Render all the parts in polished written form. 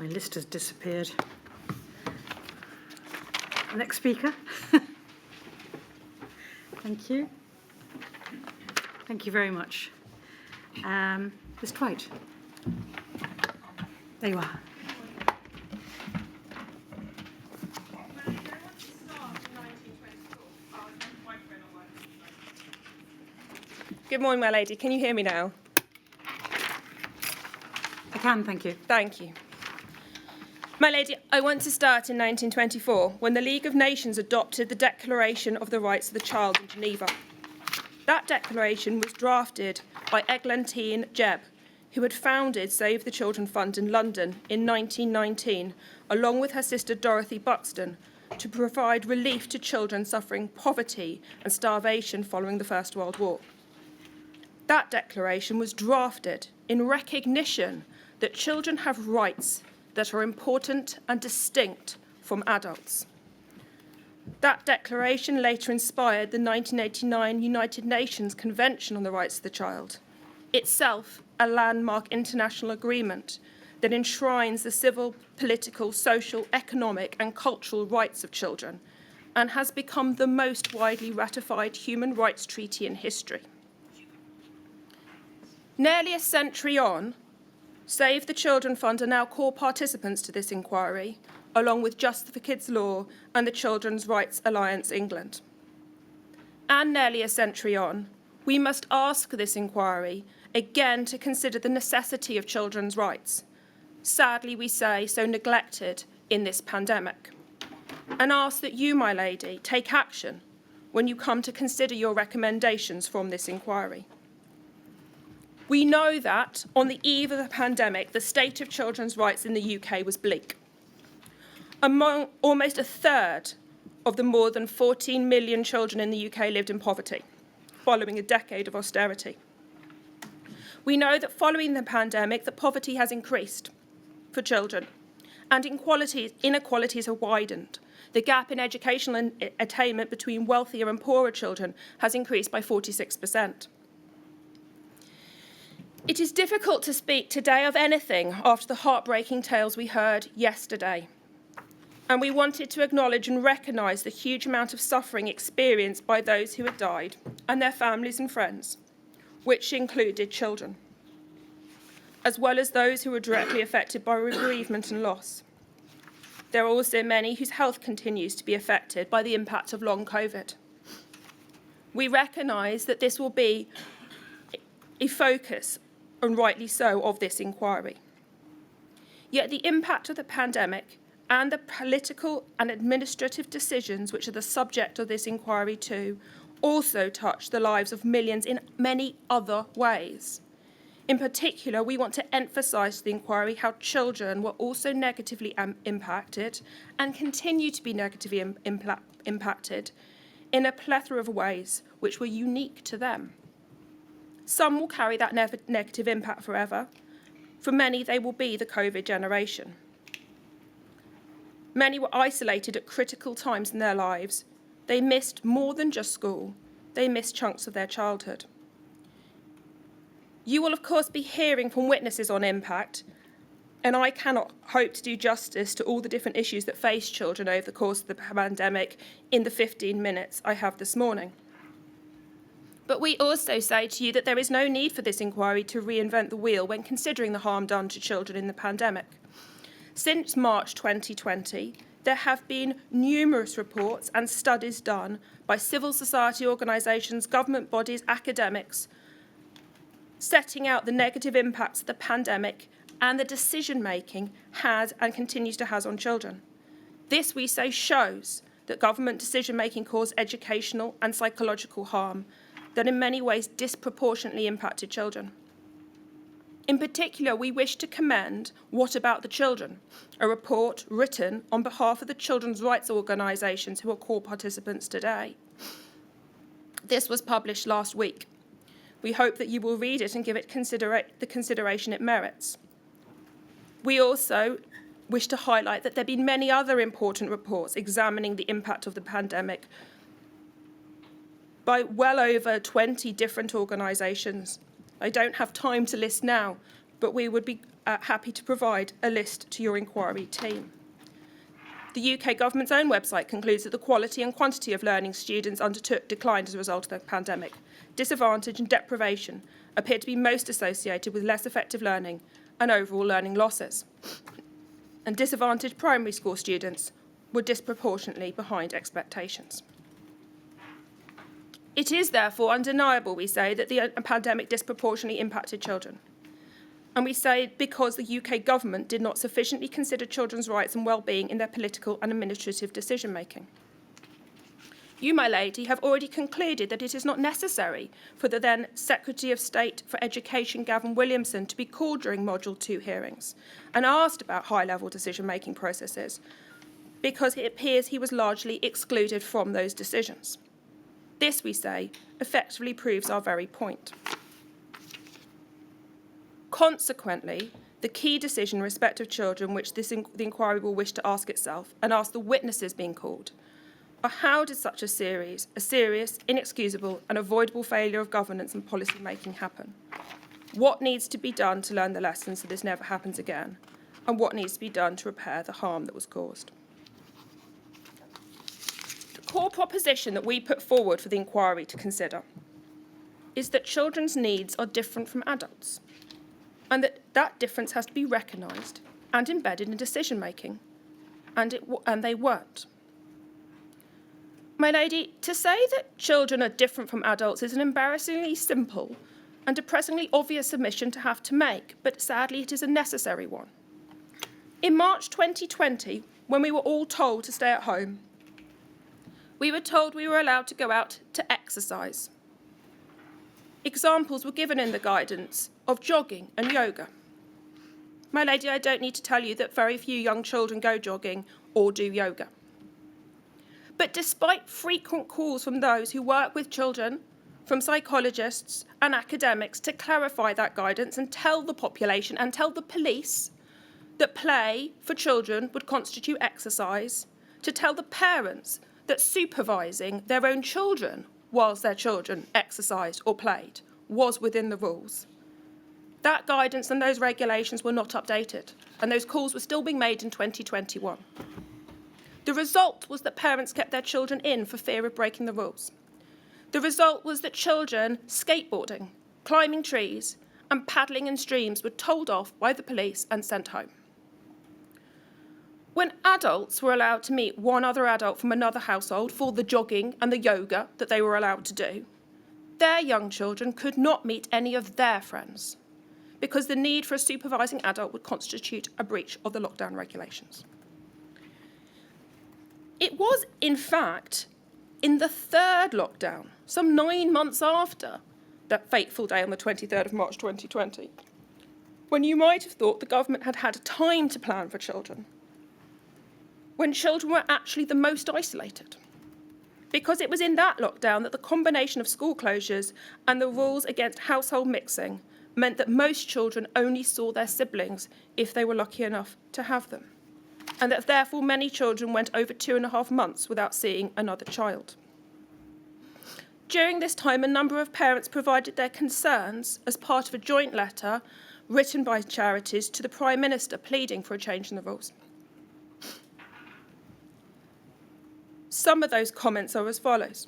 My list has disappeared. Next speaker. Thank you. Thank you very much. Ms. Twite. There you are. Good morning, my lady. Can you hear me now? I can, thank you. Thank you. My lady, I want to start in 1924, when the League of Nations adopted the Declaration of the Rights of the Child in Geneva. That declaration was drafted by Eglantine Jebb, who had founded Save the Children Fund in London in 1919, along with her sister Dorothy Buxton, to provide relief to children suffering poverty and starvation following the First World War. That declaration was drafted in recognition that children have rights that are important and distinct from adults. That declaration later inspired the 1989 United Nations Convention on the Rights of the Child, itself a landmark international agreement that enshrines the civil, political, social, economic and cultural rights of children, and has become the most widely ratified human rights treaty in history. Nearly a century on, Save the Children Fund are now core participants to this inquiry, along with Just for Kids Law and the Children's Rights Alliance England. And nearly a century on, we must ask this inquiry again to consider the necessity of children's rights, sadly we say so neglected in this pandemic, and ask that you, my lady, take action when you come to consider your recommendations from this inquiry. We know that, on the eve of the pandemic, the state of children's rights in the UK was bleak. Among almost a third of the more than 14 million children in the UK lived in poverty, following a decade of austerity. We know that following the pandemic, that poverty has increased for children, and inequalities have widened. The gap in educational attainment between wealthier and poorer children has increased by 46%. It is difficult to speak today of anything after the heartbreaking tales we heard yesterday. And we wanted to acknowledge and recognise the huge amount of suffering experienced by those who had died and their families and friends, which included children, as well as those who were directly affected by bereavement and loss. There are also many whose health continues to be affected by the impact of long COVID. We recognise that this will be a focus, and rightly so, of this inquiry. Yet the impact of the pandemic and the political and administrative decisions which are the subject of this inquiry too also touch the lives of millions in many other ways. In particular, we want to emphasise to the inquiry how children were also negatively impacted and continue to be negatively impacted in a plethora of ways which were unique to them. Some will carry that negative impact forever. For many, they will be the COVID generation. Many were isolated at critical times in their lives. They missed more than just school. They missed chunks of their childhood. You will, of course, be hearing from witnesses on impact, and I cannot hope to do justice to all the different issues that face children over the course of the pandemic in the 15 minutes I have this morning. But we also say to you that there is no need for this inquiry to reinvent the wheel when considering the harm done to children in the pandemic. Since March 2020, there have been numerous reports and studies done by civil society organisations, government bodies, academics, setting out the negative impacts of the pandemic and the decision-making has and continues to have on children. This, we say, shows that government decision-making caused educational and psychological harm that in many ways disproportionately impacted children. In particular, we wish to commend What About the Children, a report written on behalf of the children's rights organisations who are core participants today. This was published last week. We hope that you will read it and give it the consideration it merits. We also wish to highlight that there have been many other important reports examining the impact of the pandemic by well over 20 different organisations. I don't have time to list now, but we would be happy to provide a list to your inquiry team. The UK government's own website concludes that the quality and quantity of learning students undertook declined as a result of the pandemic. Disadvantage and deprivation appear to be most associated with less effective learning and overall learning losses. And disadvantaged primary school students were disproportionately behind expectations. It is therefore undeniable, we say, that the pandemic disproportionately impacted children. And we say because the UK government did not sufficiently consider children's rights and well-being in their political and administrative decision-making. You, my lady, have already concluded that it is not necessary for the then Secretary of State for Education, Gavin Williamson, to be called during Module 2 hearings and asked about high-level decision-making processes, because it appears he was largely excluded from those decisions. This, we say, effectively proves our very point. Consequently, the key decision in respect of children which the inquiry will wish to ask itself and ask the witnesses being called are how did such a serious, inexcusable and avoidable failure of governance and policy making happen? What needs to be done to learn the lessons so this never happens again? And what needs to be done to repair the harm that was caused? The core proposition that we put forward for the inquiry to consider is that children's needs are different from adults, and that difference has to be recognised and embedded in decision making, and they weren't. My lady, to say that children are different from adults is an embarrassingly simple and depressingly obvious submission to have to make, but sadly it is a necessary one. In March 2020, when we were all told to stay at home, we were told we were allowed to go out to exercise. Examples were given in the guidance of jogging and yoga. My lady, I don't need to tell you that very few young children go jogging or do yoga. But despite frequent calls from those who work with children, from psychologists and academics to clarify that guidance and tell the population and tell the police that play for children would constitute exercise, to tell the parents that supervising their own children whilst their children exercised or played was within the rules. That guidance and those regulations were not updated, and those calls were still being made in 2021. The result was that parents kept their children in for fear of breaking the rules. The result was that children skateboarding, climbing trees, and paddling in streams were told off by the police and sent home. When adults were allowed to meet one other adult from another household for the jogging and the yoga that they were allowed to do, their young children could not meet any of their friends because the need for a supervising adult would constitute a breach of the lockdown regulations. It was, in fact, in the third lockdown, some 9 months after that fateful day on the 23rd of March 2020, when you might have thought the government had had time to plan for children, when children were actually the most isolated. Because it was in that lockdown that the combination of school closures and the rules against household mixing meant that most children only saw their siblings if they were lucky enough to have them, and that therefore many children went over 2.5 months without seeing another child. During this time, a number of parents provided their concerns as part of a joint letter written by charities to the Prime Minister pleading for a change in the rules. Some of those comments are as follows.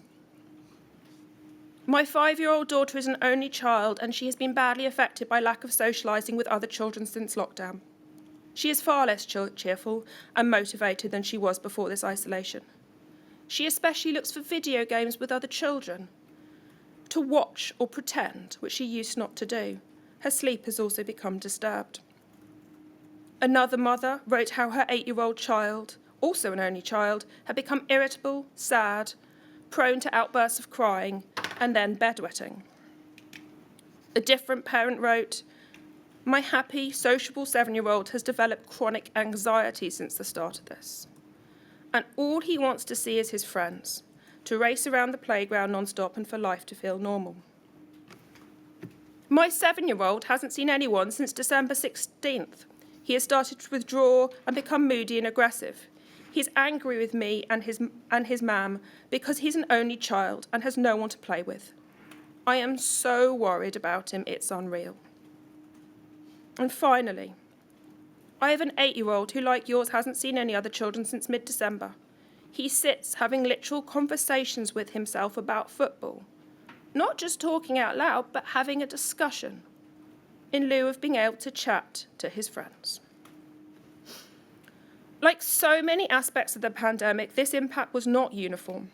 My 5-year-old daughter is an only child and she has been badly affected by lack of socialising with other children since lockdown. She is far less cheerful and motivated than she was before this isolation. She especially looks for video games with other children to watch or pretend, which she used not to do. Her sleep has also become disturbed. Another mother wrote how her 8-year-old child, also an only child, had become irritable, sad, prone to outbursts of crying, and then bedwetting. A different parent wrote, my happy, sociable 7-year-old has developed chronic anxiety since the start of this. And all he wants to see is his friends, to race around the playground non-stop and for life to feel normal. My 7-year-old hasn't seen anyone since December 16th. He has started to withdraw and become moody and aggressive. He's angry with me and his mam because he's an only child and has no one to play with. I am so worried about him, it's unreal. And finally, I have an 8-year-old who, like yours, hasn't seen any other children since mid-December. He sits having literal conversations with himself about football. Not just talking out loud, but having a discussion, in lieu of being able to chat to his friends. Like so many aspects of the pandemic, this impact was not uniform.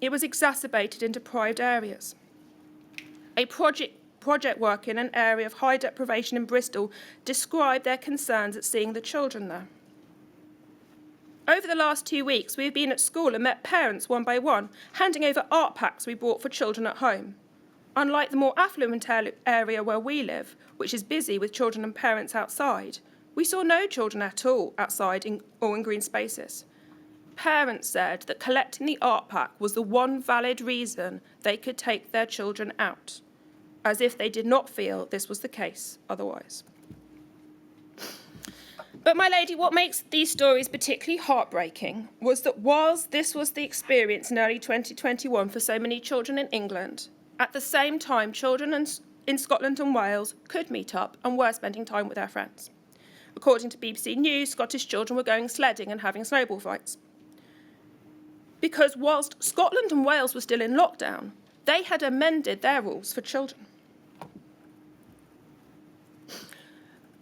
It was exacerbated in deprived areas. A project worker in an area of high deprivation in Bristol described their concerns at seeing the children there. Over the last 2 weeks, we've been at school and met parents one by one, handing over art packs we bought for children at home. Unlike the more affluent area where we live, which is busy with children and parents outside, we saw no children at all outside or in green spaces. Parents said that collecting the art pack was the one valid reason they could take their children out, as if they did not feel this was the case otherwise. But, my lady, what makes these stories particularly heartbreaking was that whilst this was the experience in early 2021 for so many children in England, at the same time, children in Scotland and Wales could meet up and were spending time with their friends. According to BBC News, Scottish children were going sledding and having snowball fights. Because whilst Scotland and Wales were still in lockdown, they had amended their rules for children.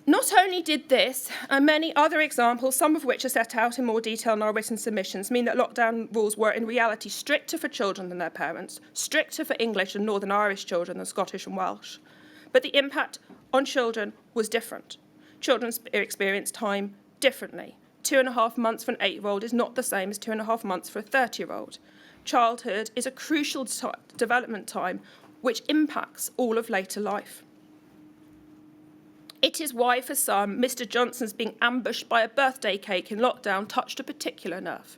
Not only did this, and many other examples, some of which are set out in more detail in our written submissions, mean that lockdown rules were in reality stricter for children than their parents, stricter for English and Northern Irish children than Scottish and Welsh. But the impact on children was different. Children experienced time differently. 2.5 months for an 8-year-old is not the same as 2.5 months for a 30-year-old. Childhood is a crucial development time which impacts all of later life. It is why, for some, Mr. Johnson's being ambushed by a birthday cake in lockdown touched a particular nerve.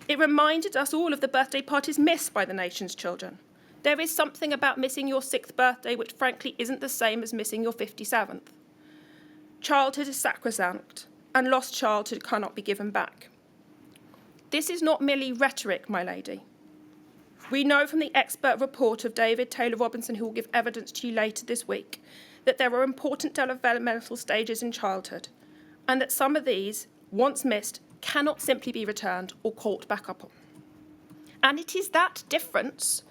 It reminded us all of the birthday parties missed by the nation's children. There is something about missing your 6th birthday which frankly isn't the same as missing your 57th. Childhood is sacrosanct, and lost childhood cannot be given back. This is not merely rhetoric, my lady. We know from the expert report of David Taylor Robinson, who will give evidence to you later this week, that there are important developmental stages in childhood, and that some of these, once missed, cannot simply be returned or caught back up on. And it is that difference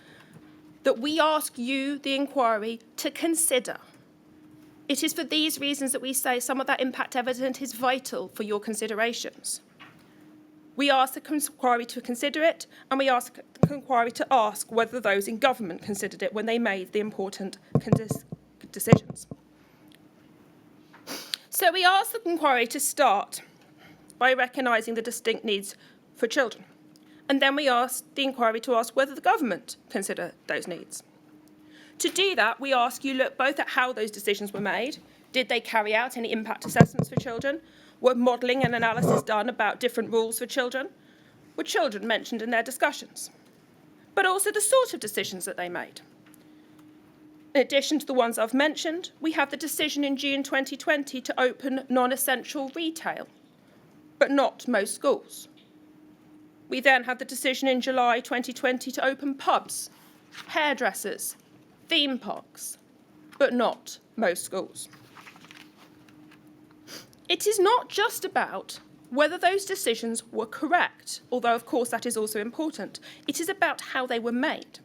that we ask you, the inquiry, to consider. It is for these reasons that we say some of that impact evidence is vital for your considerations. We ask the inquiry to consider it, and we ask the inquiry to ask whether those in government considered it when they made the important decisions. So we ask the inquiry to start by recognising the distinct needs for children, and then we ask the inquiry to ask whether the government consider those needs. To do that, we ask you look both at how those decisions were made. Did they carry out any impact assessments for children? Were modelling and analysis done about different rules for children? Were children mentioned in their discussions? But also the sort of decisions that they made. In addition to the ones I've mentioned, we have the decision in June 2020 to open non-essential retail, but not most schools. We then have the decision in July 2020 to open pubs, hairdressers, theme parks, but not most schools. It is not just about whether those decisions were correct, although of course that is also important. It is about how they were made.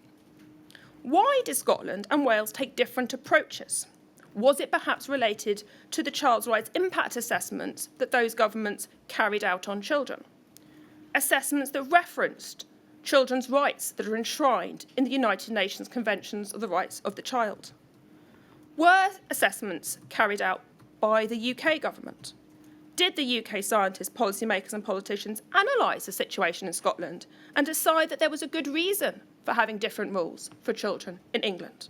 Why did Scotland and Wales take different approaches? Was it perhaps related to the child's rights impact assessments that those governments carried out on children? Assessments that referenced children's rights that are enshrined in the United Nations Conventions of the Rights of the Child? Were assessments carried out by the UK government? Did the UK scientists, policymakers and politicians analyse the situation in Scotland and decide that there was a good reason for having different rules for children in England?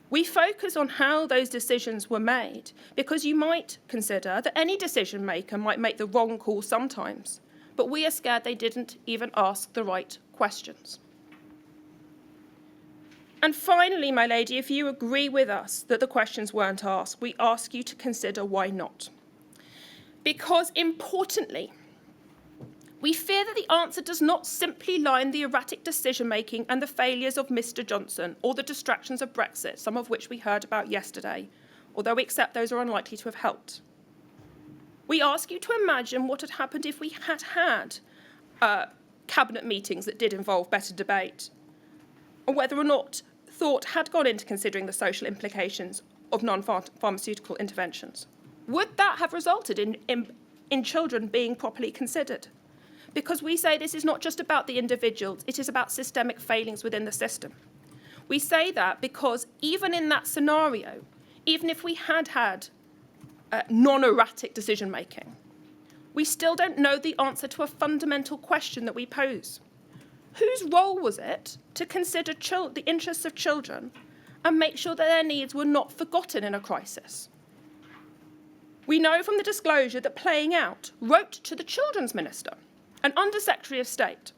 We focus on how those decisions were made because you might consider that any decision maker might make the wrong call sometimes, but we are scared they didn't even ask the right questions. And finally, my lady, if you agree with us that the questions weren't asked, we ask you to consider why not. Because importantly, we fear that the answer does not simply lie in the erratic decision-making and the failures of Mr. Johnson or the distractions of Brexit, some of which we heard about yesterday, although we accept those are unlikely to have helped. We ask you to imagine what had happened if we had had cabinet meetings that did involve better debate, and whether or not thought had gone into considering the social implications of non-pharmaceutical interventions. Would that have resulted in children being properly considered? Because we say this is not just about the individuals, it is about systemic failings within the system. We say that because even in that scenario, even if we had had non-erratic decision-making, we still don't know the answer to a fundamental question that we pose. Whose role was it to consider the interests of children and make sure that their needs were not forgotten in a crisis? We know from the disclosure that Playing Out wrote to the Children's Minister, an Under-Secretary of State,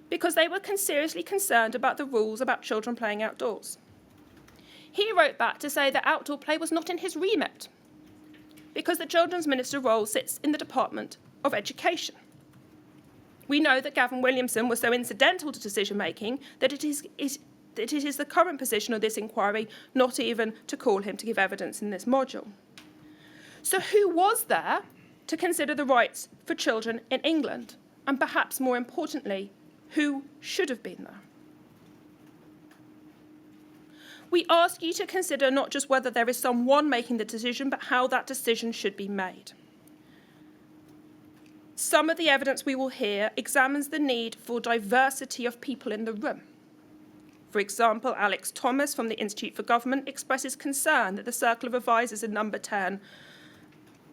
because they were seriously concerned about the rules about children playing outdoors. He wrote back to say that outdoor play was not in his remit, because the Children's Minister role sits in the Department of Education. We know that Gavin Williamson was so incidental to decision-making that it is the current position of this inquiry not even to call him to give evidence in this module. So who was there to consider the rights for children in England? And perhaps more importantly, who should have been there? We ask you to consider not just whether there is someone making the decision, but how that decision should be made. Some of the evidence we will hear examines the need for diversity of people in the room. For example, Alex Thomas from the Institute for Government expresses concern that the circle of advisors in number 10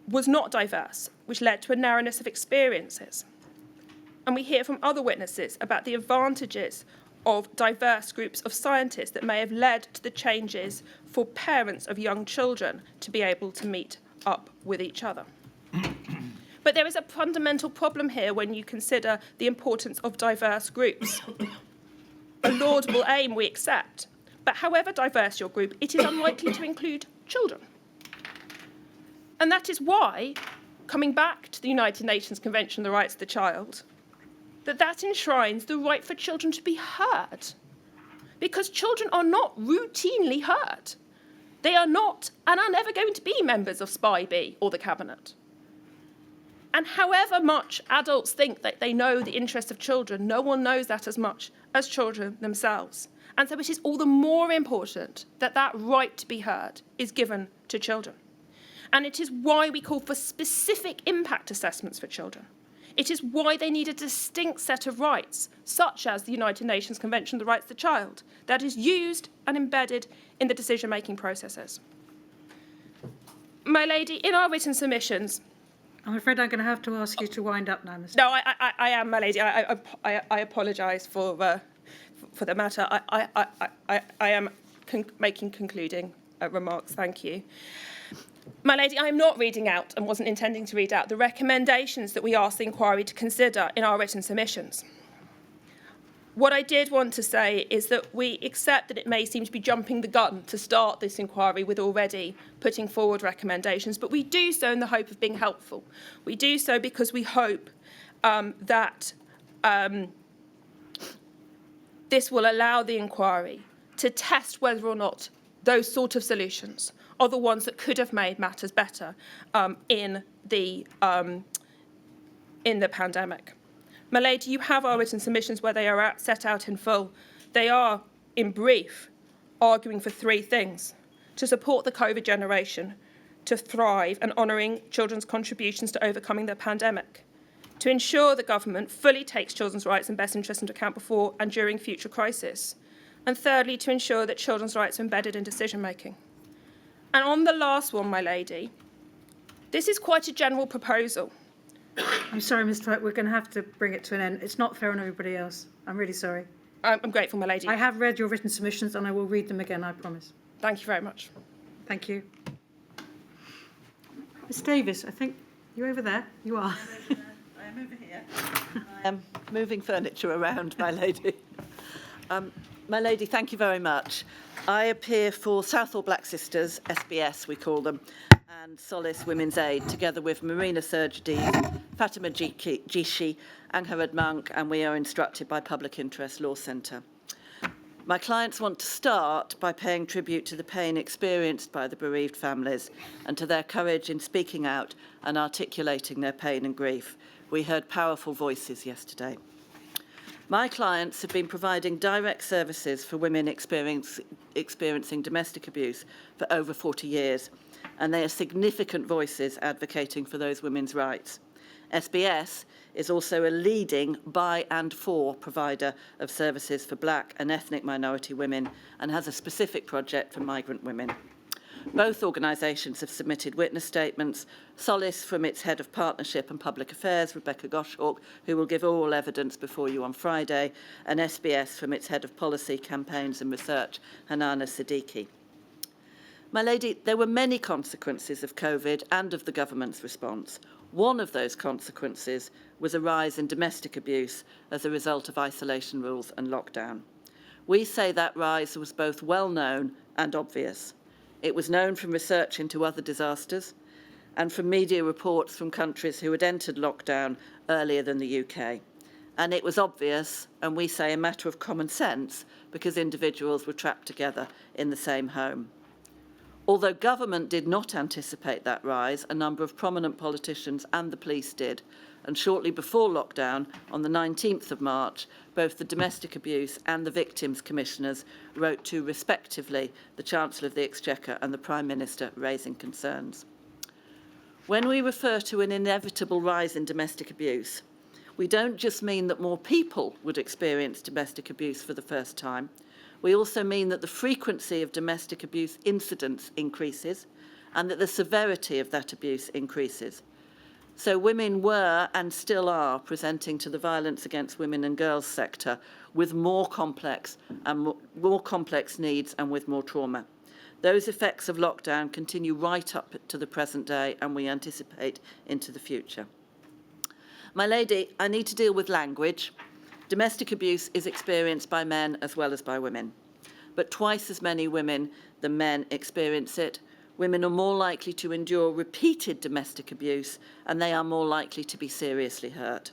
was not diverse, which led to a narrowness of experiences. And we hear from other witnesses about the advantages of diverse groups of scientists that may have led to the changes for parents of young children to be able to meet up with each other. But there is a fundamental problem here when you consider the importance of diverse groups. A laudable aim we accept, but however diverse your group, it is unlikely to include children. And that is why, coming back to the United Nations Convention on the Rights of the Child, that enshrines the right for children to be heard. Because children are not routinely heard. They are not and are never going to be members of SPI-B or the Cabinet. And however much adults think that they know the interests of children, no one knows that as much as children themselves. And so it is all the more important that that right to be heard is given to children. And it is why we call for specific impact assessments for children. It is why they need a distinct set of rights, such as the United Nations Convention on the Rights of the Child, that is used and embedded in the decision-making processes. My lady, in our written submissions... I'm afraid I'm going to have to ask you to wind up now, Mr. No, I am, my lady. I apologise for the matter. I am making concluding remarks. Thank you. My lady, I am not reading out, and wasn't intending to read out, the recommendations that we asked the inquiry to consider in our written submissions. What I did want to say is that we accept that it may seem to be jumping the gun to start this inquiry with already putting forward recommendations, but we do so in the hope of being helpful. We do so because we hope that this will allow the inquiry to test whether or not those sort of solutions are the ones that could have made matters better in the pandemic. My lady, you have our written submissions where they are set out in full. They are, in brief, arguing for three things: to support the COVID generation, to thrive and honouring children's contributions to overcoming the pandemic, to ensure the government fully takes children's rights and best interests into account before and during future crisis, and thirdly, to ensure that children's rights are embedded in decision-making. And on the last one, my lady, this is quite a general proposal. I'm sorry, Mr. White, we're going to have to bring it to an end. It's not fair on everybody else. I'm really sorry. I'm grateful, my lady. I have read your written submissions and I will read them again, I promise. Thank you very much. Thank you. Miss Davis, I think you're over there. You are. I am over here. I am moving furniture around, my lady. My lady, thank you very much. I appear for Southall Black Sisters, SBS we call them, and Solace Women's Aid, together with Marina Sergides, Fatima Jishi, and Harad Monk, and we are instructed by Public Interest Law Centre. My clients want to start by paying tribute to the pain experienced by the bereaved families and to their courage in speaking out and articulating their pain and grief. We heard powerful voices yesterday. My clients have been providing direct services for women experiencing domestic abuse for over 40 years, and they are significant voices advocating for those women's rights. SBS is also a leading by and for provider of services for black and ethnic minority women and has a specific project for migrant women. Both organisations have submitted witness statements, Solace from its Head of Partnership and Public Affairs, Rebecca Goshawk, who will give oral evidence before you on Friday, and SBS from its Head of Policy, Campaigns and Research, Hanana Siddiqui. My lady, there were many consequences of COVID and of the government's response. One of those consequences was a rise in domestic abuse as a result of isolation rules and lockdown. We say that rise was both well known and obvious. It was known from research into other disasters and from media reports from countries who had entered lockdown earlier than the UK. And it was obvious, and we say a matter of common sense, because individuals were trapped together in the same home. Although government did not anticipate that rise, a number of prominent politicians and the police did. And shortly before lockdown, on the 19th of March, both the Domestic Abuse and the Victims Commissioners wrote to, respectively, the Chancellor of the Exchequer and the Prime Minister, raising concerns. When we refer to an inevitable rise in domestic abuse, we don't just mean that more people would experience domestic abuse for the first time. We also mean that the frequency of domestic abuse incidents increases and that the severity of that abuse increases. So women were and still are presenting to the violence against women and girls sector with more complex needs and with more trauma. Those effects of lockdown continue right up to the present day, and we anticipate into the future. My lady, I need to deal with language. Domestic abuse is experienced by men as well as by women, but twice as many women than men experience it. Women are more likely to endure repeated domestic abuse, and they are more likely to be seriously hurt.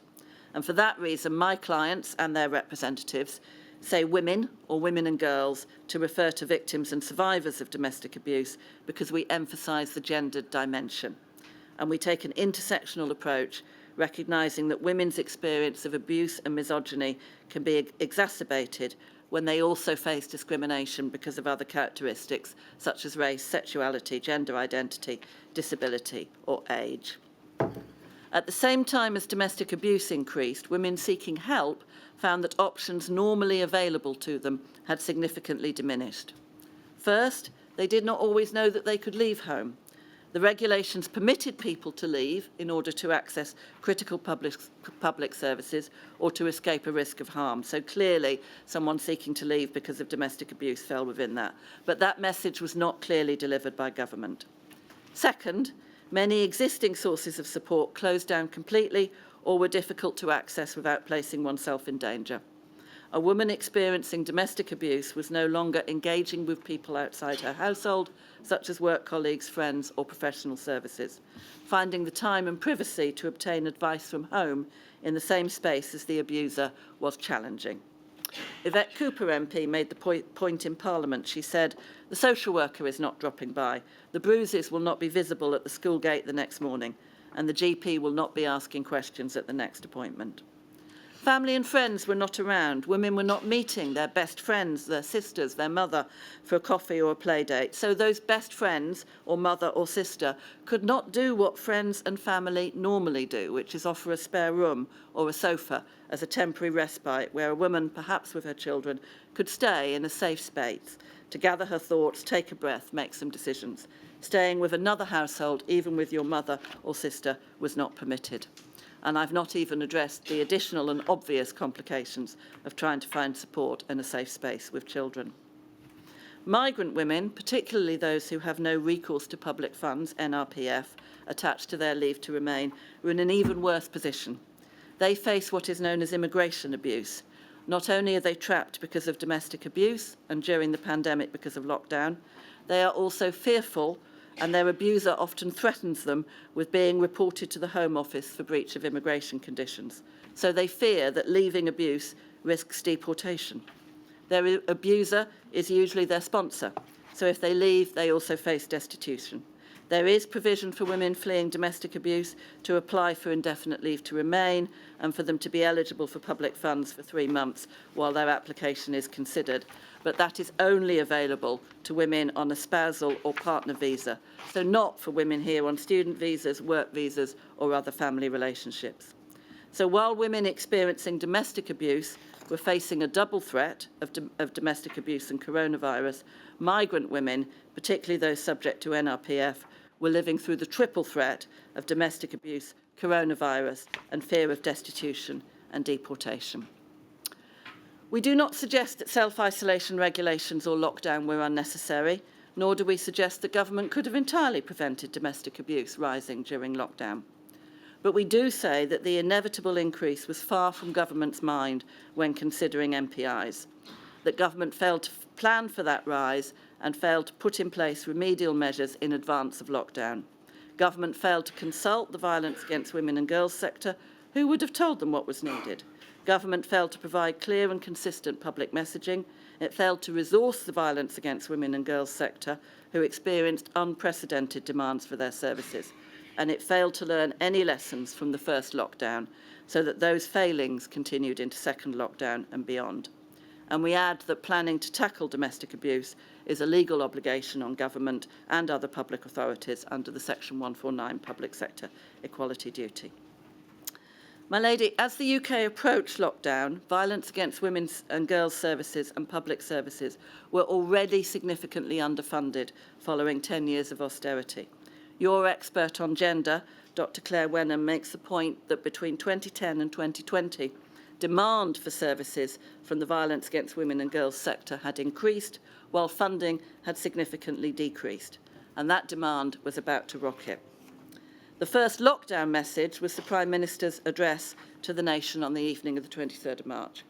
And for that reason, my clients and their representatives say women or women and girls to refer to victims and survivors of domestic abuse because we emphasise the gendered dimension. And we take an intersectional approach, recognising that women's experience of abuse and misogyny can be exacerbated when they also face discrimination because of other characteristics such as race, sexuality, gender identity, disability or age. At the same time as domestic abuse increased, women seeking help found that options normally available to them had significantly diminished. First, they did not always know that they could leave home. The regulations permitted people to leave in order to access critical public services or to escape a risk of harm. So clearly, someone seeking to leave because of domestic abuse fell within that. But that message was not clearly delivered by government. Second, many existing sources of support closed down completely or were difficult to access without placing oneself in danger. A woman experiencing domestic abuse was no longer engaging with people outside her household, such as work colleagues, friends, or professional services. Finding the time and privacy to obtain advice from home in the same space as the abuser was challenging. Yvette Cooper MP made the point in Parliament. She said, "The social worker is not dropping by. The bruises will not be visible at the school gate the next morning, and the GP will not be asking questions at the next appointment." Family and friends were not around. Women were not meeting their best friends, their sisters, their mother for a coffee or a play date. So those best friends or mother or sister could not do what friends and family normally do, which is offer a spare room or a sofa as a temporary respite where a woman, perhaps with her children, could stay in a safe space to gather her thoughts, take a breath, make some decisions. Staying with another household, even with your mother or sister, was not permitted. And I've not even addressed the additional and obvious complications of trying to find support in a safe space with children. Migrant women, particularly those who have no recourse to public funds, NRPF, attached to their leave to remain, are in an even worse position. They face what is known as immigration abuse. Not only are they trapped because of domestic abuse and during the pandemic because of lockdown, they are also fearful, and their abuser often threatens them with being reported to the Home Office for breach of immigration conditions. So they fear that leaving abuse risks deportation. Their abuser is usually their sponsor, so if they leave, they also face destitution. There is provision for women fleeing domestic abuse to apply for indefinite leave to remain and for them to be eligible for public funds for 3 months while their application is considered, but that is only available to women on a spousal or partner visa, so not for women here on student visas, work visas or other family relationships. So while women experiencing domestic abuse were facing a double threat of domestic abuse and coronavirus, migrant women, particularly those subject to NRPF, were living through the triple threat of domestic abuse, coronavirus, and fear of destitution and deportation. We do not suggest that self-isolation regulations or lockdown were unnecessary, nor do we suggest that government could have entirely prevented domestic abuse rising during lockdown. But we do say that the inevitable increase was far from government's mind when considering MPIs, that government failed to plan for that rise and failed to put in place remedial measures in advance of lockdown. Government failed to consult the violence against women and girls sector, who would have told them what was needed. Government failed to provide clear and consistent public messaging. It failed to resource the violence against women and girls sector, who experienced unprecedented demands for their services. And it failed to learn any lessons from the first lockdown, so that those failings continued into second lockdown and beyond. And we add that planning to tackle domestic abuse is a legal obligation on government and other public authorities under the Section 149 Public Sector Equality Duty. My lady, as the UK approached lockdown, violence against women's and girls' services and public services were already significantly underfunded following 10 years of austerity. Your expert on gender, Dr. Claire Wenham, makes the point that between 2010 and 2020, demand for services from the violence against women and girls sector had increased, while funding had significantly decreased, and that demand was about to rocket. The first lockdown message was the Prime Minister's address to the nation on the evening of the 23rd of March.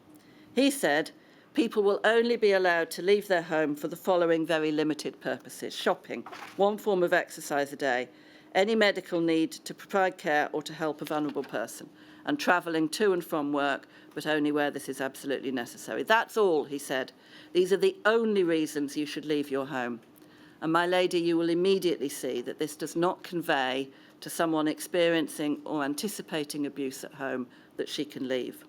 He said, people will only be allowed to leave their home for the following very limited purposes: shopping, 1 form of exercise a day, any medical need to provide care or to help a vulnerable person, and travelling to and from work, but only where this is absolutely necessary. That's all, he said. These are the only reasons you should leave your home. And my lady, you will immediately see that this does not convey to someone experiencing or anticipating abuse at home that she can leave.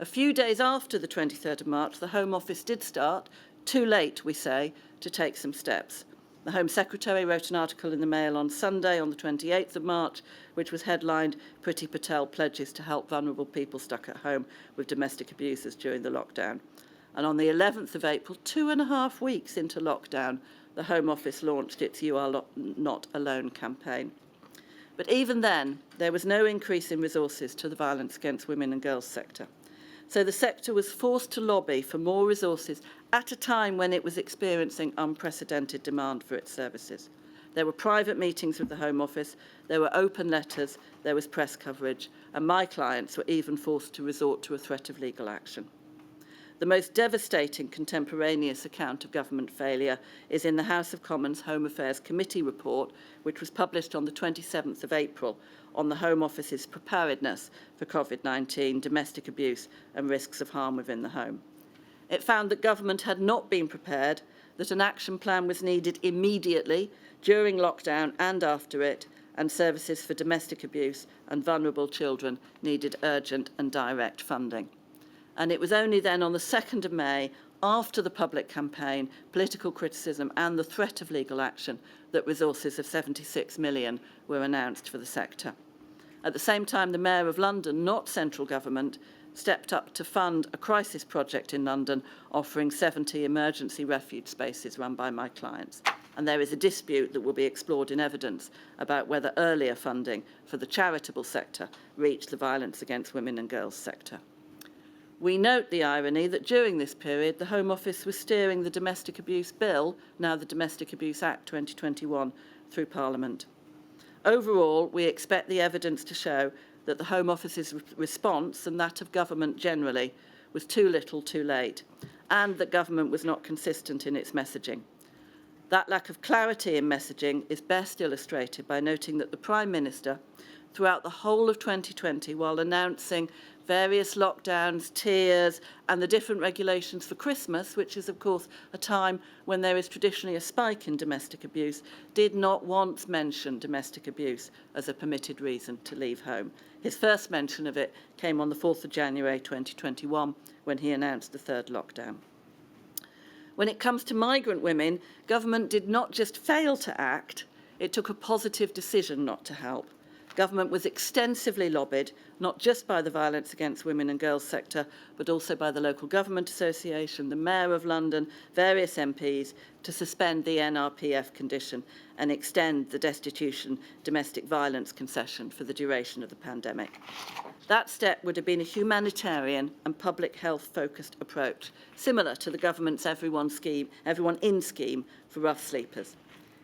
A few days after the 23rd of March, the Home Office did start, too late, we say, to take some steps. The Home Secretary wrote an article in the Mail on Sunday, on the 28th of March, which was headlined, Priti Patel pledges to help vulnerable people stuck at home with domestic abusers during the lockdown. And on the 11th of April, 2.5 weeks into lockdown, the Home Office launched its You Are Not Alone campaign. But even then, there was no increase in resources to the violence against women and girls sector. So the sector was forced to lobby for more resources at a time when it was experiencing unprecedented demand for its services. There were private meetings with the Home Office, there were open letters, there was press coverage, and my clients were even forced to resort to a threat of legal action. The most devastating contemporaneous account of government failure is in the House of Commons Home Affairs Committee report, which was published on the 27th of April on the Home Office's preparedness for Covid-19, domestic abuse and risks of harm within the home. It found that government had not been prepared, that an action plan was needed immediately, during lockdown and after it, and services for domestic abuse and vulnerable children needed urgent and direct funding. And it was only then on the 2nd of May, after the public campaign, political criticism and the threat of legal action, that resources of 76 million were announced for the sector. At the same time, the Mayor of London, not central government, stepped up to fund a crisis project in London offering 70 emergency refuge spaces run by my clients. And there is a dispute that will be explored in evidence about whether earlier funding for the charitable sector reached the violence against women and girls sector. We note the irony that during this period, the Home Office was steering the Domestic Abuse Bill, now the Domestic Abuse Act 2021, through Parliament. Overall, we expect the evidence to show that the Home Office's response, and that of government generally, was too little too late, and that government was not consistent in its messaging. That lack of clarity in messaging is best illustrated by noting that the Prime Minister, throughout the whole of 2020 while announcing various lockdowns, tiers, and the different regulations for Christmas, which is, of course, a time when there is traditionally a spike in domestic abuse, did not once mention domestic abuse as a permitted reason to leave home. His first mention of it came on the 4th of January 2021 when he announced the third lockdown. When it comes to migrant women, government did not just fail to act, it took a positive decision not to help. Government was extensively lobbied, not just by the Violence Against Women and Girls sector, but also by the Local Government Association, the Mayor of London, various MPs, to suspend the NRPF condition and extend the destitution domestic violence concession for the duration of the pandemic. That step would have been a humanitarian and public health-focused approach, similar to the government's Everyone In scheme for rough sleepers.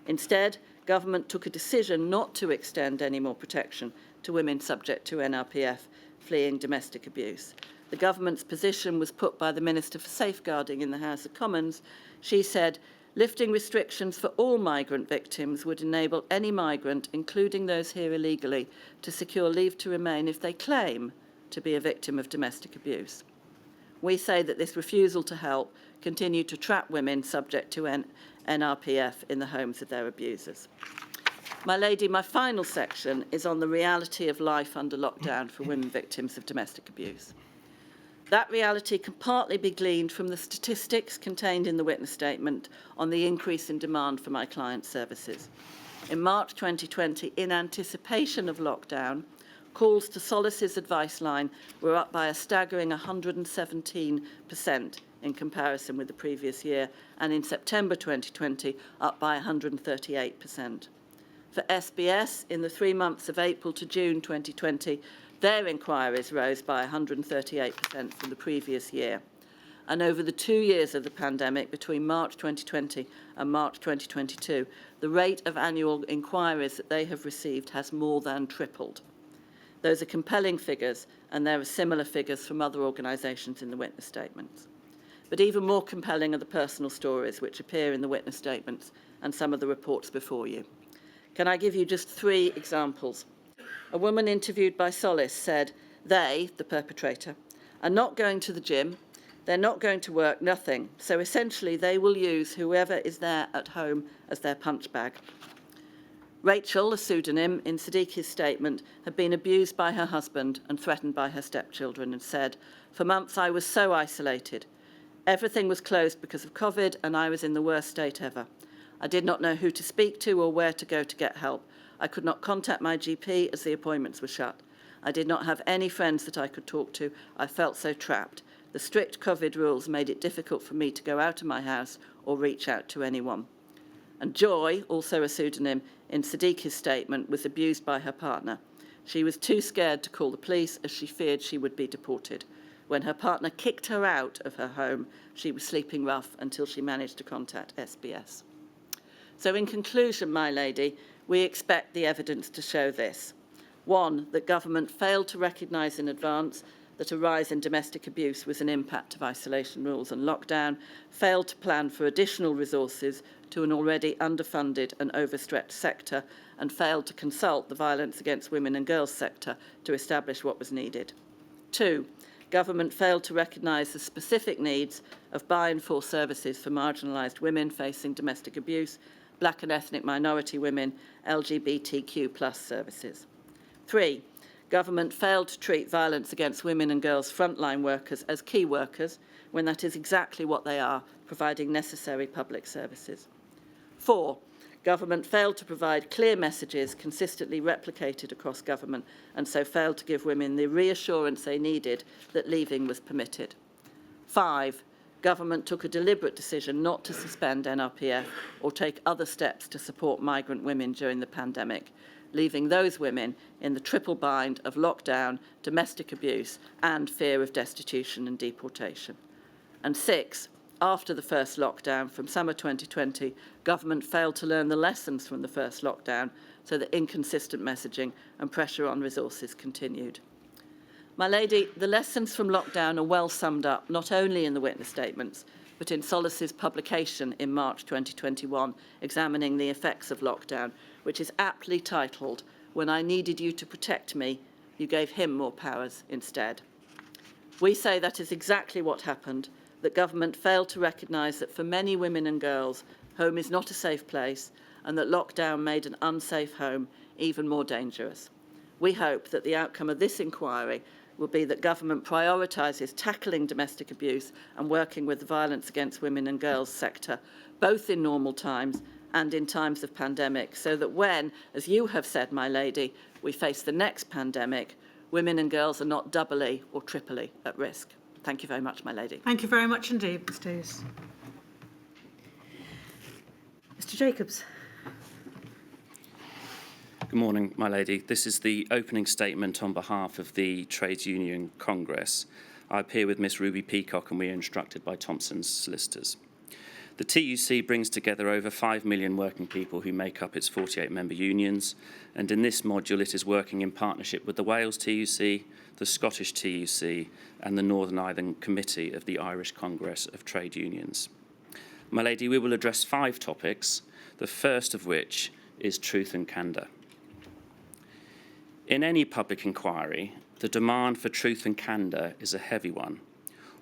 Instead, government took a decision not to extend any more protection to women subject to NRPF fleeing domestic abuse. The government's position was put by the Minister for Safeguarding in the House of Commons. She said, lifting restrictions for all migrant victims would enable any migrant, including those here illegally, to secure leave to remain if they claim to be a victim of domestic abuse. We say that this refusal to help continued to trap women subject to NRPF in the homes of their abusers. My lady, my final section is on the reality of life under lockdown for women victims of domestic abuse. That reality can partly be gleaned from the statistics contained in the witness statement on the increase in demand for my client's services. In March 2020, in anticipation of lockdown, calls to Solace's advice line were up by a staggering 117% in comparison with the previous year, and in September 2020, up by 138%. For SBS, in the 3 months of April to June 2020, their inquiries rose by 138% from the previous year. And over the 2 years of the pandemic, between March 2020 and March 2022, the rate of annual inquiries that they have received has more than tripled. Those are compelling figures, and there are similar figures from other organisations in the witness statements. But even more compelling are the personal stories which appear in the witness statements and some of the reports before you. Can I give you just 3 examples? A woman interviewed by Solace said, they, the perpetrator, are not going to the gym, they're not going to work, nothing. So essentially they will use whoever is there at home as their punch bag. Rachel, a pseudonym, in Sadiqi's statement, had been abused by her husband and threatened by her stepchildren and said, for months I was so isolated. Everything was closed because of COVID and I was in the worst state ever. I did not know who to speak to or where to go to get help. I could not contact my GP as the appointments were shut. I did not have any friends that I could talk to. I felt so trapped. The strict COVID rules made it difficult for me to go out of my house or reach out to anyone. And Joy, also a pseudonym, in Sadiqi's statement, was abused by her partner. She was too scared to call the police as she feared she would be deported. When her partner kicked her out of her home, she was sleeping rough until she managed to contact SBS. So in conclusion, my lady, we expect the evidence to show this. 1, that government failed to recognise in advance that a rise in domestic abuse was an impact of isolation rules and lockdown, failed to plan for additional resources to an already underfunded and overstretched sector, and failed to consult the Violence Against Women and Girls sector to establish what was needed. 2, government failed to recognise the specific needs of buy and force services for marginalised women facing domestic abuse, Black and ethnic minority women, LGBTQ+ services. 3, government failed to treat violence against women and girls frontline workers as key workers when that is exactly what they are, providing necessary public services. 4, government failed to provide clear messages consistently replicated across government and so failed to give women the reassurance they needed that leaving was permitted. 5, government took a deliberate decision not to suspend NRPF or take other steps to support migrant women during the pandemic, leaving those women in the triple bind of lockdown, domestic abuse, and fear of destitution and deportation. And 6, after the first lockdown from summer 2020, government failed to learn the lessons from the first lockdown, so that inconsistent messaging and pressure on resources continued. My lady, the lessons from lockdown are well summed up, not only in the witness statements, but in Solace's publication in March 2021, examining the effects of lockdown, which is aptly titled, when I needed you to protect me, you gave him more powers instead. We say that is exactly what happened, that government failed to recognise that for many women and girls, home is not a safe place, and that lockdown made an unsafe home even more dangerous. We hope that the outcome of this inquiry will be that government prioritises tackling domestic abuse and working with the violence against women and girls sector, both in normal times and in times of pandemic, so that when, as you have said, my lady, we face the next pandemic, women and girls are not doubly or triply at risk. Thank you very much, my lady. Thank you very much indeed, Mr. Hughes. Mr. Jacobs. Good morning, my lady. This is the opening statement on behalf of the Trades Union Congress. I appear with Miss Ruby Peacock and we are instructed by Thompson's solicitors. The TUC brings together over 5 million working people who make up its 48 member unions, and in this module it is working in partnership with the Wales TUC, the Scottish TUC and the Northern Ireland Committee of the Irish Congress of Trade Unions. My lady, we will address 5 topics, the first of which is truth and candour. In any public inquiry, the demand for truth and candour is a heavy one,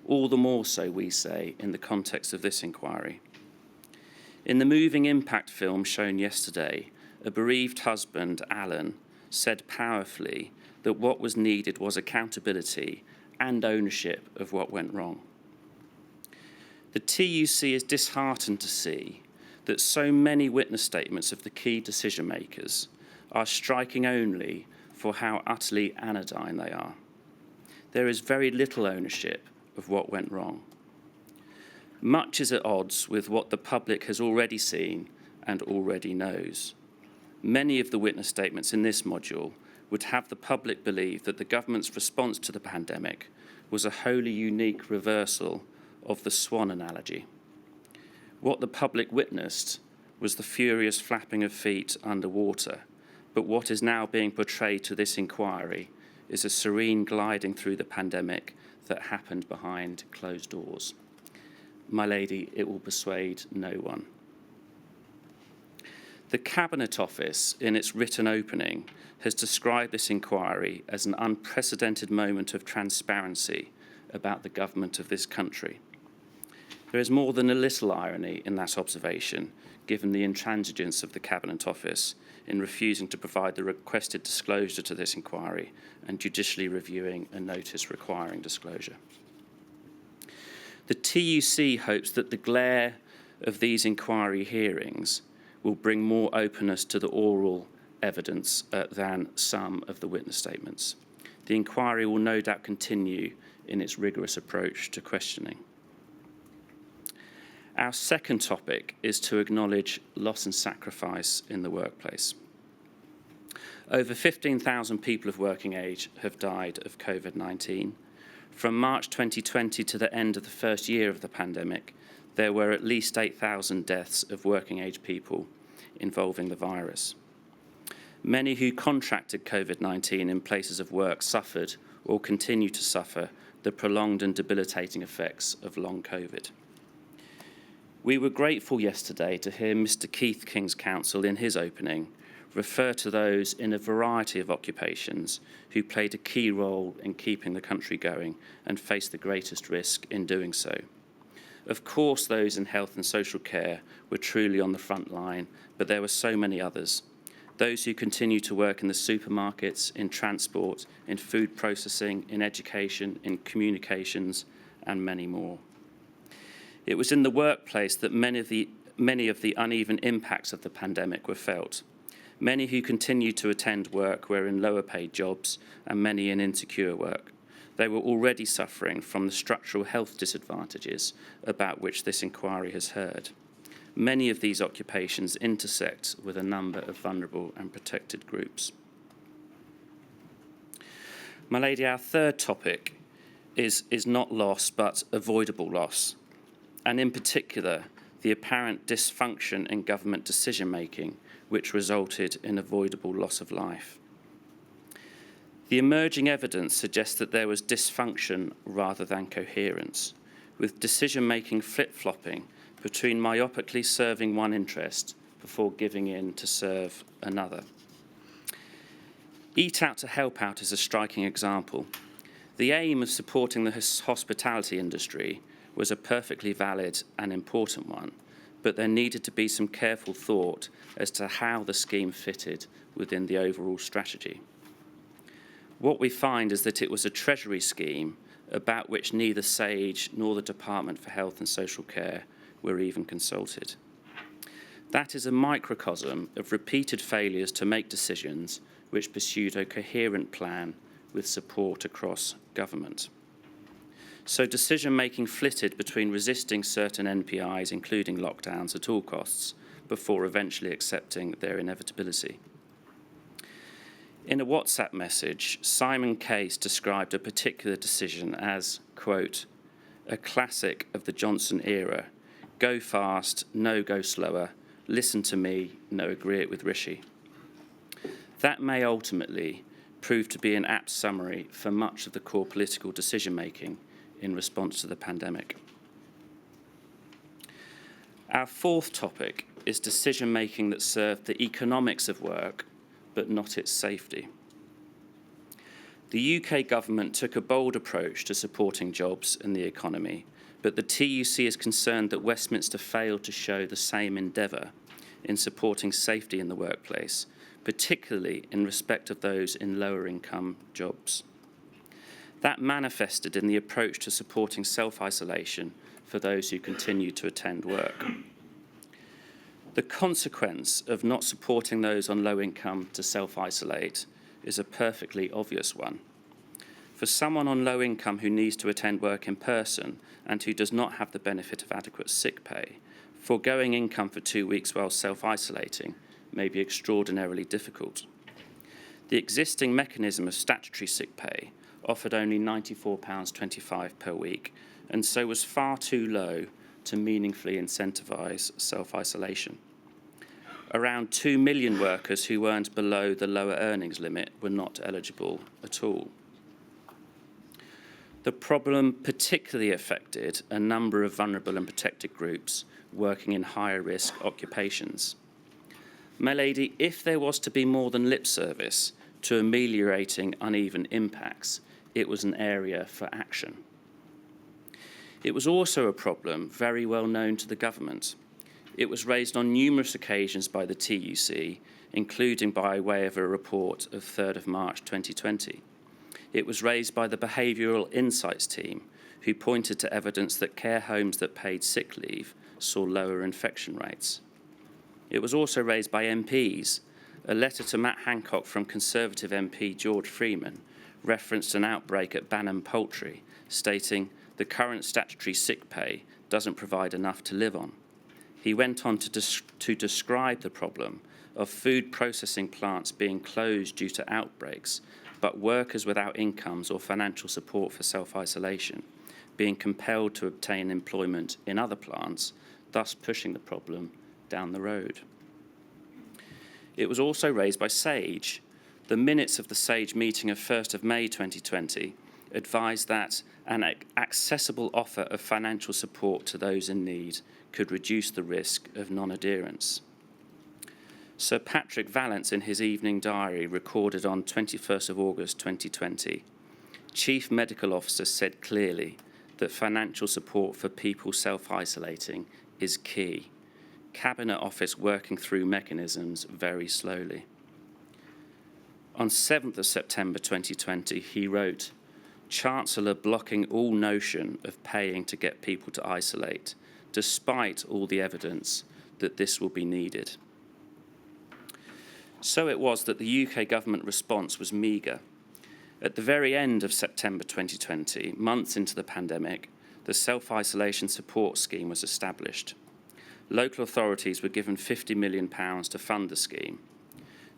all the more so, we say, in the context of this inquiry. In the moving impact film shown yesterday, a bereaved husband, Alan, said powerfully that what was needed was accountability and ownership of what went wrong. The TUC is disheartened to see that so many witness statements of the key decision makers are striking only for how utterly anodyne they are. There is very little ownership of what went wrong. Much is at odds with what the public has already seen and already knows. Many of the witness statements in this module would have the public believe that the government's response to the pandemic was a wholly unique reversal of the swan analogy. What the public witnessed was the furious flapping of feet underwater, but what is now being portrayed to this inquiry is a serene gliding through the pandemic that happened behind closed doors. My lady, it will persuade no one. The Cabinet Office, in its written opening, has described this inquiry as an unprecedented moment of transparency about the government of this country. There is more than a little irony in that observation, given the intransigence of the Cabinet Office in refusing to provide the requested disclosure to this inquiry and judicially reviewing a notice requiring disclosure. The TUC hopes that the glare of these inquiry hearings will bring more openness to the oral evidence than some of the witness statements. The inquiry will no doubt continue in its rigorous approach to questioning. Our second topic is to acknowledge loss and sacrifice in the workplace. Over 15,000 people of working age have died of COVID-19. From March 2020 to the end of the first year of the pandemic, there were at least 8,000 deaths of working age people involving the virus. Many who contracted COVID-19 in places of work suffered or continue to suffer the prolonged and debilitating effects of long COVID. We were grateful yesterday to hear Mr. Keith King's counsel in his opening refer to those in a variety of occupations who played a key role in keeping the country going and faced the greatest risk in doing so. Of course, those in health and social care were truly on the front line, but there were so many others. Those who continue to work in the supermarkets, in transport, in food processing, in education, in communications, and many more. It was in the workplace that many of the uneven impacts of the pandemic were felt. Many who continued to attend work were in lower paid jobs and many in insecure work. They were already suffering from the structural health disadvantages about which this inquiry has heard. Many of these occupations intersect with a number of vulnerable and protected groups. My lady, our third topic is not loss but avoidable loss, and in particular the apparent dysfunction in government decision-making which resulted in avoidable loss of life. The emerging evidence suggests that there was dysfunction rather than coherence, with decision-making flip-flopping between myopically serving one interest before giving in to serve another. Eat Out to Help Out is a striking example. The aim of supporting the hospitality industry was a perfectly valid and important one, but there needed to be some careful thought as to how the scheme fitted within the overall strategy. What we find is that it was a Treasury scheme about which neither SAGE nor the Department for Health and Social Care were even consulted. That is a microcosm of repeated failures to make decisions which pursued a coherent plan with support across government. So decision-making flitted between resisting certain NPIs, including lockdowns, at all costs, before eventually accepting their inevitability. In a WhatsApp message, Simon Case described a particular decision as, quote, a classic of the Johnson era. Go fast, no go slower. Listen to me, no agree it with Rishi. That may ultimately prove to be an apt summary for much of the core political decision-making in response to the pandemic. Our fourth topic is decision-making that served the economics of work, but not its safety. The UK government took a bold approach to supporting jobs and the economy, but the TUC is concerned that Westminster failed to show the same endeavour in supporting safety in the workplace, particularly in respect of those in lower income jobs. That manifested in the approach to supporting self-isolation for those who continue to attend work. The consequence of not supporting those on low income to self-isolate is a perfectly obvious one. For someone on low income who needs to attend work in person and who does not have the benefit of adequate sick pay, foregoing income for 2 weeks while self-isolating may be extraordinarily difficult. The existing mechanism of statutory sick pay offered only £94.25 per week, and so was far too low to meaningfully incentivise self-isolation. Around 2 million workers who earned below the lower earnings limit were not eligible at all. The problem particularly affected a number of vulnerable and protected groups working in higher risk occupations. My lady, if there was to be more than lip service to ameliorating uneven impacts, it was an area for action. It was also a problem very well known to the government. It was raised on numerous occasions by the TUC, including by way of a report of 3rd of March 2020. It was raised by the Behavioural Insights team, who pointed to evidence that care homes that paid sick leave saw lower infection rates. It was also raised by MPs. A letter to Matt Hancock from Conservative MP George Freeman referenced an outbreak at Banham Poultry, stating the current statutory sick pay doesn't provide enough to live on. He went on to describe the problem of food processing plants being closed due to outbreaks, but workers without incomes or financial support for self-isolation being compelled to obtain employment in other plants, thus pushing the problem down the road. It was also raised by SAGE. The minutes of the SAGE meeting of 1st of May 2020 advised that an accessible offer of financial support to those in need could reduce the risk of non-adherence. Sir Patrick Vallance, in his evening diary recorded on 21st of August 2020, Chief Medical Officer said clearly that financial support for people self-isolating is key. Cabinet Office working through mechanisms very slowly. On 7th of September 2020, he wrote, Chancellor blocking all notion of paying to get people to isolate, despite all the evidence that this will be needed. So it was that the UK government response was meagre. At the very end of September 2020, months into the pandemic, the Self-Isolation Support Scheme was established. Local authorities were given £50 million to fund the scheme.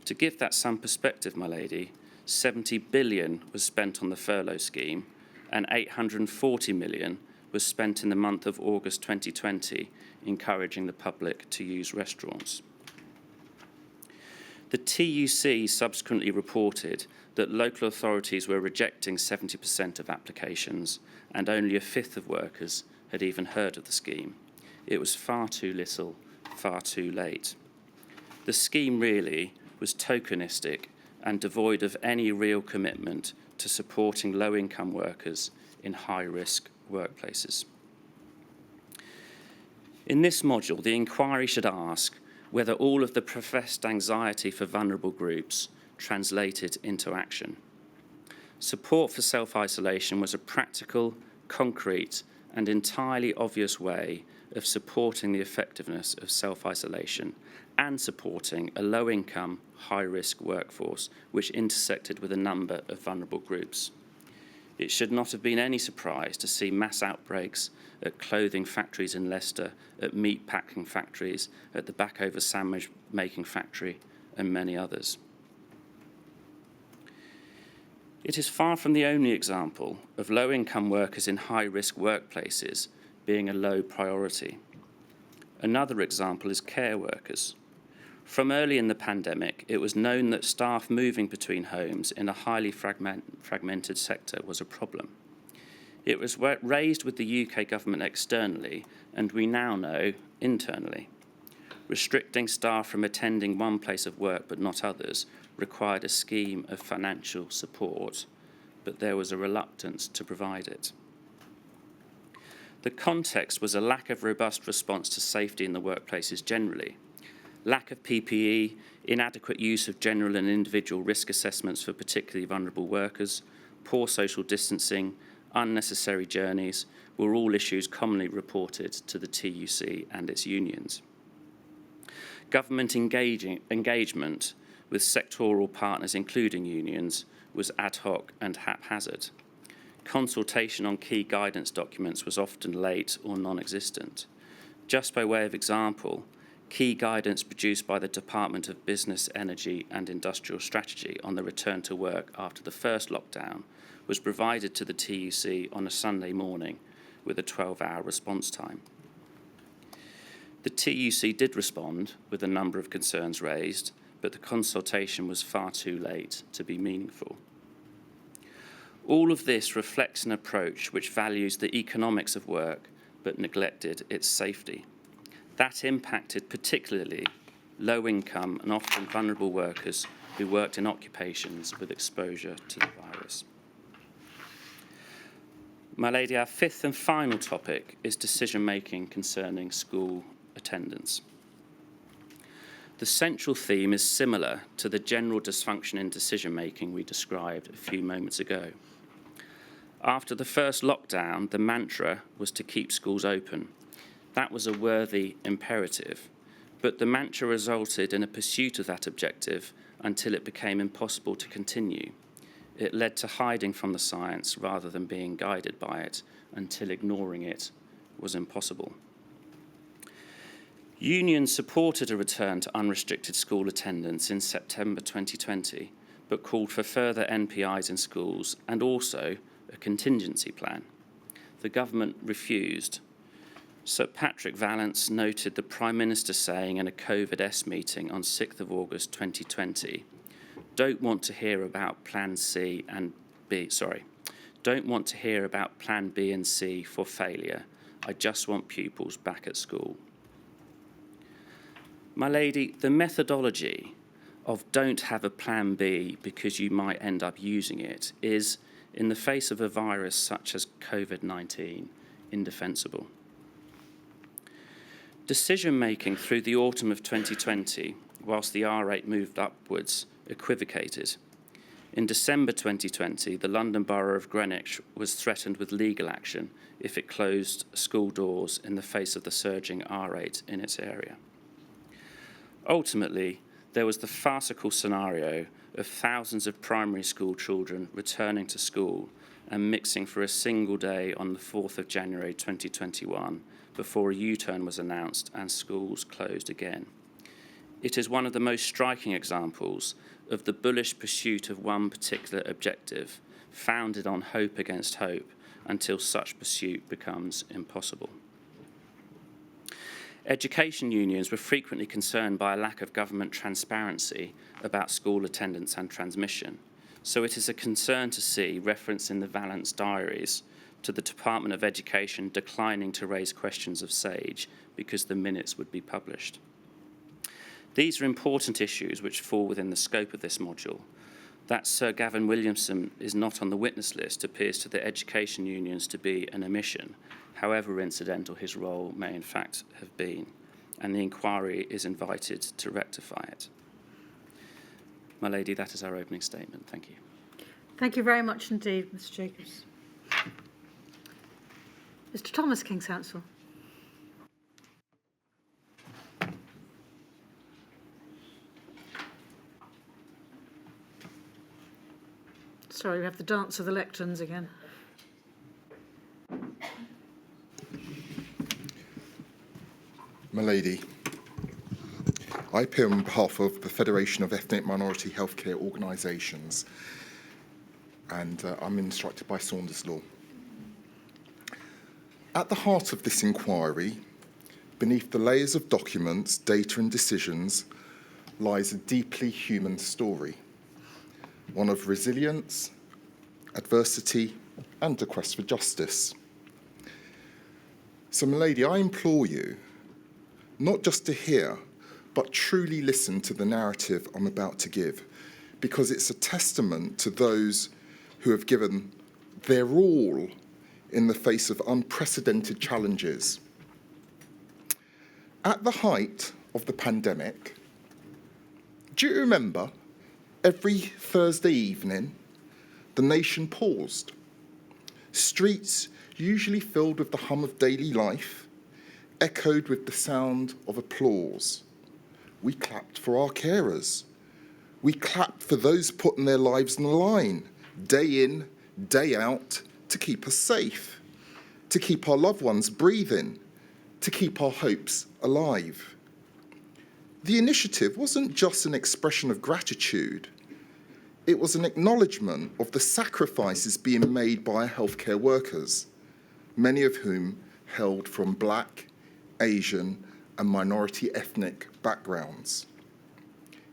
To give that some perspective, my lady, 70 billion was spent on the furlough scheme and 840 million was spent in the month of August 2020, encouraging the public to use restaurants. The TUC subsequently reported that local authorities were rejecting 70% of applications and only a fifth of workers had even heard of the scheme. It was far too little, far too late. The scheme really was tokenistic and devoid of any real commitment to supporting low-income workers in high-risk workplaces. In this module, the inquiry should ask whether all of the professed anxiety for vulnerable groups translated into action. Support for self-isolation was a practical, concrete, and entirely obvious way of supporting the effectiveness of self-isolation and supporting a low-income, high-risk workforce which intersected with a number of vulnerable groups. It should not have been any surprise to see mass outbreaks at clothing factories in Leicester, at meat packing factories, at the Backover sandwich making factory, and many others. It is far from the only example of low-income workers in high-risk workplaces being a low priority. Another example is care workers. From early in the pandemic, it was known that staff moving between homes in a highly fragmented sector was a problem. It was raised with the UK government externally, and we now know internally. Restricting staff from attending one place of work but not others required a scheme of financial support, but there was a reluctance to provide it. The context was a lack of robust response to safety in the workplaces generally, lack of PPE, inadequate use of general and individual risk assessments for particularly vulnerable workers, poor social distancing, unnecessary journeys were all issues commonly reported to the TUC and its unions. Government engagement with sectoral partners, including unions, was ad hoc and haphazard. Consultation on key guidance documents was often late or non-existent. Just by way of example, key guidance produced by the Department of Business, Energy and Industrial Strategy on the return to work after the first lockdown was provided to the TUC on a Sunday morning with a 12-hour response time. The TUC did respond with a number of concerns raised, but the consultation was far too late to be meaningful. All of this reflects an approach which values the economics of work but neglected its safety. That impacted particularly low-income and often vulnerable workers who worked in occupations with exposure to the virus. My lady, our fifth and final topic is decision-making concerning school attendance. The central theme is similar to the general dysfunction in decision-making we described a few moments ago. After the first lockdown, the mantra was to keep schools open. That was a worthy imperative, but the mantra resulted in a pursuit of that objective until it became impossible to continue. It led to hiding from the science rather than being guided by it until ignoring it was impossible. Unions supported a return to unrestricted school attendance in September 2020, but called for further NPIs in schools and also a contingency plan. The government refused. Sir Patrick Vallance noted the Prime Minister saying in a COVID-S meeting on 6th of August 2020, don't want to hear about Plan C and B, don't want to hear about Plan B and C for failure. I just want pupils back at school. My lady, the methodology of don't have a Plan B because you might end up using it is, in the face of a virus such as COVID-19, indefensible. Decision-making through the autumn of 2020, whilst the R rate moved upwards, equivocated. In December 2020, the London Borough of Greenwich was threatened with legal action if it closed school doors in the face of the surging R rate in its area. Ultimately, there was the farcical scenario of thousands of primary school children returning to school and mixing for a single day on the 4th of January 2021 before a U-turn was announced and schools closed again. It is one of the most striking examples of the bullish pursuit of one particular objective, founded on hope against hope, until such pursuit becomes impossible. Education unions were frequently concerned by a lack of government transparency about school attendance and transmission, so it is a concern to see reference in the Vallance diaries to the Department of Education declining to raise questions of SAGE because the minutes would be published. These are important issues which fall within the scope of this module, That Sir Gavin Williamson is not on the witness list appears to the education unions to be an omission, however incidental his role may in fact have been, and the inquiry is invited to rectify it. My lady, that is our opening statement. Thank you. Thank you very much indeed, Mr. Jacobs. Mr. Thomas, King's Counsel. Sorry, we have the dance of the lecterns again. My lady, I appear on behalf of the Federation of Ethnic Minority Healthcare Organisations, and I'm instructed by Saunders Law. At the heart of this inquiry, beneath the layers of documents, data and decisions, lies a deeply human story, one of resilience, adversity and a quest for justice. So, my lady, I implore you not just to hear, but truly listen to the narrative I'm about to give, because it's a testament to those who have given their all in the face of unprecedented challenges. At the height of the pandemic, do you remember every Thursday evening, the nation paused? Streets, usually filled with the hum of daily life, echoed with the sound of applause. We clapped for our carers. We clapped for those putting their lives on the line, day in, day out, to keep us safe, to keep our loved ones breathing, to keep our hopes alive. The initiative wasn't just an expression of gratitude. It was an acknowledgement of the sacrifices being made by our healthcare workers, many of whom hailed from Black, Asian, and minority ethnic backgrounds.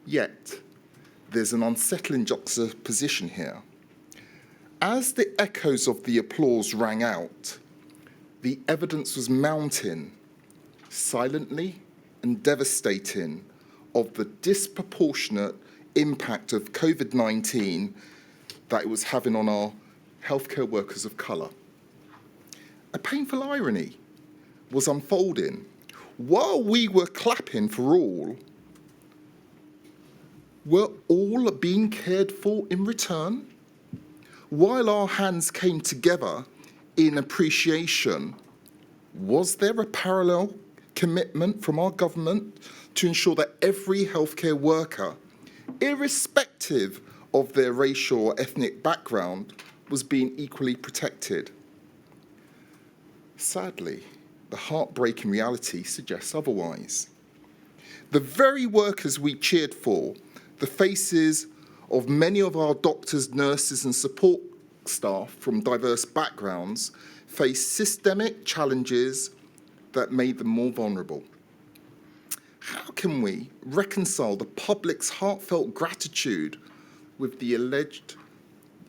Yet, there's an unsettling juxtaposition here. As the echoes of the applause rang out, the evidence was mounting, silently and devastating, of the disproportionate impact of Covid-19 that it was having on our healthcare workers of colour. A painful irony was unfolding. While we were clapping for all, were all being cared for in return? While our hands came together in appreciation, was there a parallel commitment from our government to ensure that every healthcare worker, irrespective of their racial or ethnic background, was being equally protected? Sadly, the heartbreaking reality suggests otherwise. The very workers we cheered for, the faces of many of our doctors, nurses and support staff from diverse backgrounds, face systemic challenges that made them more vulnerable. How can we reconcile the public's heartfelt gratitude with the alleged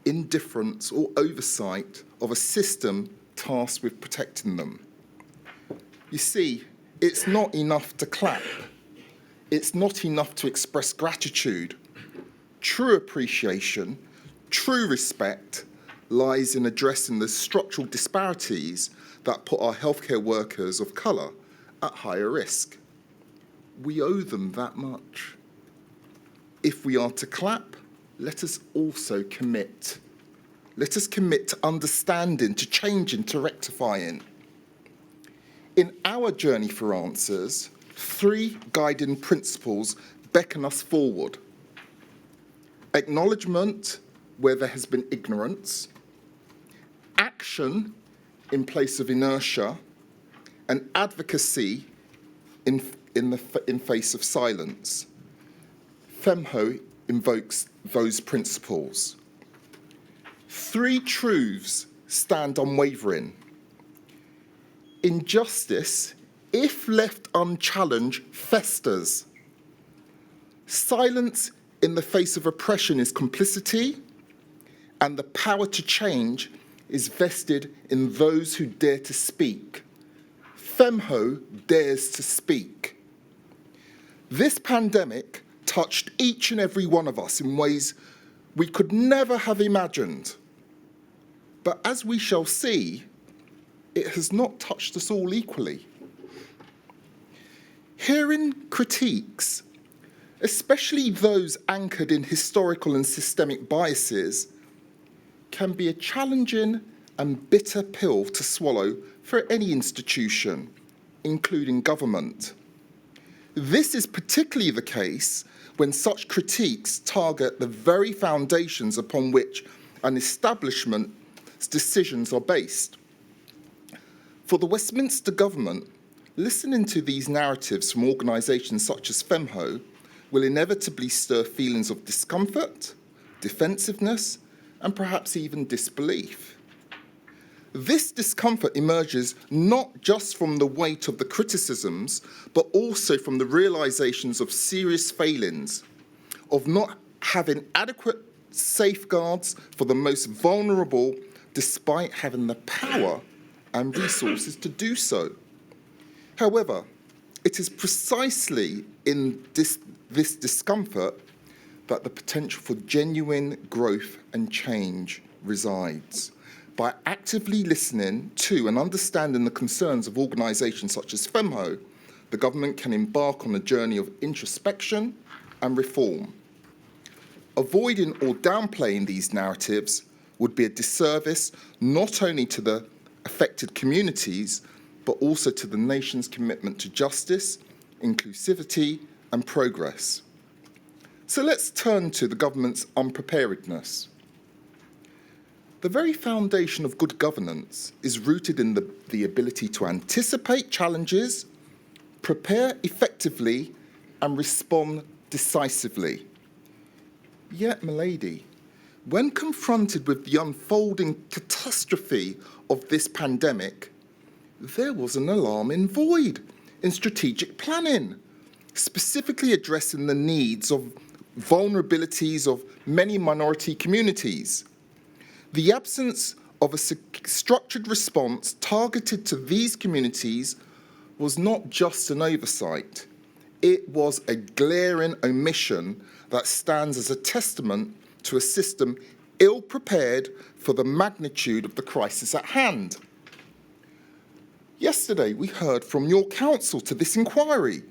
indifference or oversight of a system tasked with protecting them? You see, it's not enough to clap. It's not enough to express gratitude. True appreciation, true respect lies in addressing the structural disparities that put our healthcare workers of colour at higher risk. We owe them that much. If we are to clap, let us also commit. Let us commit to understanding, to changing, to rectifying. In our journey for answers, 3 guiding principles beckon us forward. Acknowledgement where there has been ignorance, action in place of inertia, and advocacy in face of silence. FEMHO invokes those principles. 3 truths stand unwavering. Injustice, if left unchallenged, festers. Silence in the face of oppression is complicity, and the power to change is vested in those who dare to speak. FEMHO dares to speak. This pandemic touched each and every one of us in ways we could never have imagined. But as we shall see, it has not touched us all equally. Hearing critiques, especially those anchored in historical and systemic biases, can be a challenging and bitter pill to swallow for any institution, including government. This is particularly the case when such critiques target the very foundations upon which an establishment's decisions are based. For the Westminster government, listening to these narratives from organisations such as FEMHO will inevitably stir feelings of discomfort, defensiveness, and perhaps even disbelief. This discomfort emerges not just from the weight of the criticisms, but also from the realisations of serious failings, of not having adequate safeguards for the most vulnerable, despite having the power and resources to do so. However, it is precisely in this discomfort that the potential for genuine growth and change resides. By actively listening to and understanding the concerns of organisations such as FEMHO, the government can embark on a journey of introspection and reform. Avoiding or downplaying these narratives would be a disservice not only to the affected communities, but also to the nation's commitment to justice, inclusivity, and progress. So let's turn to the government's unpreparedness. The very foundation of good governance is rooted in the ability to anticipate challenges, prepare effectively, and respond decisively. Yet, milady, when confronted with the unfolding catastrophe of this pandemic, there was an alarming void in strategic planning, specifically addressing the needs of vulnerabilities of many minority communities. The absence of a structured response targeted to these communities was not just an oversight. It was a glaring omission that stands as a testament to a system ill-prepared for the magnitude of the crisis at hand. Yesterday, we heard from your counsel to this inquiry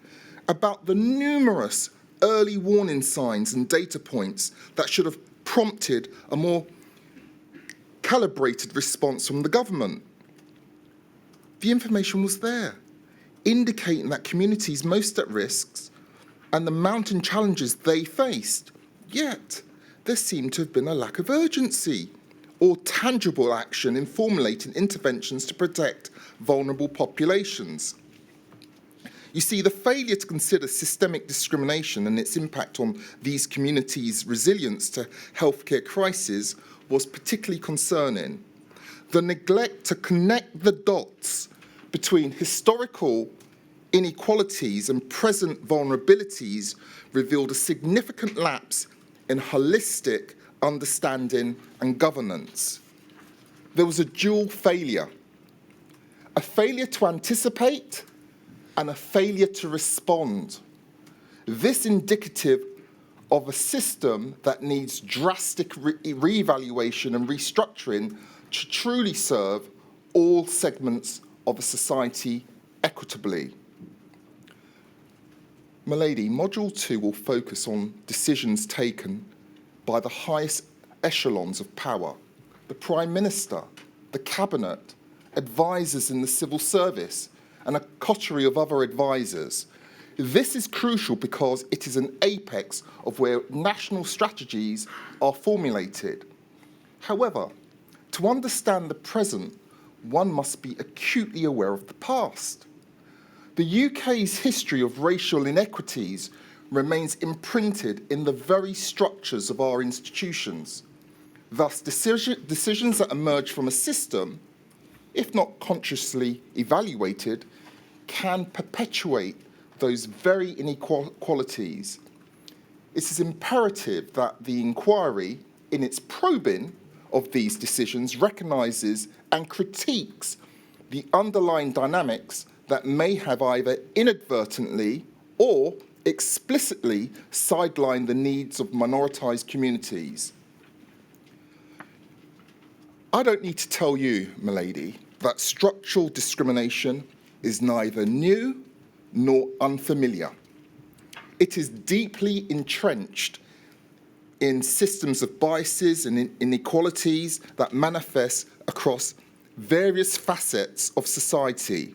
about the numerous early warning signs and data points that should have prompted a more calibrated response from the government. The information was there, indicating that communities most at risk and the mounting challenges they faced. Yet, there seemed to have been a lack of urgency or tangible action in formulating interventions to protect vulnerable populations. You see, the failure to consider systemic discrimination and its impact on these communities' resilience to healthcare crises was particularly concerning. The neglect to connect the dots between historical inequalities and present vulnerabilities revealed a significant lapse in holistic understanding and governance. There was a dual failure, a failure to anticipate and a failure to respond. This indicative of a system that needs drastic re-evaluation and restructuring to truly serve all segments of a society equitably. Milady, Module 2 will focus on decisions taken by the highest echelons of power, the Prime Minister, the Cabinet, advisors in the civil service, and a coterie of other advisors. This is crucial because it is an apex of where national strategies are formulated. However, to understand the present, one must be acutely aware of the past. The UK's history of racial inequities remains imprinted in the very structures of our institutions. Thus, decisions that emerge from a system, if not consciously evaluated, can perpetuate those very inequalities. It is imperative that the inquiry, in its probing of these decisions, recognises and critiques the underlying dynamics that may have either inadvertently or explicitly sidelined the needs of minoritized communities. I don't need to tell you, milady, that structural discrimination is neither new nor unfamiliar. It is deeply entrenched in systems of biases and inequalities that manifest across various facets of society.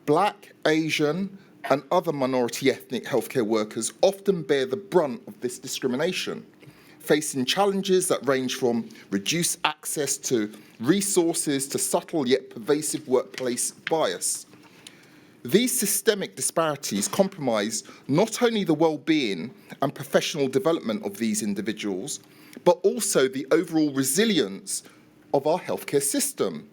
Black, Asian, and other minority ethnic healthcare workers often bear the brunt of this discrimination, facing challenges that range from reduced access to resources to subtle yet pervasive workplace bias. These systemic disparities compromise not only the well-being and professional development of these individuals, but also the overall resilience of our healthcare system.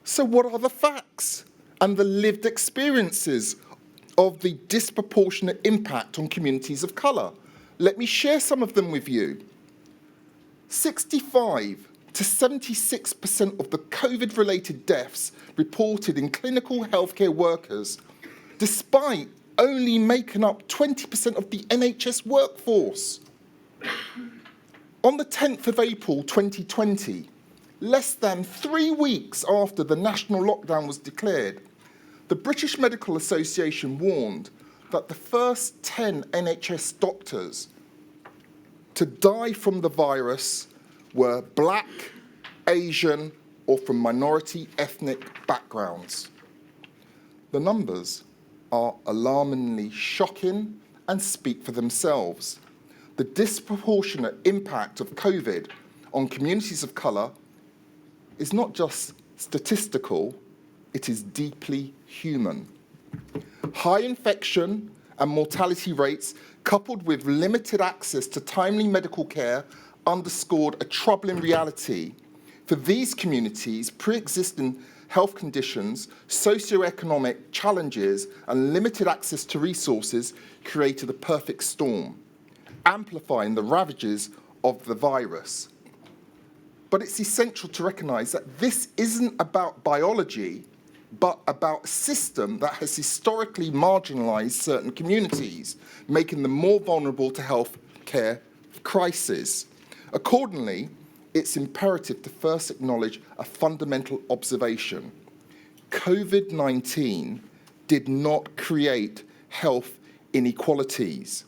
So what are the facts and the lived experiences of the disproportionate impact on communities of colour? Let me share some of them with you. 65 to 76% of the COVID-related deaths reported in clinical healthcare workers, despite only making up 20% of the NHS workforce. On the 10th of April 2020, less than 3 weeks after the national lockdown was declared, the British Medical Association warned that the first 10 NHS doctors to die from the virus were Black, Asian, or from minority ethnic backgrounds. The numbers are alarmingly shocking and speak for themselves. The disproportionate impact of COVID on communities of colour is not just statistical, it is deeply human. High infection and mortality rates, coupled with limited access to timely medical care, underscored a troubling reality. For these communities, pre-existing health conditions, socioeconomic challenges, and limited access to resources created a perfect storm, amplifying the ravages of the virus. But it's essential to recognise that this isn't about biology, but about a system that has historically marginalised certain communities, making them more vulnerable to health care crises. Accordingly, it's imperative to first acknowledge a fundamental observation. COVID-19 did not create health inequalities.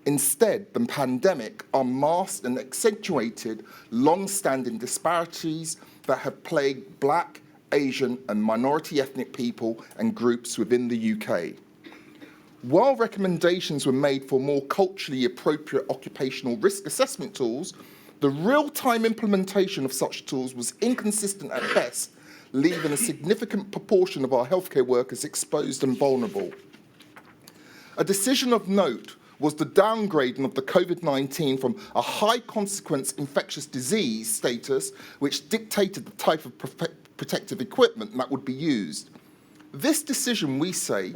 Instead, the pandemic unmasked and accentuated long-standing disparities that have plagued Black, Asian, and minority ethnic people and groups within the UK. While recommendations were made for more culturally appropriate occupational risk assessment tools, the real-time implementation of such tools was inconsistent at best, leaving a significant proportion of our healthcare workers exposed and vulnerable. A decision of note was the downgrading of the COVID-19 from a high-consequence infectious disease status, which dictated the type of protective equipment that would be used. This decision, we say,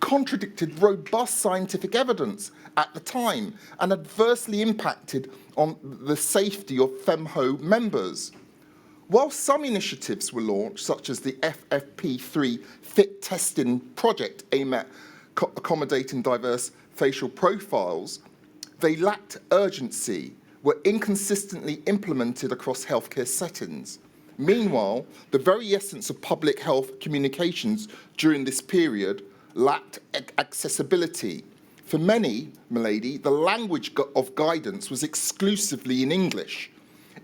contradicted robust scientific evidence at the time and adversely impacted on the safety of FEMHO members. While some initiatives were launched, such as the FFP3 fit testing project aimed at accommodating diverse facial profiles, they lacked urgency, were inconsistently implemented across healthcare settings. Meanwhile, the very essence of public health communications during this period lacked accessibility. For many, milady, the language of guidance was exclusively in English,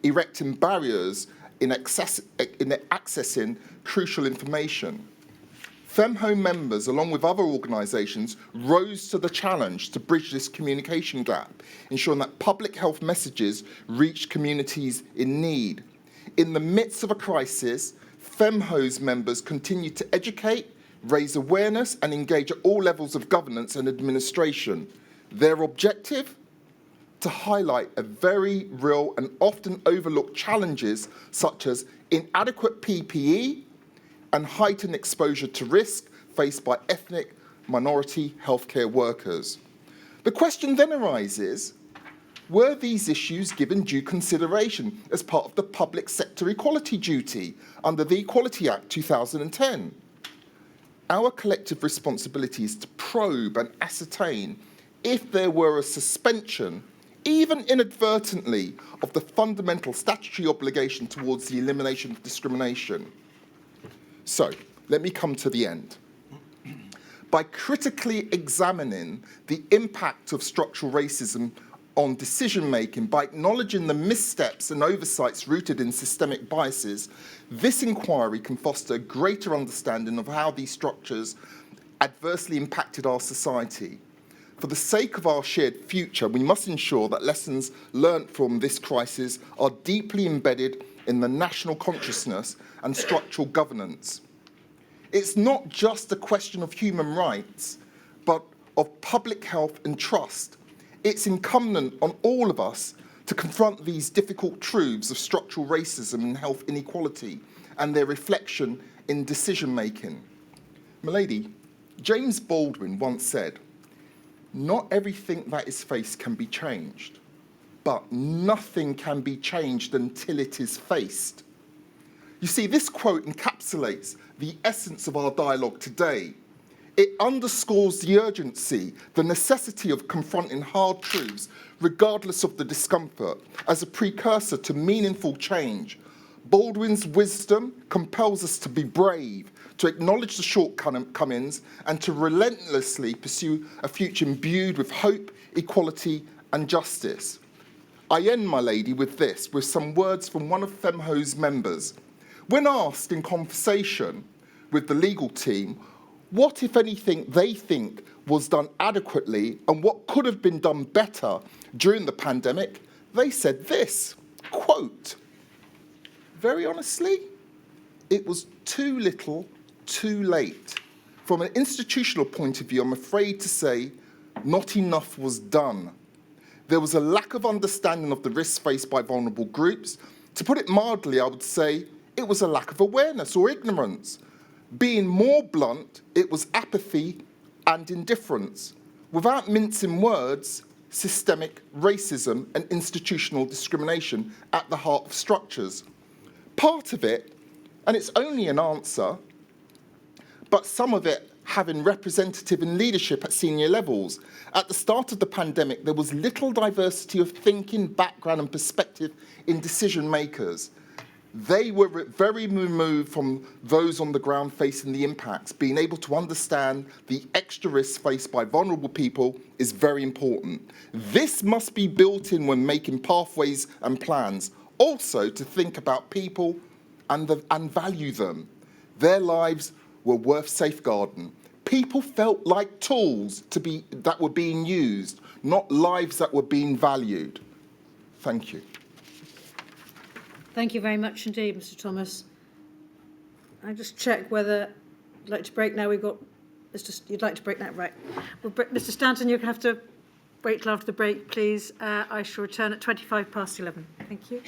erecting barriers in accessing crucial information. FEMHO members, along with other organisations, rose to the challenge to bridge this communication gap, ensuring that public health messages reached communities in need. In the midst of a crisis, FEMHO's members continued to educate, raise awareness and engage at all levels of governance and administration. Their objective? To highlight a very real and often overlooked challenges such as inadequate PPE and heightened exposure to risk faced by ethnic minority healthcare workers. The question then arises, were these issues given due consideration as part of the public sector equality duty under the Equality Act 2010? Our collective responsibility is to probe and ascertain if there were a suspension even inadvertently, of the fundamental statutory obligation towards the elimination of discrimination. So, let me come to the end. By critically examining the impact of structural racism on decision-making, by acknowledging the missteps and oversights rooted in systemic biases, this inquiry can foster a greater understanding of how these structures adversely impacted our society. For the sake of our shared future, we must ensure that lessons learnt from this crisis are deeply embedded in the national consciousness and structural governance. It's not just a question of human rights, but of public health and trust. It's incumbent on all of us to confront these difficult truths of structural racism and health inequality and their reflection in decision-making. Milady, James Baldwin once said, "Not everything that is faced can be changed, but nothing can be changed until it is faced." You see, this quote encapsulates the essence of our dialogue today. It underscores the urgency, the necessity of confronting hard truths, regardless of the discomfort, as a precursor to meaningful change. Baldwin's wisdom compels us to be brave, to acknowledge the shortcomings, and to relentlessly pursue a future imbued with hope, equality, and justice. I end, my lady, with this, with some words from one of FEMHO's members. When asked in conversation with the legal team what, if anything, they think was done adequately and what could have been done better during the pandemic, they said this, quote, "Very honestly, it was too little, too late. From an institutional point of view, I'm afraid to say not enough was done. There was a lack of understanding of the risks faced by vulnerable groups. To put it mildly, I would say it was a lack of awareness or ignorance. Being more blunt, it was apathy and indifference. Without mincing words, systemic racism and institutional discrimination at the heart of structures. Part of it, and it's only an answer, but some of it having representative and leadership at senior levels. At the start of the pandemic, there was little diversity of thinking, background and perspective in decision makers. They were very removed from those on the ground facing the impacts. Being able to understand the extra risks faced by vulnerable people is very important. This must be built in when making pathways and plans. Also to think about people and value them. Their lives were worth safeguarding. People felt like tools that were being used, not lives that were being valued. Thank you. Thank you very much indeed, Mr. Thomas. I just check whether you'd like to break now. We've got you'd like to break now, right? Well, Mr. Stanton, you're going to have to wait till after the break, please. I shall return at 11:25. Thank you.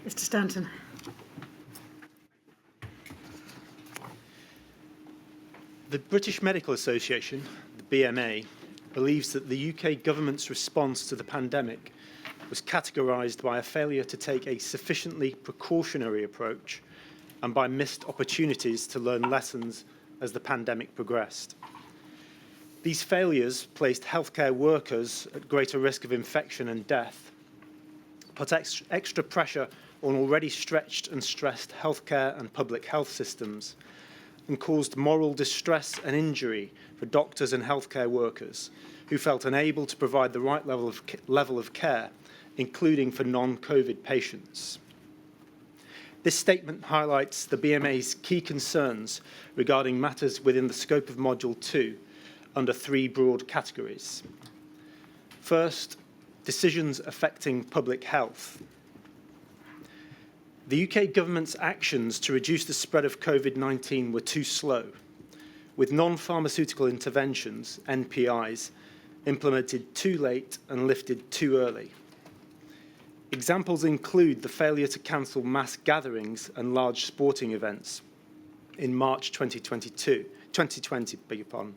Mr. Stanton. The British Medical Association, the BMA, believes that the UK government's response to the pandemic was categorised by a failure to take a sufficiently precautionary approach and by missed opportunities to learn lessons as the pandemic progressed. These failures placed healthcare workers at greater risk of infection and death, put extra pressure on already stretched and stressed healthcare and public health systems, and caused moral distress and injury for doctors and healthcare workers who felt unable to provide the right level of care, including for non-COVID patients. This statement highlights the BMA's key concerns regarding matters within the scope of Module 2 under 3 broad categories. First, decisions affecting public health. The UK government's actions to reduce the spread of COVID-19 were too slow, with non-pharmaceutical interventions, NPIs, implemented too late and lifted too early. Examples include the failure to cancel mass gatherings and large sporting events in March 2020, 2020, beg your pardon,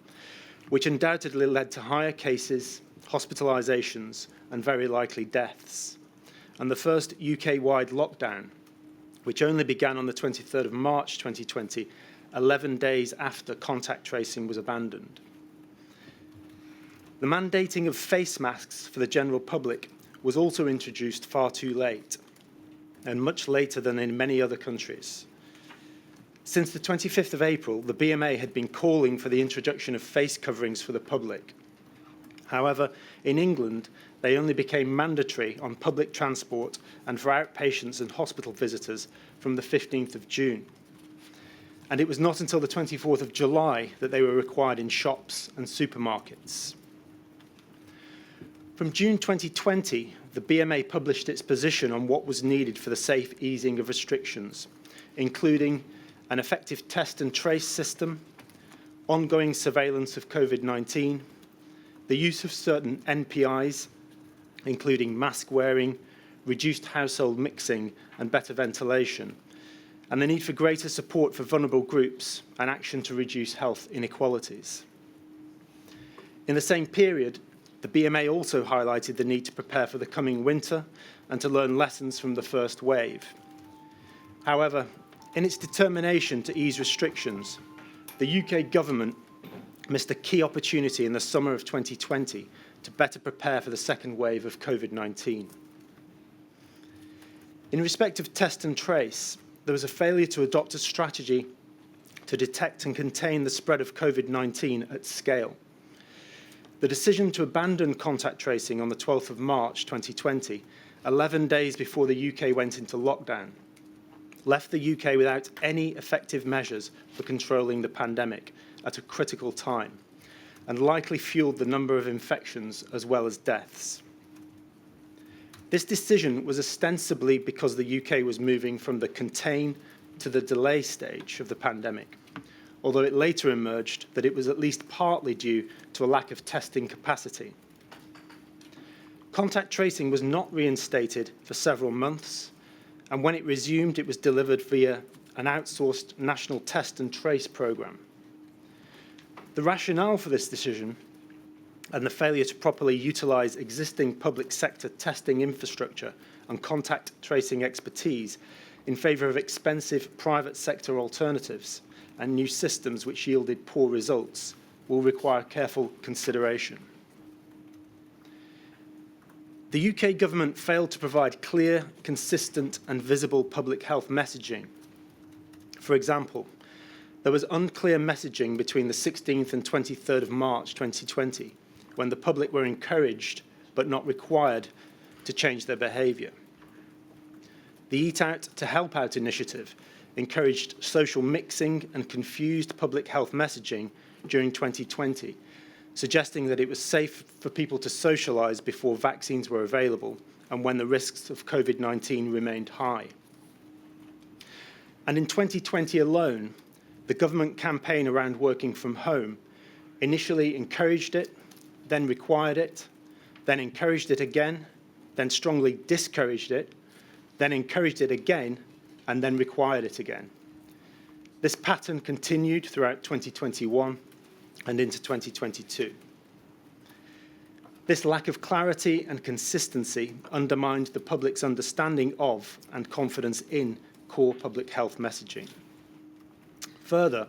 which undoubtedly led to higher cases, hospitalisations, and very likely deaths. And the first UK-wide lockdown, which only began on the 23rd of March 2020, 11 days after contact tracing was abandoned. The mandating of face masks for the general public was also introduced far too late, and much later than in many other countries. Since the 25th of April, the BMA had been calling for the introduction of face coverings for the public. However, in England, they only became mandatory on public transport and for outpatients and hospital visitors from the 15th of June. And it was not until the 24th of July that they were required in shops and supermarkets. From June 2020, the BMA published its position on what was needed for the safe easing of restrictions, including an effective test and trace system, ongoing surveillance of COVID-19, the use of certain NPIs, including mask wearing, reduced household mixing and better ventilation, and the need for greater support for vulnerable groups and action to reduce health inequalities. In the same period, the BMA also highlighted the need to prepare for the coming winter and to learn lessons from the first wave. However, in its determination to ease restrictions, the UK government missed a key opportunity in the summer of 2020 to better prepare for the second wave of COVID-19. In respect of test and trace, there was a failure to adopt a strategy to detect and contain the spread of COVID-19 at scale. The decision to abandon contact tracing on the 12th of March 2020, 11 days before the UK went into lockdown, left the UK without any effective measures for controlling the pandemic at a critical time, and likely fueled the number of infections as well as deaths. This decision was ostensibly because the UK was moving from the contain to the delay stage of the pandemic, although it later emerged that it was at least partly due to a lack of testing capacity. Contact tracing was not reinstated for several months, and when it resumed, it was delivered via an outsourced national test and trace programme. The rationale for this decision and the failure to properly utilise existing public sector testing infrastructure and contact tracing expertise in favour of expensive private sector alternatives and new systems which yielded poor results will require careful consideration. The UK government failed to provide clear, consistent and visible public health messaging. For example, there was unclear messaging between the 16th and 23rd of March 2020, when the public were encouraged but not required to change their behaviour. The Eat Out to Help Out initiative encouraged social mixing and confused public health messaging during 2020, suggesting that it was safe for people to socialise before vaccines were available and when the risks of COVID-19 remained high. And in 2020 alone, the government campaign around working from home initially encouraged it, then required it, then encouraged it again, then strongly discouraged it, then encouraged it again, and then required it again. This pattern continued throughout 2021 and into 2022. This lack of clarity and consistency undermined the public's understanding of and confidence in core public health messaging. Further,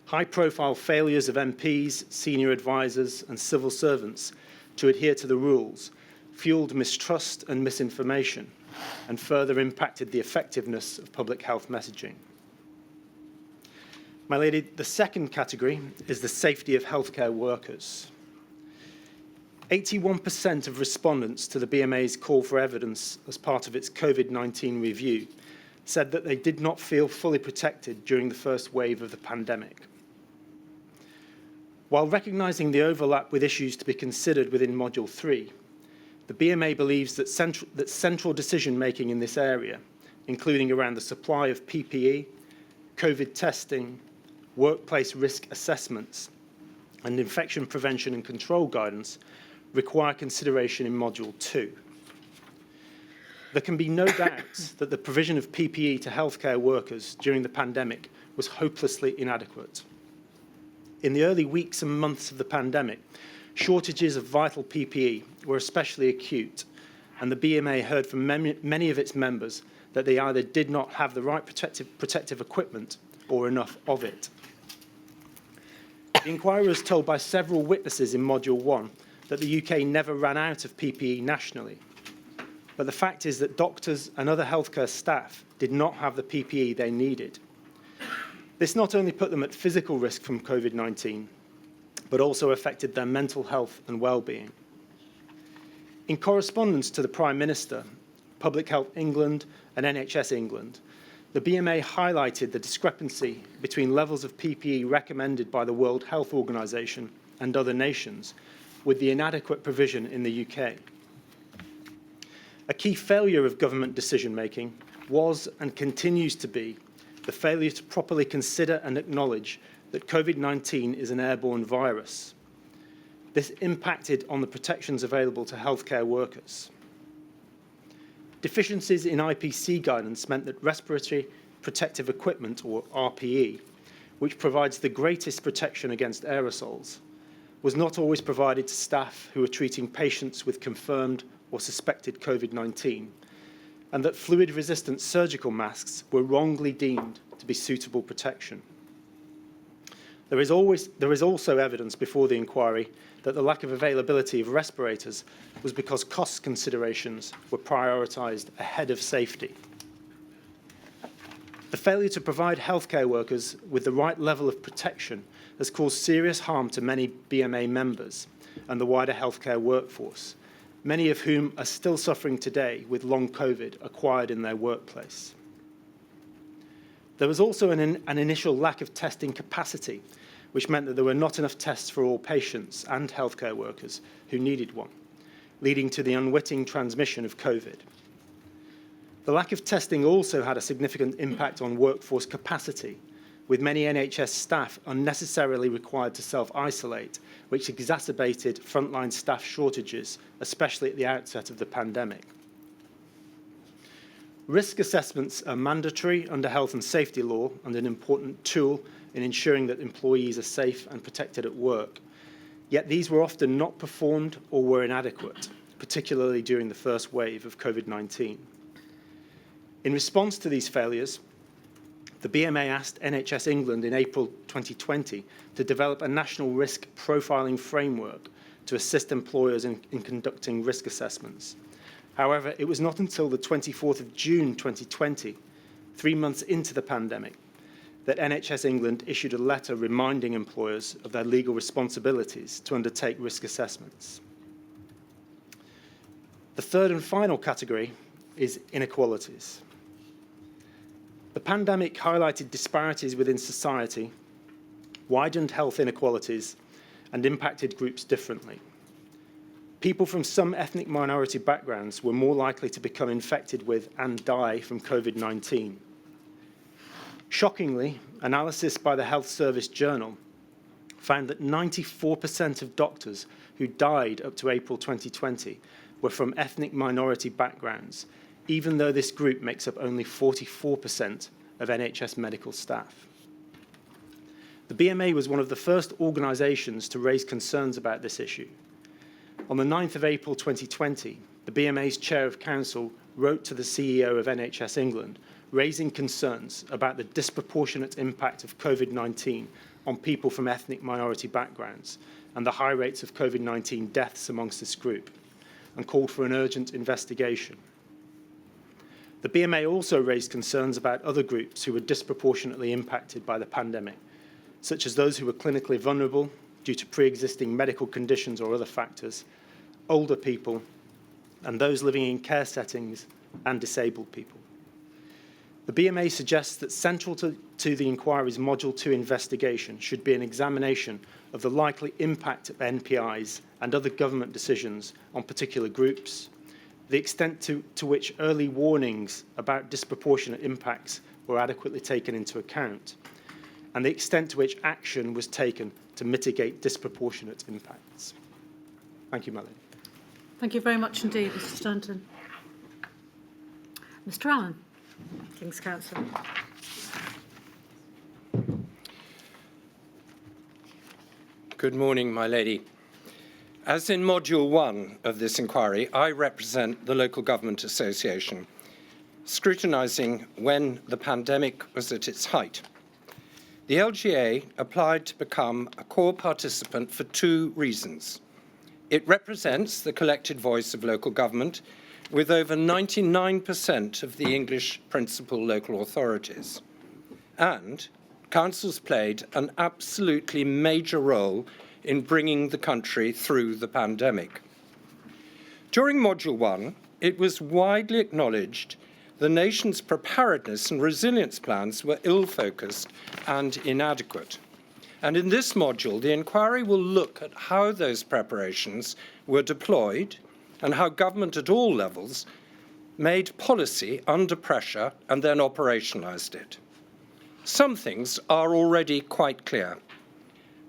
high-profile failures of MPs, senior advisors and civil servants to adhere to the rules fueled mistrust and misinformation and further impacted the effectiveness of public health messaging. My lady, the second category is the safety of healthcare workers. 81% of respondents to the BMA's call for evidence as part of its COVID-19 review said that they did not feel fully protected during the first wave of the pandemic. While recognising the overlap with issues to be considered within Module 3, the BMA believes that central decision-making in this area, including around the supply of PPE, COVID testing, workplace risk assessments, and infection prevention and control guidance, require consideration in Module 2. There can be no doubt that the provision of PPE to healthcare workers during the pandemic was hopelessly inadequate. in the early weeks and months of the pandemic, shortages of vital PPE were especially acute, and the BMA heard from many of its members that they either did not have the right protective equipment or enough of it. The inquiry was told by several witnesses in Module 1 that the UK never ran out of PPE nationally. But the fact is that doctors and other healthcare staff did not have the PPE they needed. This not only put them at physical risk from COVID-19, but also affected their mental health and well-being. In correspondence to the Prime Minister, Public Health England and NHS England, the BMA highlighted the discrepancy between levels of PPE recommended by the World Health Organization and other nations with the inadequate provision in the UK. A key failure of government decision-making was and continues to be the failure to properly consider and acknowledge that COVID-19 is an airborne virus. This impacted on the protections available to healthcare workers. Deficiencies in IPC guidance meant that respiratory protective equipment, or RPE, which provides the greatest protection against aerosols, was not always provided to staff who were treating patients with confirmed or suspected COVID-19, and that fluid-resistant surgical masks were wrongly deemed to be suitable protection. There is also evidence before the inquiry that the lack of availability of respirators was because cost considerations were prioritised ahead of safety. The failure to provide healthcare workers with the right level of protection has caused serious harm to many BMA members and the wider healthcare workforce, many of whom are still suffering today with long COVID acquired in their workplace. There was also an initial lack of testing capacity, which meant that there were not enough tests for all patients and healthcare workers who needed one, leading to the unwitting transmission of COVID. The lack of testing also had a significant impact on workforce capacity, with many NHS staff unnecessarily required to self-isolate, which exacerbated frontline staff shortages, especially at the outset of the pandemic. Risk assessments are mandatory under health and safety law and an important tool in ensuring that employees are safe and protected at work. Yet these were often not performed or were inadequate, particularly during the first wave of COVID-19. In response to these failures, the BMA asked NHS England in April 2020 to develop a national risk profiling framework to assist employers in conducting risk assessments. However, it was not until the 24th of June 2020, 3 months into the pandemic, that NHS England issued a letter reminding employers of their legal responsibilities to undertake risk assessments. The third and final category is inequalities. The pandemic highlighted disparities within society, widened health inequalities, and impacted groups differently. People from some ethnic minority backgrounds were more likely to become infected with and die from COVID-19. Shockingly, analysis by the Health Service Journal found that 94% of doctors who died up to April 2020 were from ethnic minority backgrounds, even though this group makes up only 44% of NHS medical staff. The BMA was one of the first organisations to raise concerns about this issue. On the 9th of April 2020, the BMA's Chair of Council wrote to the CEO of NHS England, raising concerns about the disproportionate impact of COVID-19 on people from ethnic minority backgrounds and the high rates of COVID-19 deaths amongst this group, and called for an urgent investigation. The BMA also raised concerns about other groups who were disproportionately impacted by the pandemic, such as those who were clinically vulnerable due to pre-existing medical conditions or other factors, older people, and those living in care settings and disabled people. The BMA suggests that central to the inquiry's Module 2 investigation should be an examination of the likely impact of NPIs and other government decisions on particular groups, the extent to which early warnings about disproportionate impacts were adequately taken into account, and the extent to which action was taken to mitigate disproportionate impacts. Thank you, Melanie. Thank you very much indeed, Mr Stanton. Mr Allen, King's Counsel. Good morning, my lady. As in Module 1 of this inquiry, I represent the Local Government Association, scrutinising when the pandemic was at its height. The LGA applied to become a core participant for two reasons. It represents the collected voice of local government, with over 99% of the English principal local authorities. And councils played an absolutely major role in bringing the country through the pandemic. During Module 1, it was widely acknowledged the nation's preparedness and resilience plans were ill-focused and inadequate. And in this module, the inquiry will look at how those preparations were deployed and how government at all levels made policy under pressure and then operationalised it. Some things are already quite clear.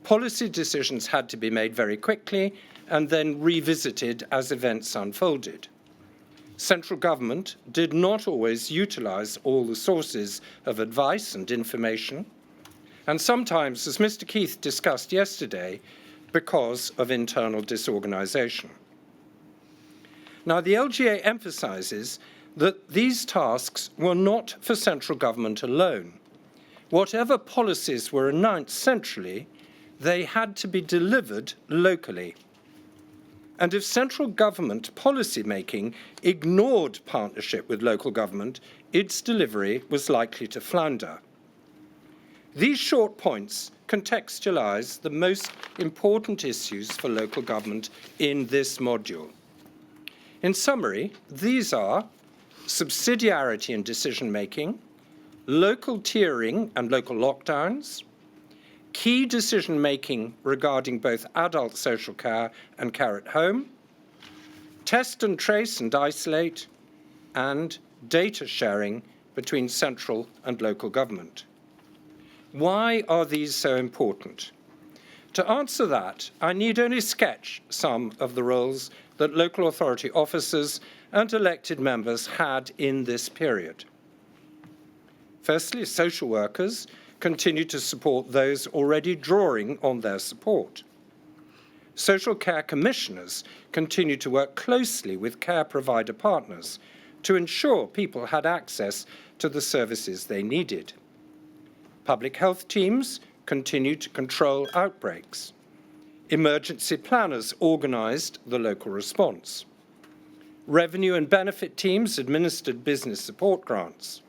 Policy decisions had to be made very quickly and then revisited as events unfolded. Central government did not always utilise all the sources of advice and information, and sometimes, as Mr. Keith discussed yesterday, because of internal disorganisation. Now, the LGA emphasises that these tasks were not for central government alone. Whatever policies were announced centrally, they had to be delivered locally. And if central government policy making ignored partnership with local government, its delivery was likely to flounder. These short points contextualise the most important issues for local government in this module. In summary, these are subsidiarity in decision-making, local tiering and local lockdowns, key decision-making regarding both adult social care and care at home, test and trace and isolate, and data sharing between central and local government. Why are these so important? To answer that, I need only sketch some of the roles that local authority officers and elected members had in this period. Firstly, social workers continue to support those already drawing on their support. Social care commissioners continue to work closely with care provider partners to ensure people had access to the services they needed. Public health teams continue to control outbreaks. Emergency planners organised the local response. Revenue and benefit teams administered business support grants.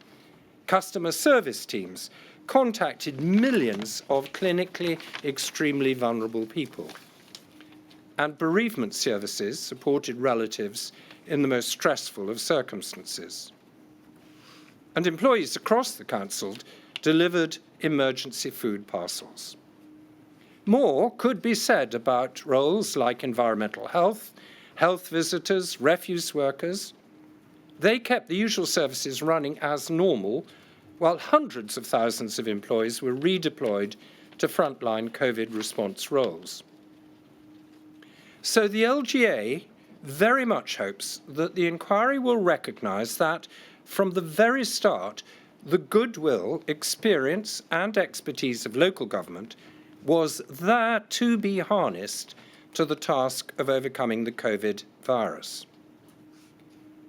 Customer service teams contacted millions of clinically extremely vulnerable people. And bereavement services supported relatives in the most stressful of circumstances. And employees across the council delivered emergency food parcels. More could be said about roles like environmental health, health visitors, refuse workers. They kept the usual services running as normal, while hundreds of thousands of employees were redeployed to frontline COVID response roles. So the LGA very much hopes that the inquiry will recognise that, from the very start, the goodwill, experience and expertise of local government was there to be harnessed to the task of overcoming the COVID virus.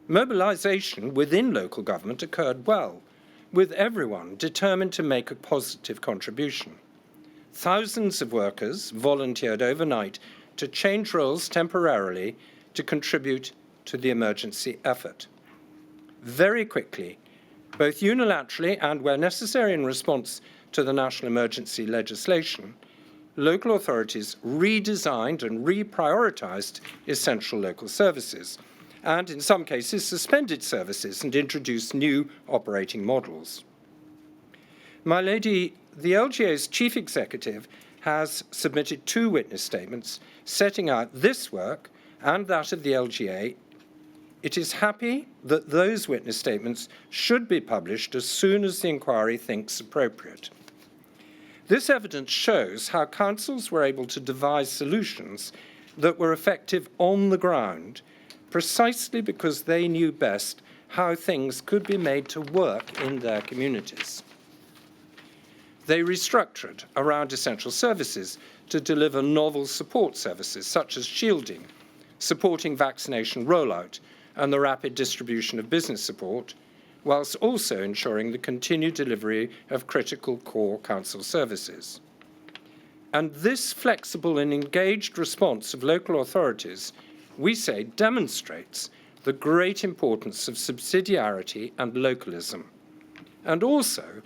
Mobilisation within local government occurred well, with everyone determined to make a positive contribution. Thousands of workers volunteered overnight to change roles temporarily to contribute to the emergency effort. Very quickly, both unilaterally and where necessary in response to the national emergency legislation, local authorities redesigned and reprioritised essential local services, and in some cases suspended services and introduced new operating models. My lady, the LGA's chief executive has submitted 2 witness statements setting out this work and that of the LGA. It is happy that those witness statements should be published as soon as the inquiry thinks appropriate. This evidence shows how councils were able to devise solutions that were effective on the ground precisely because they knew best how things could be made to work in their communities. They restructured around essential services to deliver novel support services such as shielding, supporting vaccination rollout, and the rapid distribution of business support, whilst also ensuring the continued delivery of critical core council services. And this flexible and engaged response of local authorities, we say, demonstrates the great importance of subsidiarity and localism, and also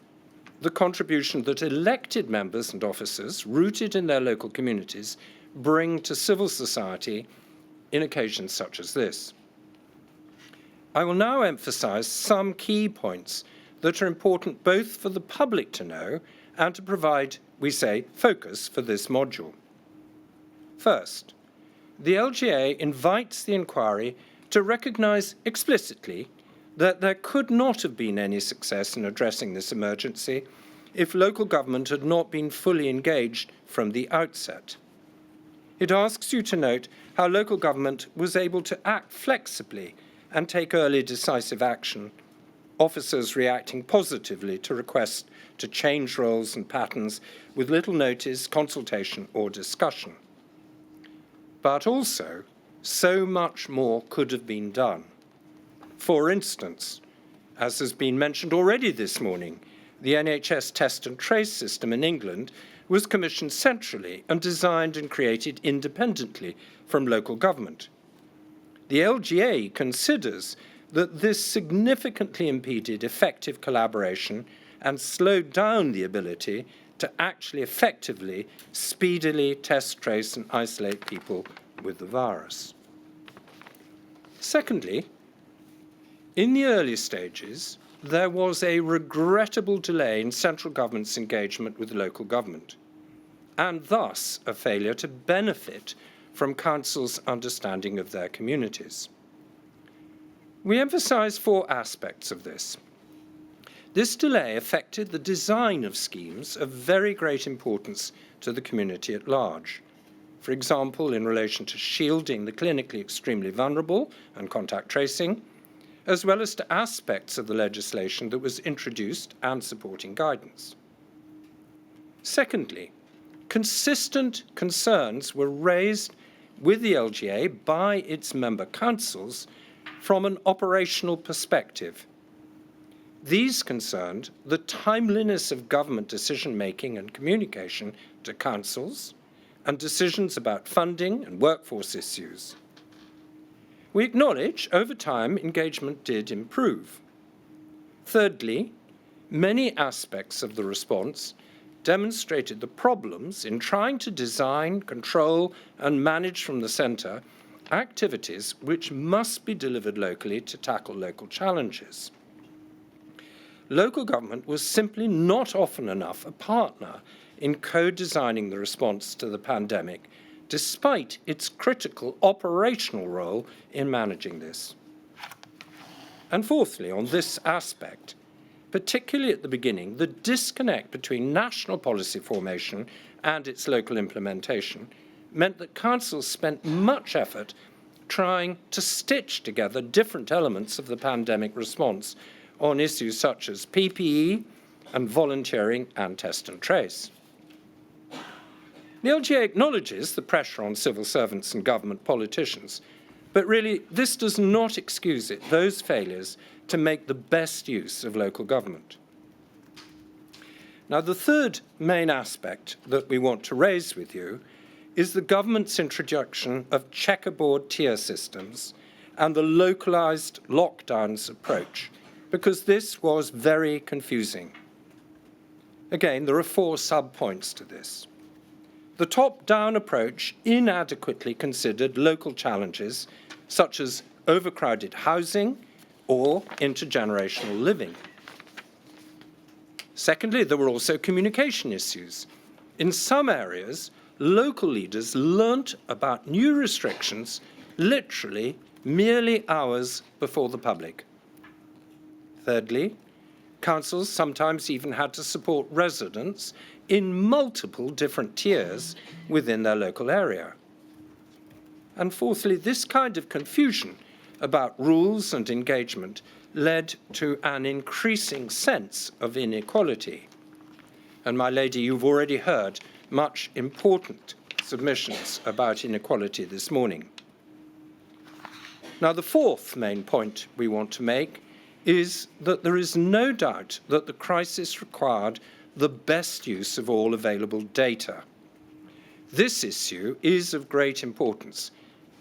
the contribution that elected members and officers rooted in their local communities bring to civil society in occasions such as this. I will now emphasize some key points that are important both for the public to know and to provide, we say, focus for this module. First, the LGA invites the inquiry to recognise explicitly that there could not have been any success in addressing this emergency if local government had not been fully engaged from the outset. It asks you to note how local government was able to act flexibly and take early decisive action, officers reacting positively to requests to change roles and patterns with little notice, consultation or discussion. But also, so much more could have been done. For instance, as has been mentioned already this morning, the NHS test and trace system in England was commissioned centrally and designed and created independently from local government. The LGA considers that this significantly impeded effective collaboration and slowed down the ability to actually effectively, speedily test, trace and isolate people with the virus. Secondly, in the early stages, there was a regrettable delay in central government's engagement with local government, and thus a failure to benefit from councils' understanding of their communities. We emphasise 4 aspects of this. This delay affected the design of schemes of very great importance to the community at large. For example, in relation to shielding the clinically extremely vulnerable and contact tracing, as well as to aspects of the legislation that was introduced and supporting guidance. Secondly, consistent concerns were raised with the LGA by its member councils from an operational perspective. These concerned the timeliness of government decision-making and communication to councils and decisions about funding and workforce issues. We acknowledge over time engagement did improve. Thirdly, many aspects of the response demonstrated the problems in trying to design, control and manage from the centre activities which must be delivered locally to tackle local challenges. Local government was simply not often enough a partner in co-designing the response to the pandemic, despite its critical operational role in managing this. And fourthly, on this aspect, particularly at the beginning, the disconnect between national policy formation and its local implementation meant that councils spent much effort trying to stitch together different elements of the pandemic response on issues such as PPE and volunteering and test and trace. The LGA acknowledges the pressure on civil servants and government politicians, but really this does not excuse those failures to make the best use of local government. Now, the third main aspect that we want to raise with you is the government's introduction of checkerboard tier systems and the localised lockdowns approach, because this was very confusing. Again, there are 4 sub-points to this. The top-down approach inadequately considered local challenges such as overcrowded housing or intergenerational living. Secondly, there were also communication issues. In some areas, local leaders learnt about new restrictions literally merely hours before the public. Thirdly, councils sometimes even had to support residents in multiple different tiers within their local area. And fourthly, this kind of confusion about rules and engagement led to an increasing sense of inequality. And my lady, you've already heard much important submissions about inequality this morning. Now, the fourth main point we want to make is that there is no doubt that the crisis required the best use of all available data. This issue is of great importance,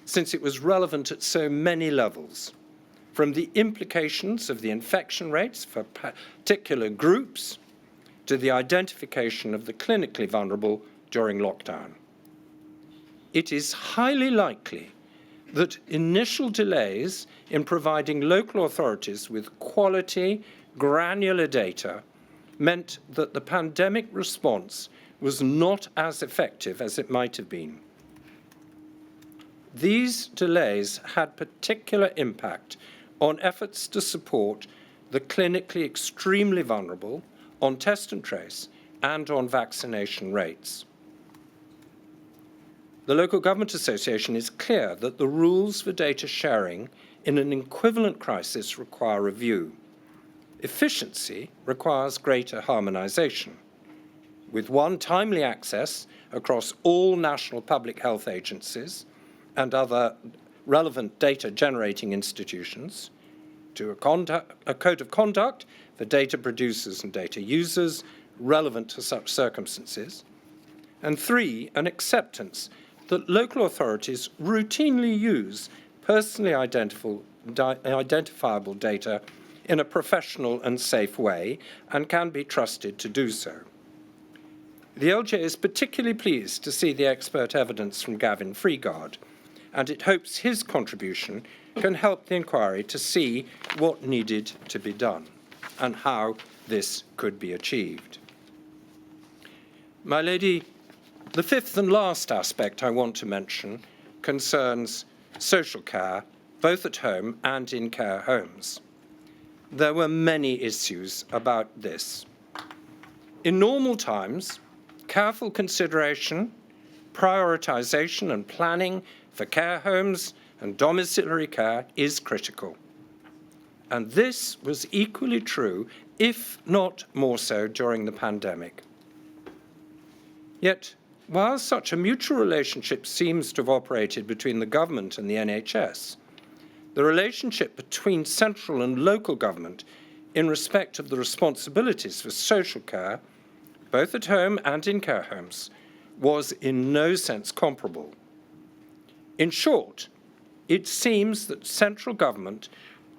since it was relevant at so many levels, from the implications of the infection rates for particular groups to the identification of the clinically vulnerable during lockdown. It is highly likely that initial delays in providing local authorities with quality, granular data meant that the pandemic response was not as effective as it might have been. These delays had particular impact on efforts to support the clinically extremely vulnerable, on test and trace, and on vaccination rates. The Local Government Association is clear that the rules for data sharing in an equivalent crisis require review. Efficiency requires greater harmonisation. With one timely access across all national public health agencies and other relevant data-generating institutions, to a code of conduct for data producers and data users relevant to such circumstances, and 3, an acceptance that local authorities routinely use personally identifiable data in a professional and safe way and can be trusted to do so. The LGA is particularly pleased to see the expert evidence from Gavin Freegard, and it hopes his contribution can help the inquiry to see what needed to be done and how this could be achieved. My lady, the fifth and last aspect I want to mention concerns social care, both at home and in care homes. There were many issues about this. In normal times, careful consideration, prioritisation and planning for care homes and domiciliary care is critical. And this was equally true, if not more so, during the pandemic. Yet, while such a mutual relationship seems to have operated between the government and the NHS, the relationship between central and local government in respect of the responsibilities for social care, both at home and in care homes, was in no sense comparable. In short, it seems that central government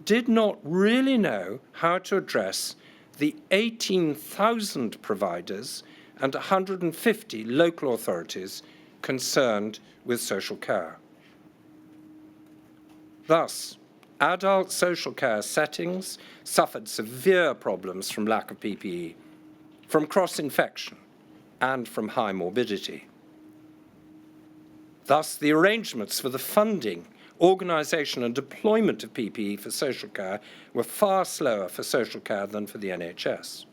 did not really know how to address the 18,000 providers and 150 local authorities concerned with social care. Thus, adult social care settings suffered severe problems from lack of PPE, from cross-infection, and from high morbidity. Thus, the arrangements for the funding, organisation and deployment of PPE for social care were far slower for social care than for the NHS.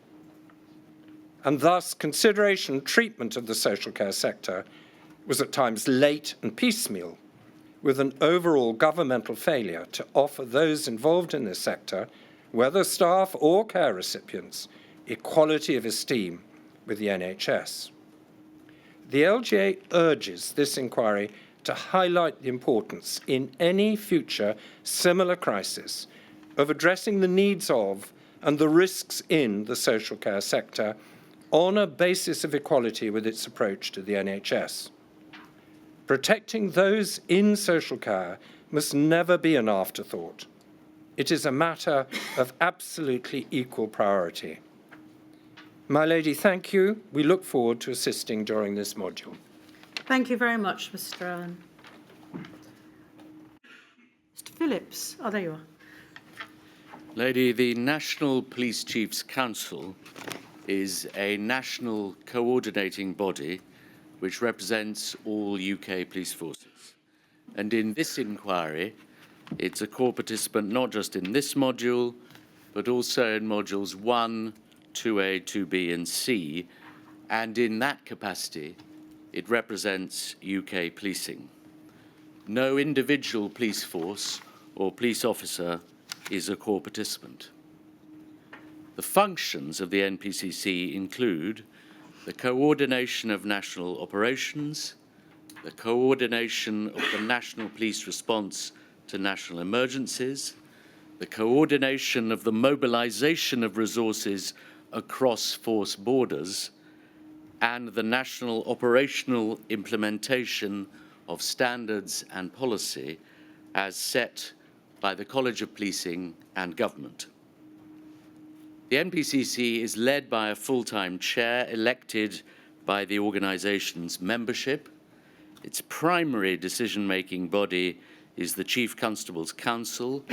And thus, consideration and treatment of the social care sector was at times late and piecemeal, with an overall governmental failure to offer those involved in this sector, whether staff or care recipients, equality of esteem with the NHS. The LGA urges this inquiry to highlight the importance in any future similar crisis of addressing the needs of and the risks in the social care sector on a basis of equality with its approach to the NHS. Protecting those in social care must never be an afterthought. It is a matter of absolutely equal priority. My lady, thank you. We look forward to assisting during this module. Thank you very much, Mr. Allen. Mr. Phillips. Oh, there you are. Lady, the National Police Chiefs Council is a national coordinating body which represents all UK police forces. And in this inquiry, it's a core participant not just in this module, but also in modules 1, 2A, 2B and C, and in that capacity, it represents UK policing. No individual police force or police officer is a core participant. The functions of the NPCC include the coordination of national operations, the coordination of the national police response to national emergencies, the coordination of the mobilization of resources across force borders, and the national operational implementation of standards and policy as set by the College of Policing and Government. The NPCC is led by a full-time chair elected by the organisation's membership. Its primary decision-making body is the Chief Constable's Council,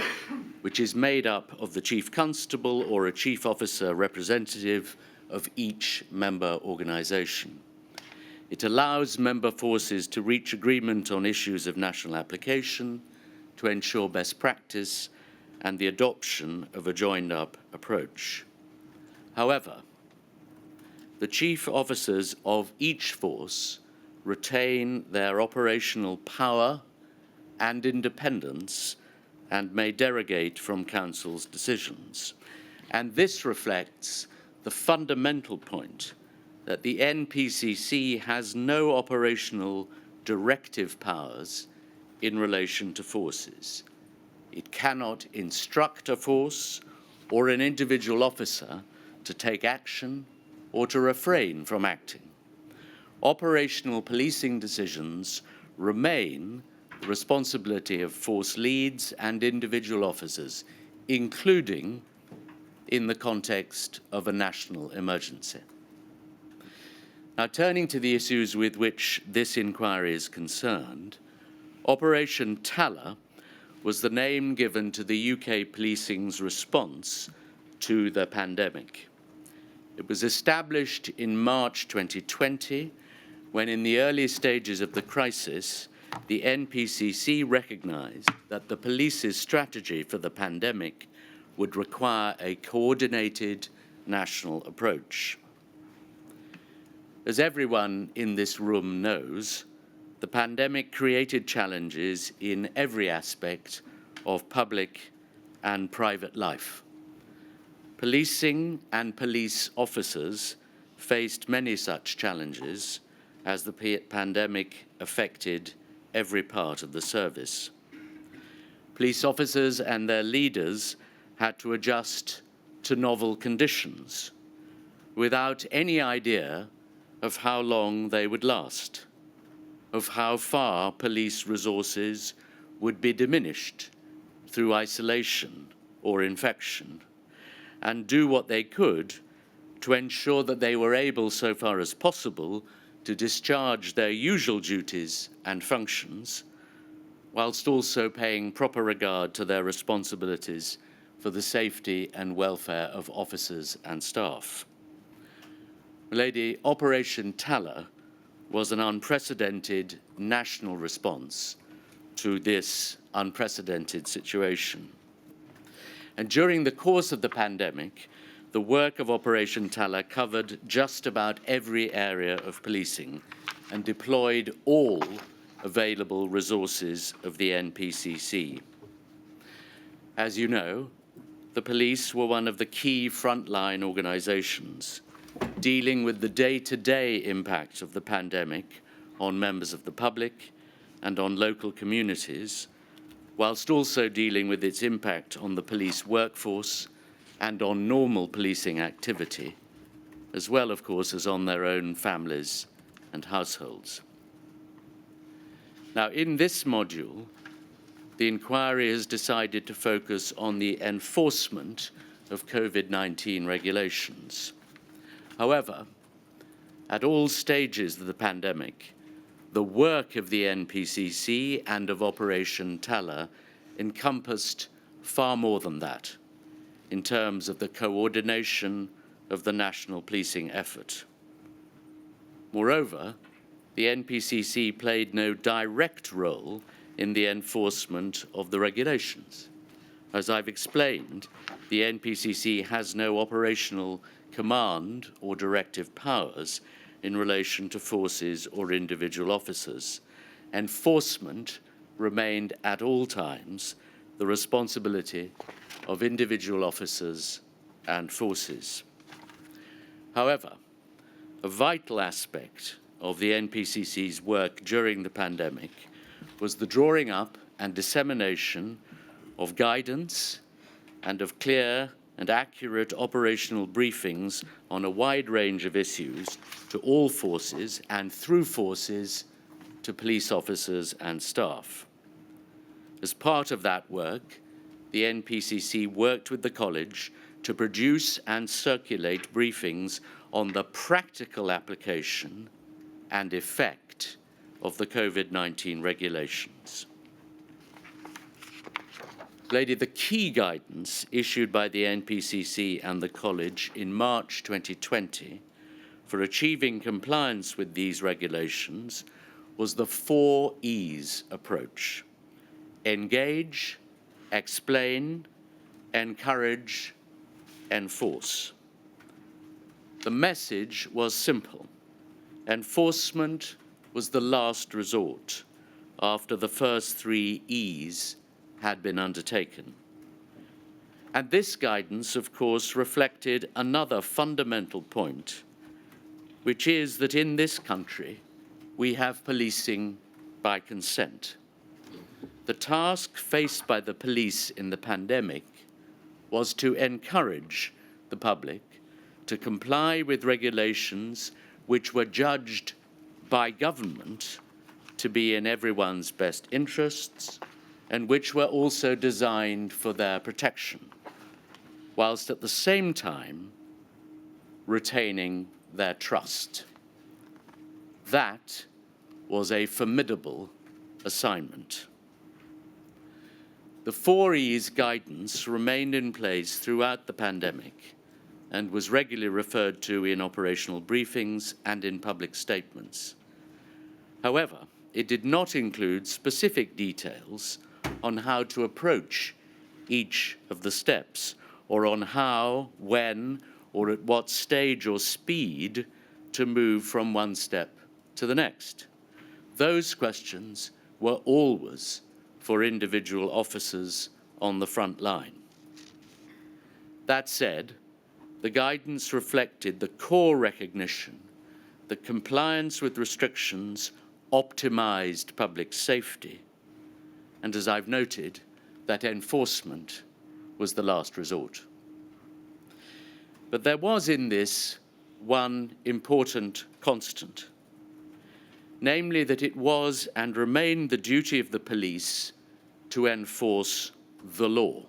which is made up of the Chief Constable or a Chief Officer representative of each member organisation. It allows member forces to reach agreement on issues of national application, to ensure best practice and the adoption of a joined-up approach. However, the chief officers of each force retain their operational power and independence and may derogate from Council's decisions. And this reflects the fundamental point that the NPCC has no operational directive powers in relation to forces. It cannot instruct a force or an individual officer to take action or to refrain from acting. Operational policing decisions remain the responsibility of force leads and individual officers, including in the context of a national emergency. Now, turning to the issues with which this inquiry is concerned, Operation Tala was the name given to the UK policing's response to the pandemic. It was established in March 2020, when in the early stages of the crisis, the NPCC recognised that the police's strategy for the pandemic would require a coordinated national approach. As everyone in this room knows, the pandemic created challenges in every aspect of public and private life. Policing and police officers faced many such challenges as the pandemic affected every part of the service. Police officers and their leaders had to adjust to novel conditions without any idea of how long they would last, of how far police resources would be diminished through isolation or infection, and do what they could to ensure that they were able, so far as possible, to discharge their usual duties and functions, whilst also paying proper regard to their responsibilities for the safety and welfare of officers and staff. Lady, Operation Tala was an unprecedented national response to this unprecedented situation. And during the course of the pandemic, the work of Operation Tala covered just about every area of policing and deployed all available resources of the NPCC. As you know, the police were one of the key frontline organisations dealing with the day-to-day impact of the pandemic on members of the public and on local communities, whilst also dealing with its impact on the police workforce and on normal policing activity, as well, of course, as on their own families and households. Now, in this module, the inquiry has decided to focus on the enforcement of COVID-19 regulations. However, at all stages of the pandemic, the work of the NPCC and of Operation Tala encompassed far more than that in terms of the coordination of the national policing effort. Moreover, the NPCC played no direct role in the enforcement of the regulations. As I've explained, the NPCC has no operational command or directive powers in relation to forces or individual officers. Enforcement remained at all times the responsibility of individual officers and forces. However, a vital aspect of the NPCC's work during the pandemic was the drawing up and dissemination of guidance and of clear and accurate operational briefings on a wide range of issues to all forces and through forces to police officers and staff. As part of that work, the NPCC worked with the college to produce and circulate briefings on the practical application and effect of the COVID-19 regulations. Lady, the key guidance issued by the NPCC and the college in March 2020 for achieving compliance with these regulations was the 4 E's approach: engage, explain, encourage, enforce. The message was simple. Enforcement was the last resort after the first 3 E's had been undertaken. And this guidance, of course, reflected another fundamental point, which is that in this country, we have policing by consent. The task faced by the police in the pandemic was to encourage the public to comply with regulations which were judged by government to be in everyone's best interests and which were also designed for their protection, whilst at the same time retaining their trust. That was a formidable assignment. The 4 E's guidance remained in place throughout the pandemic and was regularly referred to in operational briefings and in public statements. However, it did not include specific details on how to approach each of the steps, or on how, when, or at what stage or speed to move from one step to the next. Those questions were always for individual officers on the front line. That said, the guidance reflected the core recognition that compliance with restrictions optimized public safety, and as I've noted, that enforcement was the last resort. But there was in this one important constant, namely that it was and remained the duty of the police to enforce the law.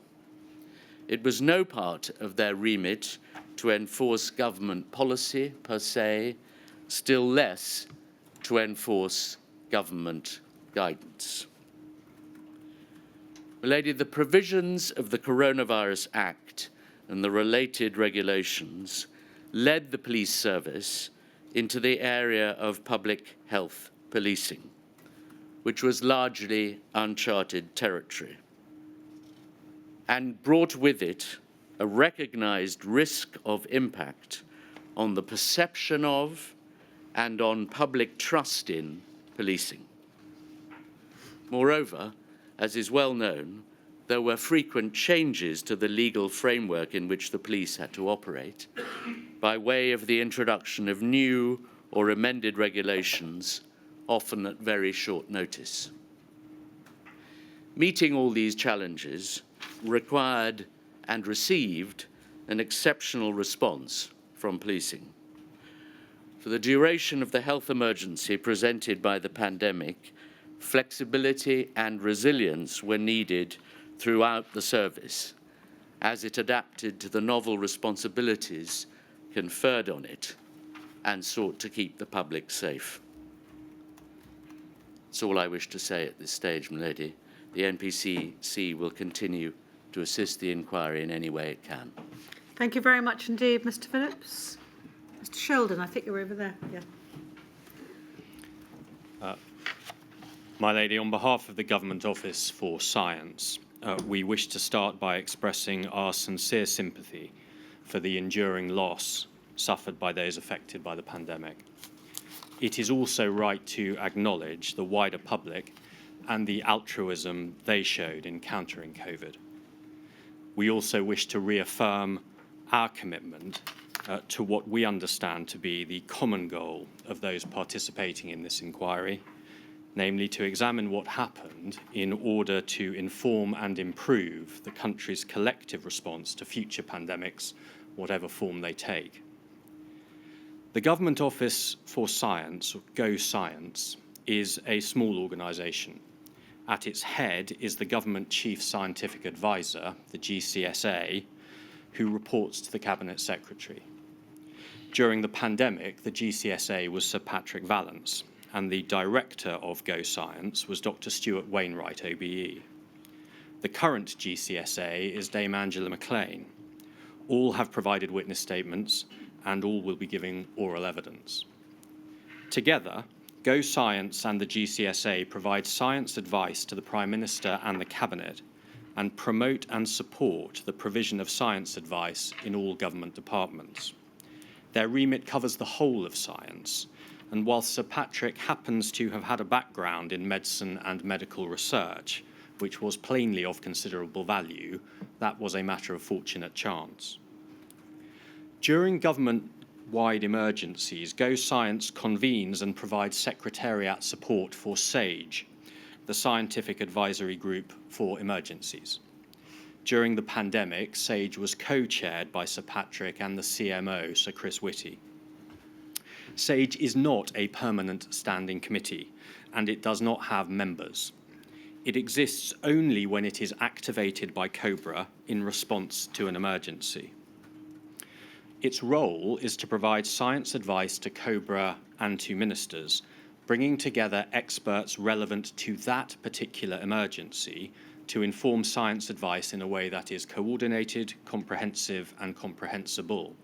It was no part of their remit to enforce government policy per se, still less to enforce government guidance. Lady, the provisions of the Coronavirus Act and the related regulations led the police service into the area of public health policing, which was largely uncharted territory, and brought with it a recognized risk of impact on the perception of and on public trust in policing. Moreover, as is well known, there were frequent changes to the legal framework in which the police had to operate by way of the introduction of new or amended regulations, often at very short notice. Meeting all these challenges required and received an exceptional response from policing. For the duration of the health emergency presented by the pandemic, flexibility and resilience were needed throughout the service as it adapted to the novel responsibilities conferred on it and sought to keep the public safe. That's all I wish to say at this stage, my lady. The NPCC will continue to assist the inquiry in any way it can. Thank you very much indeed, Mr. Phillips. Mr. Sheldon, I think you're over there. Yeah. My lady, on behalf of the Government Office for Science, we wish to start by expressing our sincere sympathy for the enduring loss suffered by those affected by the pandemic. It is also right to acknowledge the wider public and the altruism they showed in countering COVID. We also wish to reaffirm our commitment to what we understand to be the common goal of those participating in this inquiry, namely to examine what happened in order to inform and improve the country's collective response to future pandemics, whatever form they take. The Government Office for Science, or Go Science, is a small organisation. At its head is the Government Chief Scientific Advisor, the GCSA, who reports to the Cabinet Secretary. During the pandemic, the GCSA was Sir Patrick Vallance, and the director of Go Science was Dr. Stuart Wainwright, OBE. The current GCSA is Dame Angela McLean. All have provided witness statements, and all will be giving oral evidence. Together, Go Science and the GCSA provide science advice to the Prime Minister and the Cabinet, and promote and support the provision of science advice in all government departments. Their remit covers the whole of science, and whilst Sir Patrick happens to have had a background in medicine and medical research, which was plainly of considerable value, that was a matter of fortunate chance. During government-wide emergencies, Go Science convenes and provides secretariat support for SAGE, the Scientific Advisory Group for Emergencies. During the pandemic, SAGE was co-chaired by Sir Patrick and the CMO, Sir Chris Whitty. SAGE is not a permanent standing committee, and it does not have members. It exists only when it is activated by COBRA in response to an emergency. Its role is to provide science advice to COBRA and to ministers, bringing together experts relevant to that particular emergency to inform science advice in a way that is coordinated, comprehensive, and comprehensible.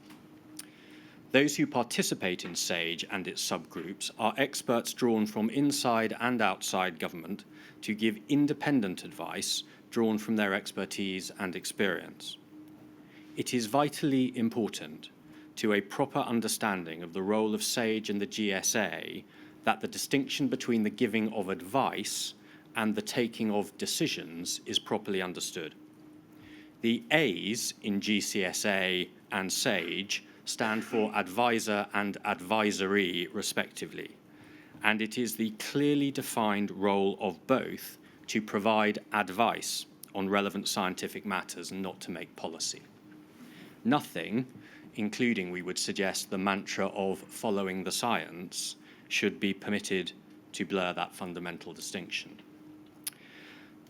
Those who participate in SAGE and its subgroups are experts drawn from inside and outside government to give independent advice drawn from their expertise and experience. It is vitally important to a proper understanding of the role of SAGE and the GSA that the distinction between the giving of advice and the taking of decisions is properly understood. The A's in GCSA and SAGE stand for advisor and advisory, respectively, and it is the clearly defined role of both to provide advice on relevant scientific matters and not to make policy. Nothing, including, we would suggest, the mantra of following the science, should be permitted to blur that fundamental distinction.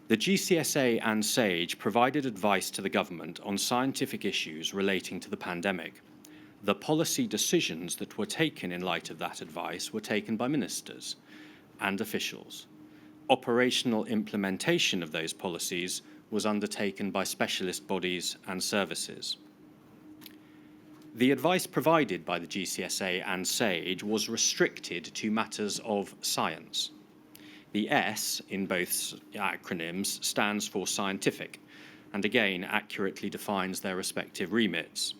The GCSA and SAGE provided advice to the government on scientific issues relating to the pandemic. The policy decisions that were taken in light of that advice were taken by ministers and officials. Operational implementation of those policies was undertaken by specialist bodies and services. The advice provided by the GCSA and SAGE was restricted to matters of science. The S in both acronyms stands for scientific, and again accurately defines their respective remits.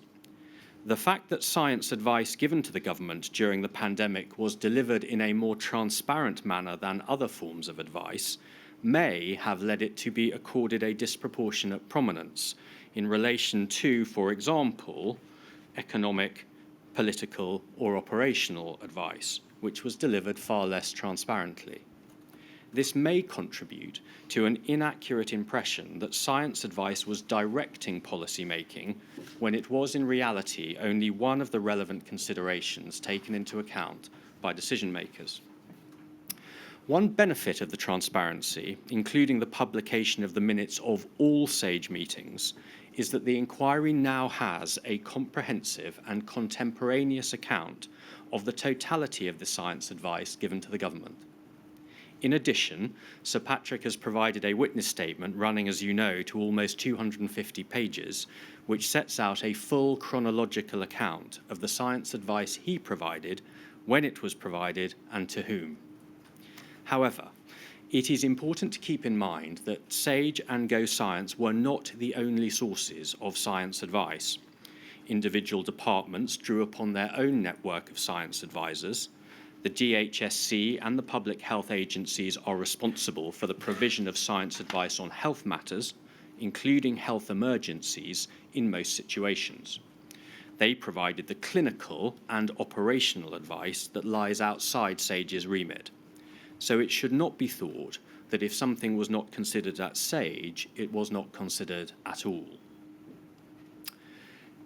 The fact that science advice given to the government during the pandemic was delivered in a more transparent manner than other forms of advice may have led it to be accorded a disproportionate prominence in relation to, for example, economic, political, or operational advice, which was delivered far less transparently. This may contribute to an inaccurate impression that science advice was directing policy making when it was in reality only one of the relevant considerations taken into account by decision makers. One benefit of the transparency, including the publication of the minutes of all SAGE meetings, is that the inquiry now has a comprehensive and contemporaneous account of the totality of the science advice given to the government. In addition, Sir Patrick has provided a witness statement running, as you know, to almost 250 pages, which sets out a full chronological account of the science advice he provided, when it was provided, and to whom. However, it is important to keep in mind that SAGE and Go Science were not the only sources of science advice. Individual departments drew upon their own network of science advisors. The DHSC and the public health agencies are responsible for the provision of science advice on health matters, including health emergencies, in most situations. They provided the clinical and operational advice that lies outside SAGE's remit. So it should not be thought that if something was not considered at SAGE, it was not considered at all.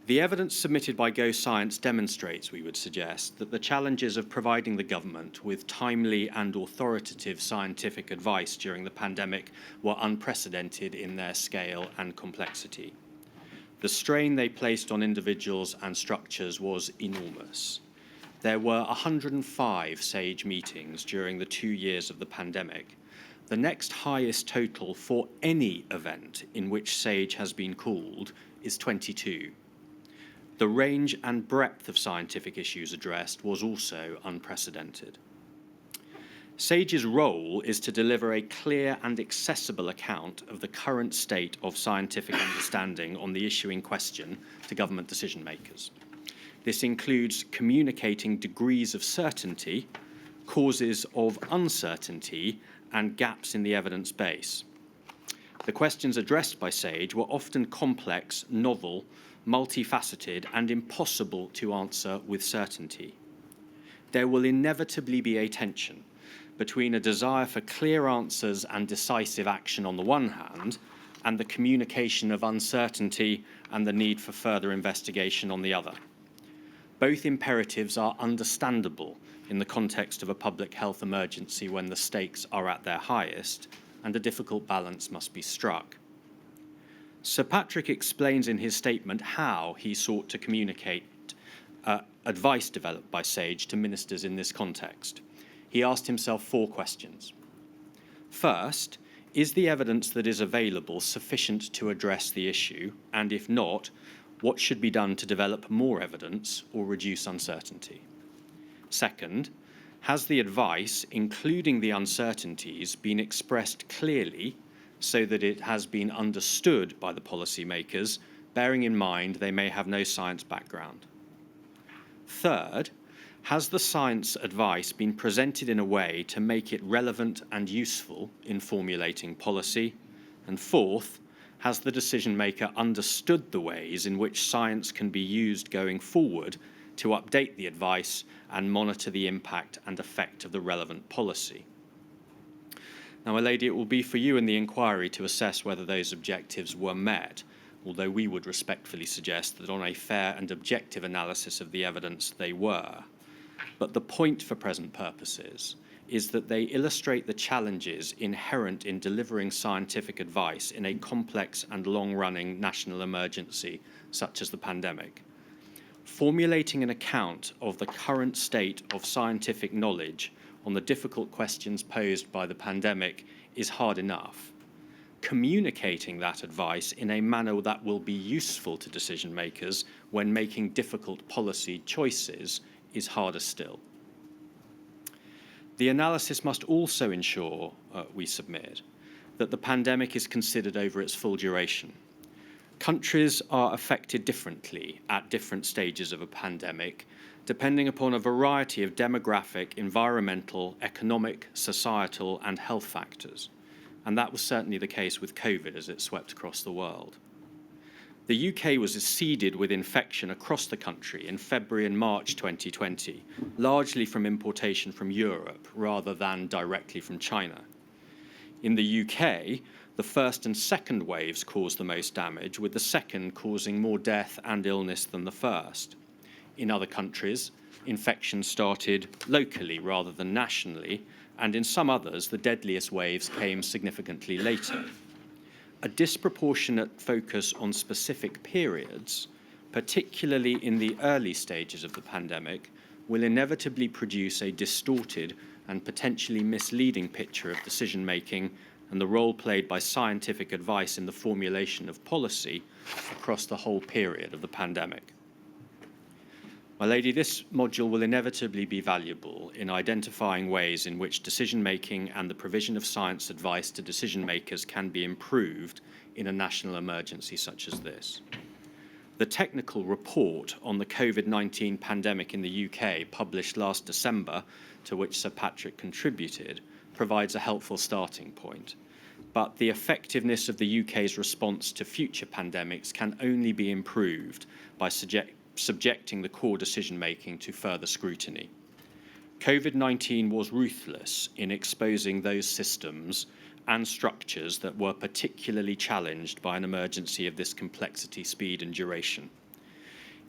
The evidence submitted by Go Science demonstrates, we would suggest, that the challenges of providing the government with timely and authoritative scientific advice during the pandemic were unprecedented in their scale and complexity. The strain they placed on individuals and structures was enormous. There were 105 SAGE meetings during the 2 years of the pandemic, the next highest total for any event in which SAGE has been called is 22. The range and breadth of scientific issues addressed was also unprecedented. SAGE's role is to deliver a clear and accessible account of the current state of scientific understanding on the issue in question to government decision makers. This includes communicating degrees of certainty, causes of uncertainty, and gaps in the evidence base. The questions addressed by SAGE were often complex, novel, multifaceted, and impossible to answer with certainty. There will inevitably be a tension between a desire for clear answers and decisive action on the one hand, and the communication of uncertainty and the need for further investigation on the other. Both imperatives are understandable in the context of a public health emergency when the stakes are at their highest, and a difficult balance must be struck. Sir Patrick explains in his statement how he sought to communicate advice developed by SAGE to ministers in this context. He asked himself 4 questions. First, is the evidence that is available sufficient to address the issue? And if not, what should be done to develop more evidence or reduce uncertainty? Second, has the advice, including the uncertainties, been expressed clearly so that it has been understood by the policymakers, bearing in mind they may have no science background? Third, has the science advice been presented in a way to make it relevant and useful in formulating policy? And fourth, has the decision maker understood the ways in which science can be used going forward to update the advice and monitor the impact and effect of the relevant policy? Now, my lady, it will be for you in the inquiry to assess whether those objectives were met, although we would respectfully suggest that on a fair and objective analysis of the evidence they were. But the point for present purposes is that they illustrate the challenges inherent in delivering scientific advice in a complex and long-running national emergency such as the pandemic. Formulating an account of the current state of scientific knowledge on the difficult questions posed by the pandemic is hard enough. Communicating that advice in a manner that will be useful to decision makers when making difficult policy choices is harder still. The analysis must also ensure, we submit, that the pandemic is considered over its full duration. Countries are affected differently at different stages of a pandemic, depending upon a variety of demographic, environmental, economic, societal, and health factors. And that was certainly the case with COVID as it swept across the world. The UK was seeded with infection across the country in February and March 2020, largely from importation from Europe rather than directly from China. In the UK, the first and second waves caused the most damage, with the second causing more death and illness than the first. In other countries, infection started locally rather than nationally, and in some others, the deadliest waves came significantly later. A disproportionate focus on specific periods, particularly in the early stages of the pandemic, will inevitably produce a distorted and potentially misleading picture of decision-making and the role played by scientific advice in the formulation of policy across the whole period of the pandemic. My lady, this module will inevitably be valuable in identifying ways in which decision-making and the provision of science advice to decision-makers can be improved in a national emergency such as this. The technical report on the COVID-19 pandemic in the UK, published last December, to which Sir Patrick contributed, provides a helpful starting point. But the effectiveness of the UK's response to future pandemics can only be improved by subjecting the core decision-making to further scrutiny. Covid-19 was ruthless in exposing those systems and structures that were particularly challenged by an emergency of this complexity, speed and duration.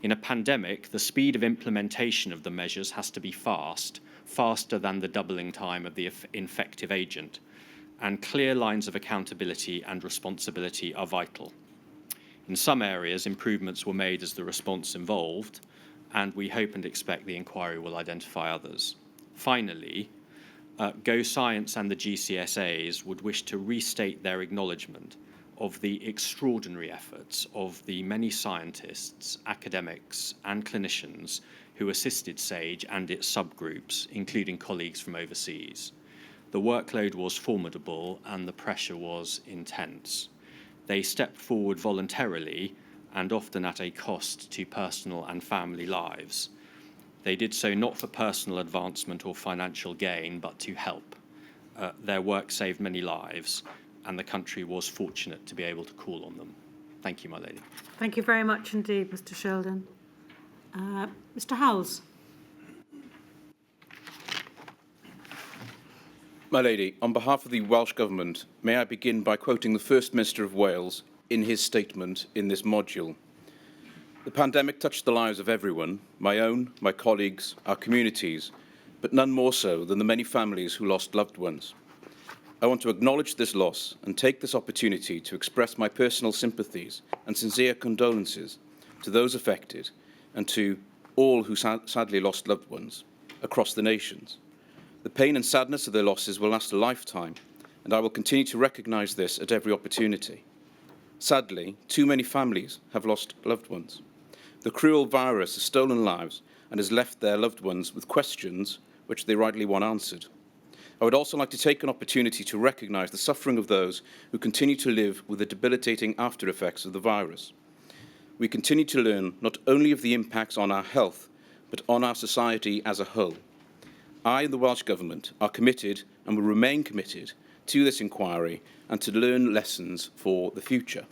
In a pandemic, the speed of implementation of the measures has to be faster than the doubling time of the infective agent, and clear lines of accountability and responsibility are vital. In some areas, improvements were made as the response evolved, and we hope and expect the inquiry will identify others. Finally, Go Science and the GCSAs would wish to restate their acknowledgement of the extraordinary efforts of the many scientists, academics and clinicians who assisted SAGE and its subgroups, including colleagues from overseas. The workload was formidable and the pressure was intense. They stepped forward voluntarily and often at a cost to personal and family lives. They did so not for personal advancement or financial gain, but to help. Their work saved many lives, and the country was fortunate to be able to call on them. Thank you, my lady. Thank you very much indeed, Mr. Sheldon. Mr. Howells. My lady, on behalf of the Welsh Government, may I begin by quoting the First Minister of Wales in his statement in this module. The pandemic touched the lives of everyone, my own, my colleagues, our communities, but none more so than the many families who lost loved ones. I want to acknowledge this loss and take this opportunity to express my personal sympathies and sincere condolences to those affected and to all who sadly lost loved ones across the nations. The pain and sadness of their losses will last a lifetime, and I will continue to recognise this at every opportunity. Sadly, too many families have lost loved ones. The cruel virus has stolen lives and has left their loved ones with questions which they rightly want answered. I would also like to take an opportunity to recognise the suffering of those who continue to live with the debilitating after effects of the virus. We continue to learn not only of the impacts on our health, but on our society as a whole. I and the Welsh Government are committed and will remain committed to this inquiry and to learn lessons for the future.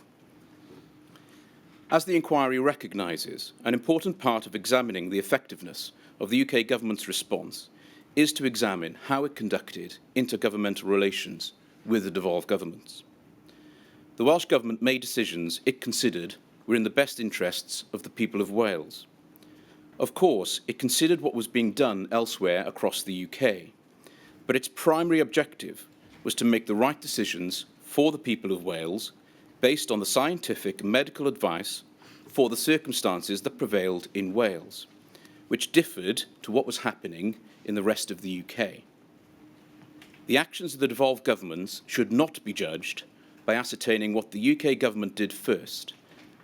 As the inquiry recognises, an important part of examining the effectiveness of the UK Government's response is to examine how it conducted intergovernmental relations with the devolved governments. The Welsh Government made decisions it considered were in the best interests of the people of Wales. Of course, it considered what was being done elsewhere across the UK, but its primary objective was to make the right decisions for the people of Wales based on the scientific and medical advice for the circumstances that prevailed in Wales, which differed to what was happening in the rest of the UK. The actions of the devolved governments should not be judged by ascertaining what the UK government did first,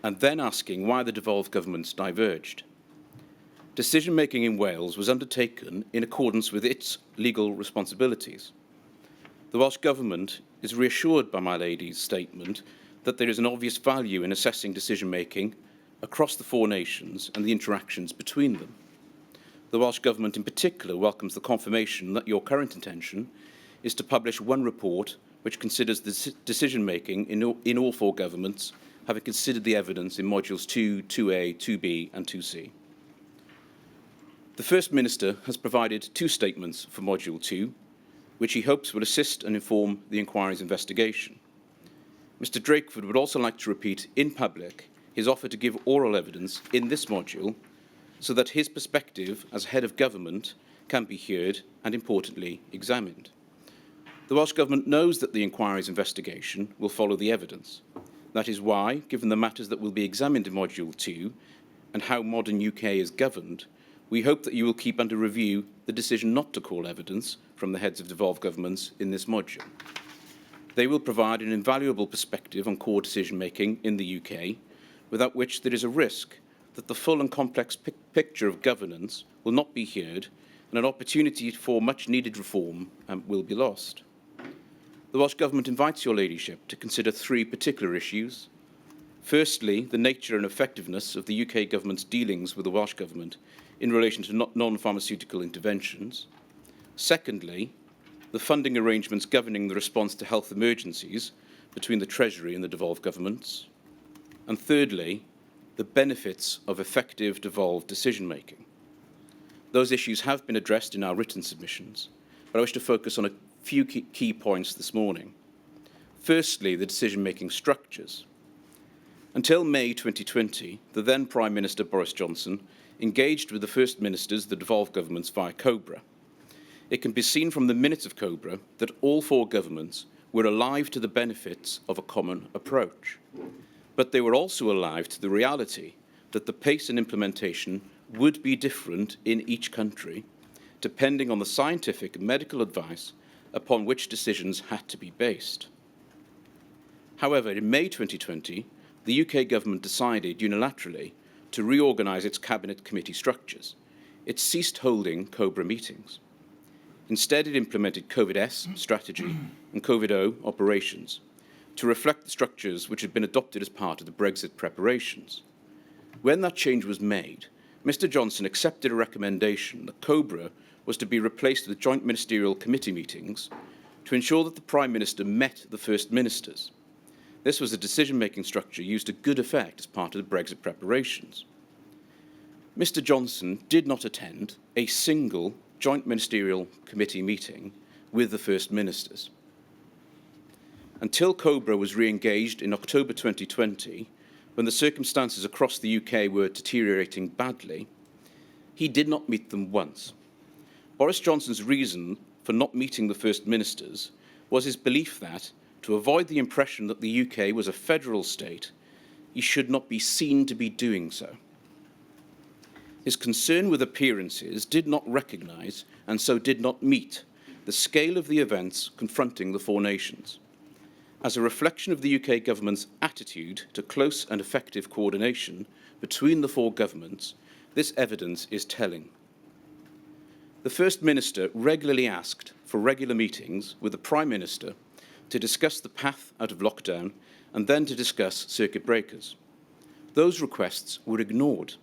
and then asking why the devolved governments diverged. Decision-making in Wales was undertaken in accordance with its legal responsibilities. The Welsh Government is reassured by my lady's statement that there is an obvious value in assessing decision-making across the four nations and the interactions between them. The Welsh Government in particular welcomes the confirmation that your current intention is to publish one report which considers the decision-making in all four governments, having considered the evidence in modules 2, 2A, 2B and 2C. The First Minister has provided two statements for Module 2, which he hopes will assist and inform the inquiry's investigation. Mr Drakeford would also like to repeat in public his offer to give oral evidence in this module so that his perspective as head of government can be heard and, importantly, examined. The Welsh Government knows that the inquiry's investigation will follow the evidence. That is why, given the matters that will be examined in Module 2 and how modern UK is governed, we hope that you will keep under review the decision not to call evidence from the heads of devolved governments in this module. They will provide an invaluable perspective on core decision-making in the UK, without which there is a risk that the full and complex picture of governance will not be heard and an opportunity for much-needed reform will be lost. The Welsh Government invites your ladyship to consider three particular issues. Firstly, the nature and effectiveness of the UK Government's dealings with the Welsh Government in relation to non-pharmaceutical interventions. Secondly, the funding arrangements governing the response to health emergencies between the Treasury and the devolved governments. And thirdly, the benefits of effective devolved decision-making. Those issues have been addressed in our written submissions, but I wish to focus on a few key points this morning. Firstly, the decision-making structures. Until May 2020, the then Prime Minister Boris Johnson engaged with the First Ministers of the devolved governments via COBRA. It can be seen from the minutes of COBRA that all four governments were alive to the benefits of a common approach, but they were also alive to the reality that the pace and implementation would be different in each country, depending on the scientific and medical advice upon which decisions had to be based. However, in May 2020, the UK government decided unilaterally to reorganise its cabinet committee structures. It ceased holding COBRA meetings. Instead, it implemented COVID-S strategy and COVID-O operations to reflect the structures which had been adopted as part of the Brexit preparations. When that change was made, Mr Johnson accepted a recommendation that COBRA was to be replaced with joint ministerial committee meetings to ensure that the Prime Minister met the First Ministers. This was a decision-making structure used to good effect as part of the Brexit preparations. Mr Johnson did not attend a single joint ministerial committee meeting with the First Ministers. Until COBRA was re-engaged in October 2020, when the circumstances across the UK were deteriorating badly, he did not meet them once. Boris Johnson's reason for not meeting the First Ministers was his belief that, to avoid the impression that the UK was a federal state, he should not be seen to be doing so. His concern with appearances did not recognise, and so did not meet, the scale of the events confronting the four nations. As a reflection of the UK government's attitude to close and effective coordination between the four governments, this evidence is telling. The First Minister regularly asked for regular meetings with the Prime Minister to discuss the path out of lockdown and then to discuss circuit breakers. Those requests were ignored.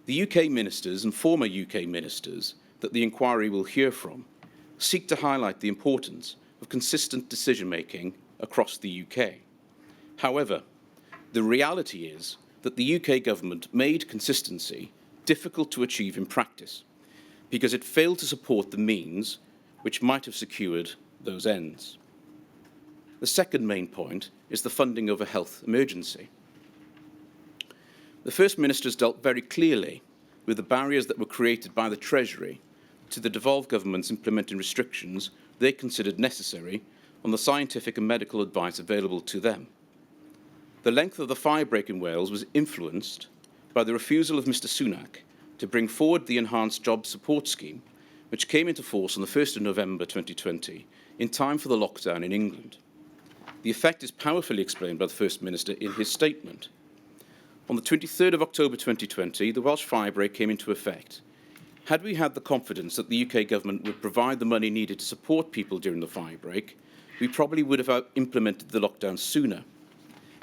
The UK ministers and former UK ministers that the inquiry will hear from seek to highlight the importance of consistent decision-making across the UK. However, the reality is that the UK government made consistency difficult to achieve in practice because it failed to support the means which might have secured those ends. The second main point is the funding of a health emergency. The First Ministers dealt very clearly with the barriers that were created by the Treasury to the devolved governments implementing restrictions they considered necessary on the scientific and medical advice available to them. The length of the firebreak in Wales was influenced by the refusal of Mr Sunak to bring forward the Enhanced Job Support Scheme, which came into force on the 1st of November 2020, in time for the lockdown in England. The effect is powerfully explained by the First Minister in his statement. On the 23rd of October 2020, the Welsh firebreak came into effect. Had we had the confidence that the UK government would provide the money needed to support people during the firebreak, we probably would have implemented the lockdown sooner.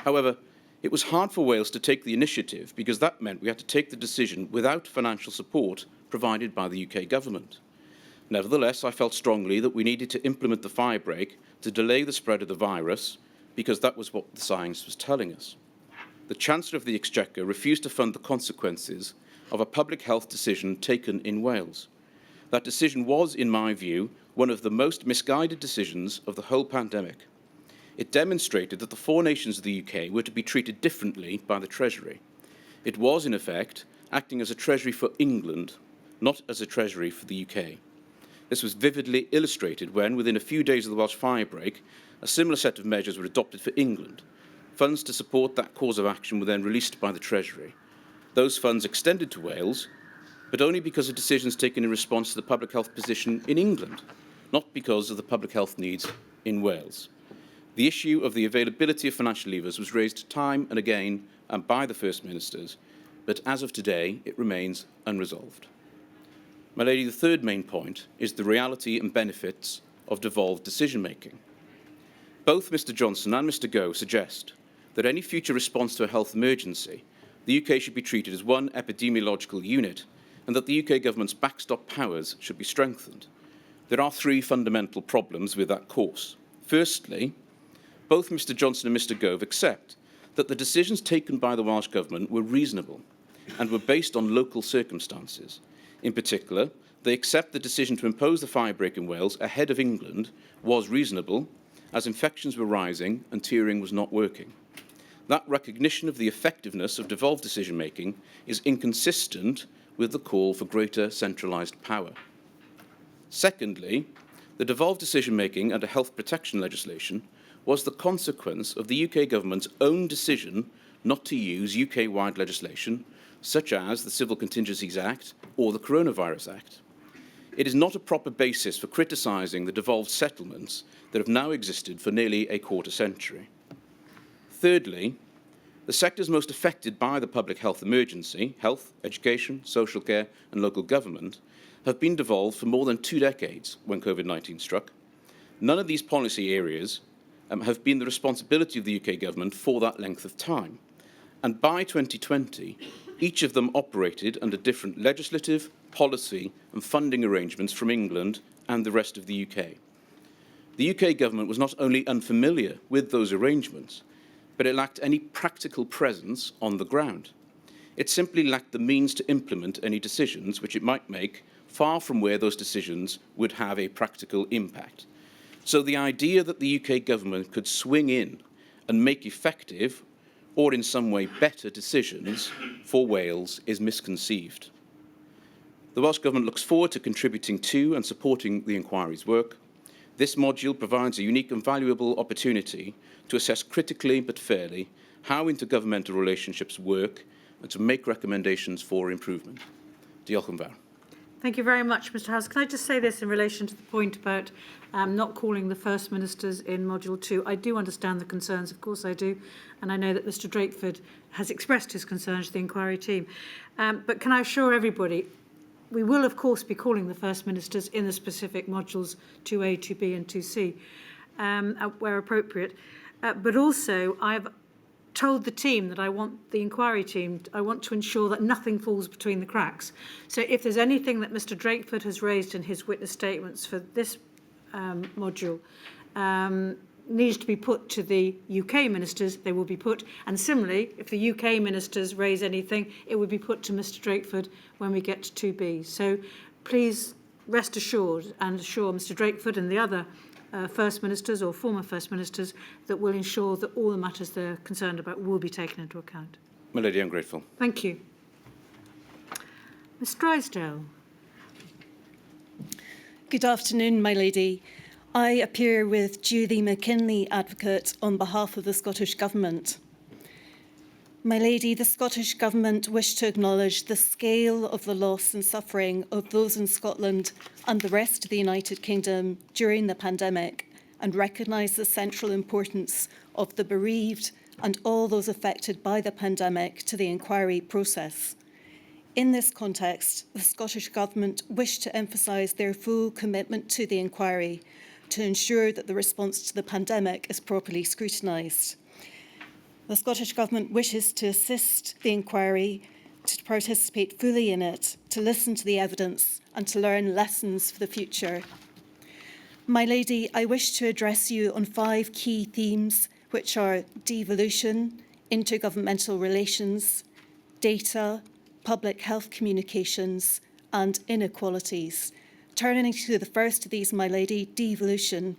However, it was hard for Wales to take the initiative because that meant we had to take the decision without financial support provided by the UK government. Nevertheless, I felt strongly that we needed to implement the firebreak to delay the spread of the virus because that was what the science was telling us. The Chancellor of the Exchequer refused to fund the consequences of a public health decision taken in Wales. That decision was, in my view, one of the most misguided decisions of the whole pandemic. It demonstrated that the four nations of the UK were to be treated differently by the Treasury. It was, in effect, acting as a Treasury for England, not as a Treasury for the UK. This was vividly illustrated when, within a few days of the Welsh firebreak, a similar set of measures were adopted for England. Funds to support that course of action were then released by the Treasury. Those funds extended to Wales, but only because of decisions taken in response to the public health position in England, not because of the public health needs in Wales. The issue of the availability of financial levers was raised time and again and by the First Ministers, but as of today, it remains unresolved. My lady, the third main point is the reality and benefits of devolved decision-making. Both Mr Johnson and Mr Gove suggest that any future response to a health emergency, the UK should be treated as one epidemiological unit and that the UK government's backstop powers should be strengthened. There are three fundamental problems with that course. Firstly, both Mr Johnson and Mr Gove accept that the decisions taken by the Welsh Government were reasonable and were based on local circumstances. In particular, they accept the decision to impose the fire break in Wales ahead of England was reasonable, as infections were rising and tiering was not working. That recognition of the effectiveness of devolved decision-making is inconsistent with the call for greater centralised power. Secondly, the devolved decision-making under health protection legislation was the consequence of the UK government's own decision not to use UK-wide legislation, such as the Civil Contingencies Act or the Coronavirus Act. It is not a proper basis for criticising the devolved settlements that have now existed for nearly a quarter century. Thirdly, the sectors most affected by the public health emergency, health, education, social care and local government, have been devolved for more than 2 decades when Covid-19 struck. None of these policy areas have been the responsibility of the UK government for that length of time. And by 2020, each of them operated under different legislative, policy and funding arrangements from England and the rest of the UK. The UK government was not only unfamiliar with those arrangements, but it lacked any practical presence on the ground. It simply lacked the means to implement any decisions which it might make far from where those decisions would have a practical impact. So the idea that the UK government could swing in and make effective or in some way better decisions for Wales is misconceived. The Welsh Government looks forward to contributing to and supporting the inquiry's work. This module provides a unique and valuable opportunity to assess critically but fairly how intergovernmental relationships work and to make recommendations for improvement. Diolch yn fawr. Thank you very much, Mr. Howes. Can I just say this in relation to the point about not calling the First Ministers in Module 2? I do understand the concerns, of course I do, and I know that Mr. Drakeford has expressed his concerns to the inquiry team. But can I assure everybody, we will, of course, be calling the First Ministers in the specific modules 2A, 2B and 2C, where appropriate. But also, I've told the team that I want the inquiry team, I want to ensure that nothing falls between the cracks. So if there's anything that Mr. Drakeford has raised in his witness statements for this module needs to be put to the UK ministers, they will be put. And similarly, if the UK ministers raise anything, it would be put to Mr. Drakeford when we get to 2B. So please rest assured and assure Mr. Drakeford and the other First Ministers or former First Ministers that will ensure that all the matters they're concerned about will be taken into account. My Lady, I'm grateful. Thank you. Ms Drysdale. Good afternoon, my lady. I appear with Julie McKinley, advocate, on behalf of the Scottish Government. My lady, the Scottish Government wish to acknowledge the scale of the loss and suffering of those in Scotland and the rest of the United Kingdom during the pandemic and recognise the central importance of the bereaved and all those affected by the pandemic to the inquiry process. In this context, the Scottish Government wish to emphasise their full commitment to the inquiry to ensure that the response to the pandemic is properly scrutinised. The Scottish Government wishes to assist the inquiry, to participate fully in it, to listen to the evidence and to learn lessons for the future. My lady, I wish to address you on 5 key themes, which are devolution, intergovernmental relations, data, public health communications and inequalities. Turning to the first of these, my lady, devolution.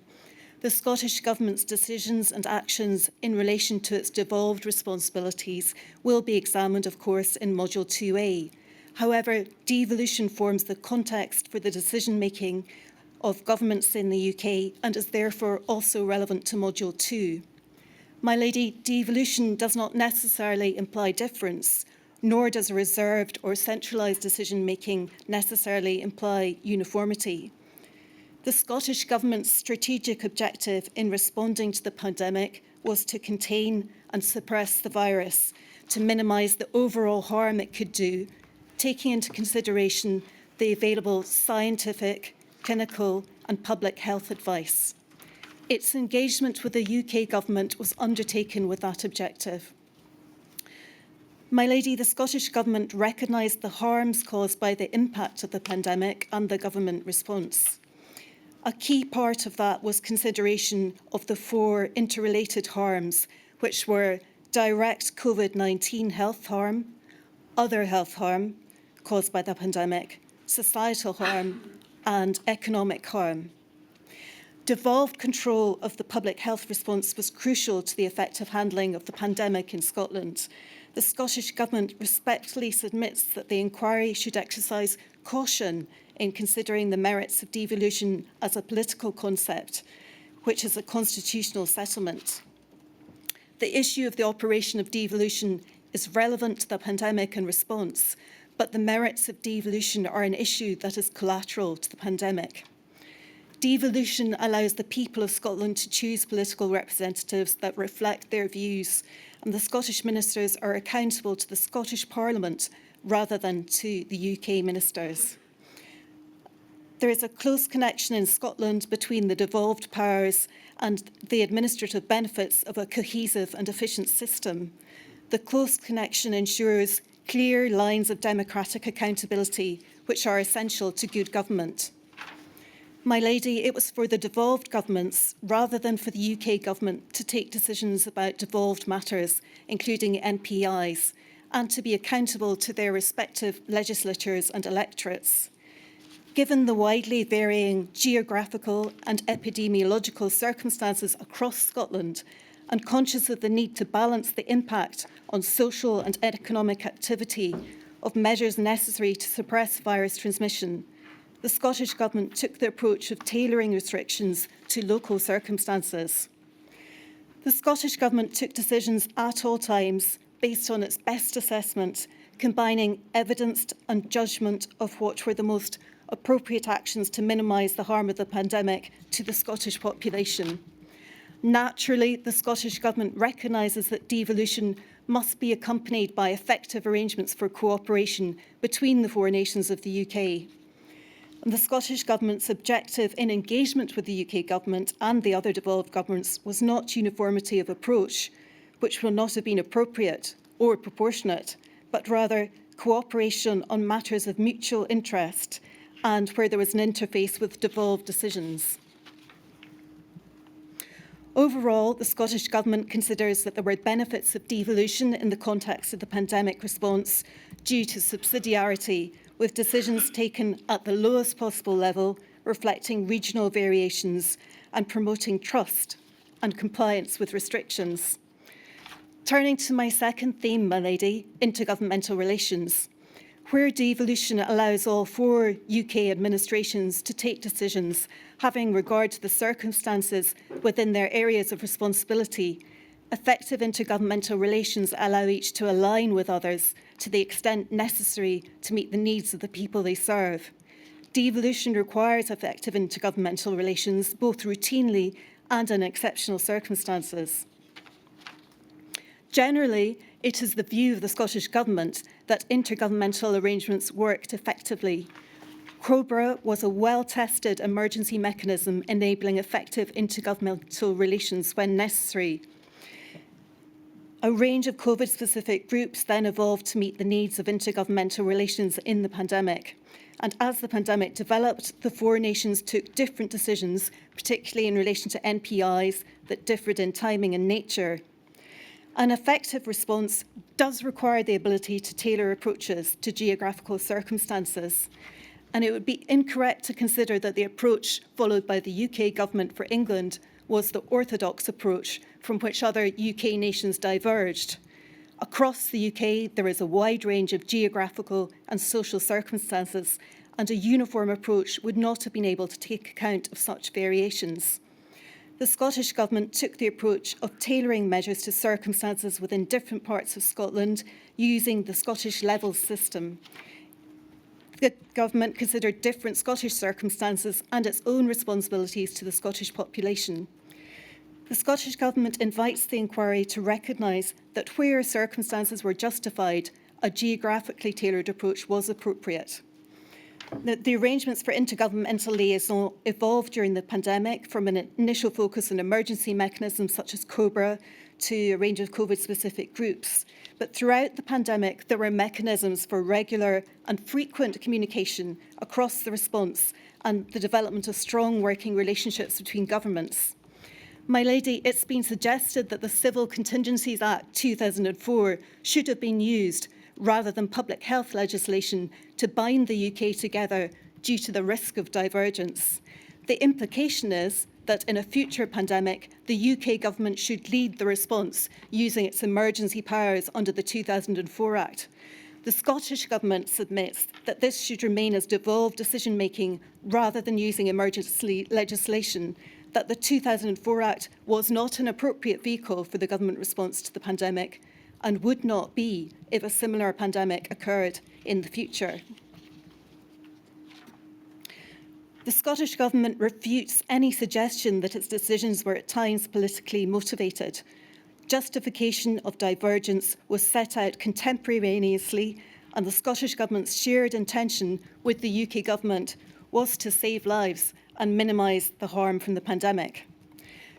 The Scottish Government's decisions and actions in relation to its devolved responsibilities will be examined, of course, in Module 2A. However, devolution forms the context for the decision-making of governments in the UK and is therefore also relevant to Module 2. My lady, devolution does not necessarily imply difference, nor does a reserved or centralised decision-making necessarily imply uniformity. The Scottish Government's strategic objective in responding to the pandemic was to contain and suppress the virus, to minimise the overall harm it could do, taking into consideration the available scientific, clinical and public health advice. Its engagement with the UK Government was undertaken with that objective. My lady, the Scottish Government recognised the harms caused by the impact of the pandemic and the government response. A key part of that was consideration of the 4 interrelated harms, which were direct COVID-19 health harm, other health harm caused by the pandemic, societal harm, and economic harm. Devolved control of the public health response was crucial to the effective handling of the pandemic in Scotland. The Scottish Government respectfully submits that the inquiry should exercise caution in considering the merits of devolution as a political concept, which is a constitutional settlement. The issue of the operation of devolution is relevant to the pandemic and response, but the merits of devolution are an issue that is collateral to the pandemic. Devolution allows the people of Scotland to choose political representatives that reflect their views, and the Scottish ministers are accountable to the Scottish Parliament rather than to the UK ministers. There is a close connection in Scotland between the devolved powers and the administrative benefits of a cohesive and efficient system. The close connection ensures clear lines of democratic accountability, which are essential to good government. My lady, it was for the devolved governments, rather than for the UK government, to take decisions about devolved matters, including NPIs, and to be accountable to their respective legislatures and electorates. Given the widely varying geographical and epidemiological circumstances across Scotland, and conscious of the need to balance the impact on social and economic activity of measures necessary to suppress virus transmission, the Scottish Government took the approach of tailoring restrictions to local circumstances. The Scottish Government took decisions at all times based on its best assessment, combining evidence and judgment of what were the most appropriate actions to minimise the harm of the pandemic to the Scottish population. Naturally, the Scottish Government recognises that devolution must be accompanied by effective arrangements for cooperation between the four nations of the UK. And the Scottish Government's objective in engagement with the UK Government and the other devolved governments was not uniformity of approach, which will not have been appropriate or proportionate, but rather cooperation on matters of mutual interest and where there was an interface with devolved decisions. Overall, the Scottish Government considers that there were benefits of devolution in the context of the pandemic response due to subsidiarity, with decisions taken at the lowest possible level, reflecting regional variations and promoting trust and compliance with restrictions. Turning to my second theme, my lady, intergovernmental relations, where devolution allows all four UK administrations to take decisions having regard to the circumstances within their areas of responsibility, effective intergovernmental relations allow each to align with others to the extent necessary to meet the needs of the people they serve. Devolution requires effective intergovernmental relations, both routinely and in exceptional circumstances. Generally, it is the view of the Scottish Government that intergovernmental arrangements worked effectively. COBRA was a well-tested emergency mechanism enabling effective intergovernmental relations when necessary. A range of COVID-specific groups then evolved to meet the needs of intergovernmental relations in the pandemic. And as the pandemic developed, the four nations took different decisions, particularly in relation to NPIs that differed in timing and nature. An effective response does require the ability to tailor approaches to geographical circumstances. And it would be incorrect to consider that the approach followed by the UK Government for England was the orthodox approach from which other UK nations diverged. Across the UK, there is a wide range of geographical and social circumstances, and a uniform approach would not have been able to take account of such variations. The Scottish Government took the approach of tailoring measures to circumstances within different parts of Scotland using the Scottish Levels system. The Government considered different Scottish circumstances and its own responsibilities to the Scottish population. The Scottish Government invites the inquiry to recognise that where circumstances were justified, a geographically tailored approach was appropriate. The arrangements for intergovernmental liaison evolved during the pandemic from an initial focus on emergency mechanisms such as COBRA to a range of COVID-specific groups. But throughout the pandemic, there were mechanisms for regular and frequent communication across the response and the development of strong working relationships between governments. My lady, it's been suggested that the Civil Contingencies Act 2004 should have been used rather than public health legislation to bind the UK together due to the risk of divergence. The implication is that in a future pandemic, the UK government should lead the response using its emergency powers under the 2004 Act. The Scottish Government submits that this should remain as devolved decision-making rather than using emergency legislation, that the 2004 Act was not an appropriate vehicle for the government response to the pandemic and would not be if a similar pandemic occurred in the future. The Scottish Government refutes any suggestion that its decisions were at times politically motivated. Justification of divergence was set out contemporaneously, and the Scottish Government's shared intention with the UK Government was to save lives and minimise the harm from the pandemic.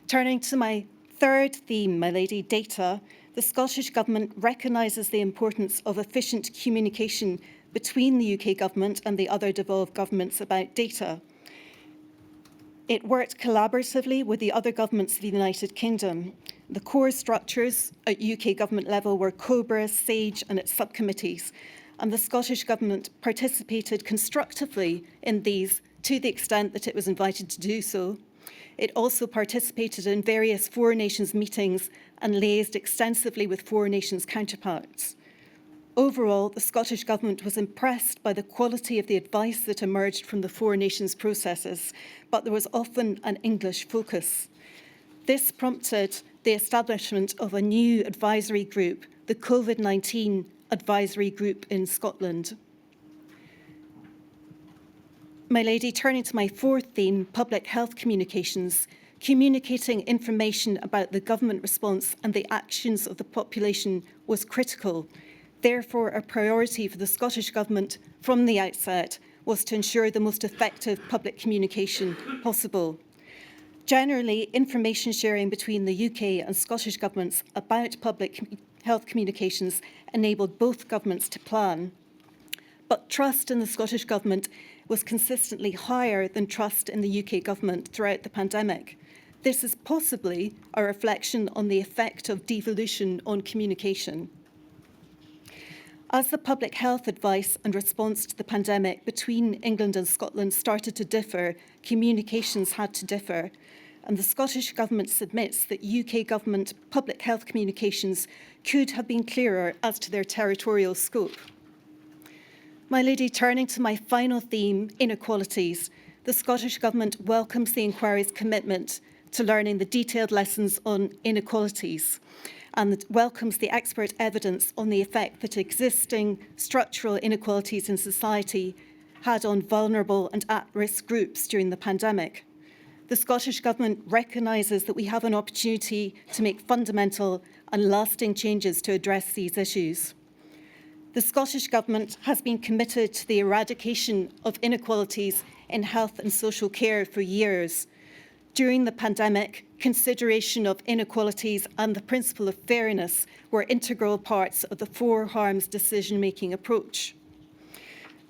Turning to my third theme, my lady, data, the Scottish Government recognises the importance of efficient communication between the UK Government and the other devolved governments about data. It worked collaboratively with the other governments of the United Kingdom. The core structures at UK government level were COBRA, SAGE and its subcommittees, and the Scottish Government participated constructively in these to the extent that it was invited to do so. It also participated in various Four Nations meetings and liaised extensively with Four Nations counterparts. Overall, the Scottish Government was impressed by the quality of the advice that emerged from the Four Nations processes, but there was often an English focus. This prompted the establishment of a new advisory group, the Covid-19 Advisory Group in Scotland. My lady, turning to my fourth theme, public health communications, communicating information about the government response and the actions of the population was critical. Therefore, a priority for the Scottish Government from the outset was to ensure the most effective public communication possible. Generally, information sharing between the UK and Scottish governments about public health communications enabled both governments to plan. But trust in the Scottish Government was consistently higher than trust in the UK Government throughout the pandemic. This is possibly a reflection on the effect of devolution on communication. As the public health advice and response to the pandemic between England and Scotland started to differ, communications had to differ, and the Scottish Government submits that UK Government public health communications could have been clearer as to their territorial scope. My lady, turning to my final theme, inequalities, the Scottish Government welcomes the inquiry's commitment to learning the detailed lessons on inequalities and welcomes the expert evidence on the effect that existing structural inequalities in society had on vulnerable and at-risk groups during the pandemic. The Scottish Government recognises that we have an opportunity to make fundamental and lasting changes to address these issues. The Scottish Government has been committed to the eradication of inequalities in health and social care for years. During the pandemic, consideration of inequalities and the principle of fairness were integral parts of the Four Harms decision-making approach.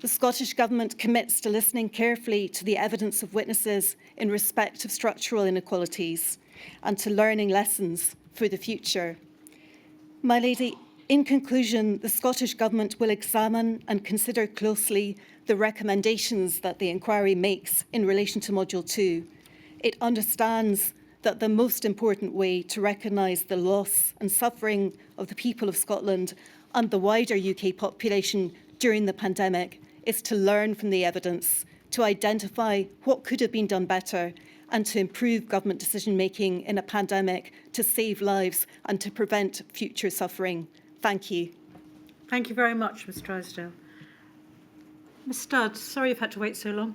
The Scottish Government commits to listening carefully to the evidence of witnesses in respect of structural inequalities and to learning lessons for the future. My lady, in conclusion, the Scottish Government will examine and consider closely the recommendations that the inquiry makes in relation to Module 2. It understands that the most important way to recognise the loss and suffering of the people of Scotland and the wider UK population during the pandemic is to learn from the evidence, to identify what could have been done better and to improve government decision-making in a pandemic to save lives and to prevent future suffering. Thank you. Thank you very much, Ms Drysdale. Ms Studd, sorry you've had to wait so long.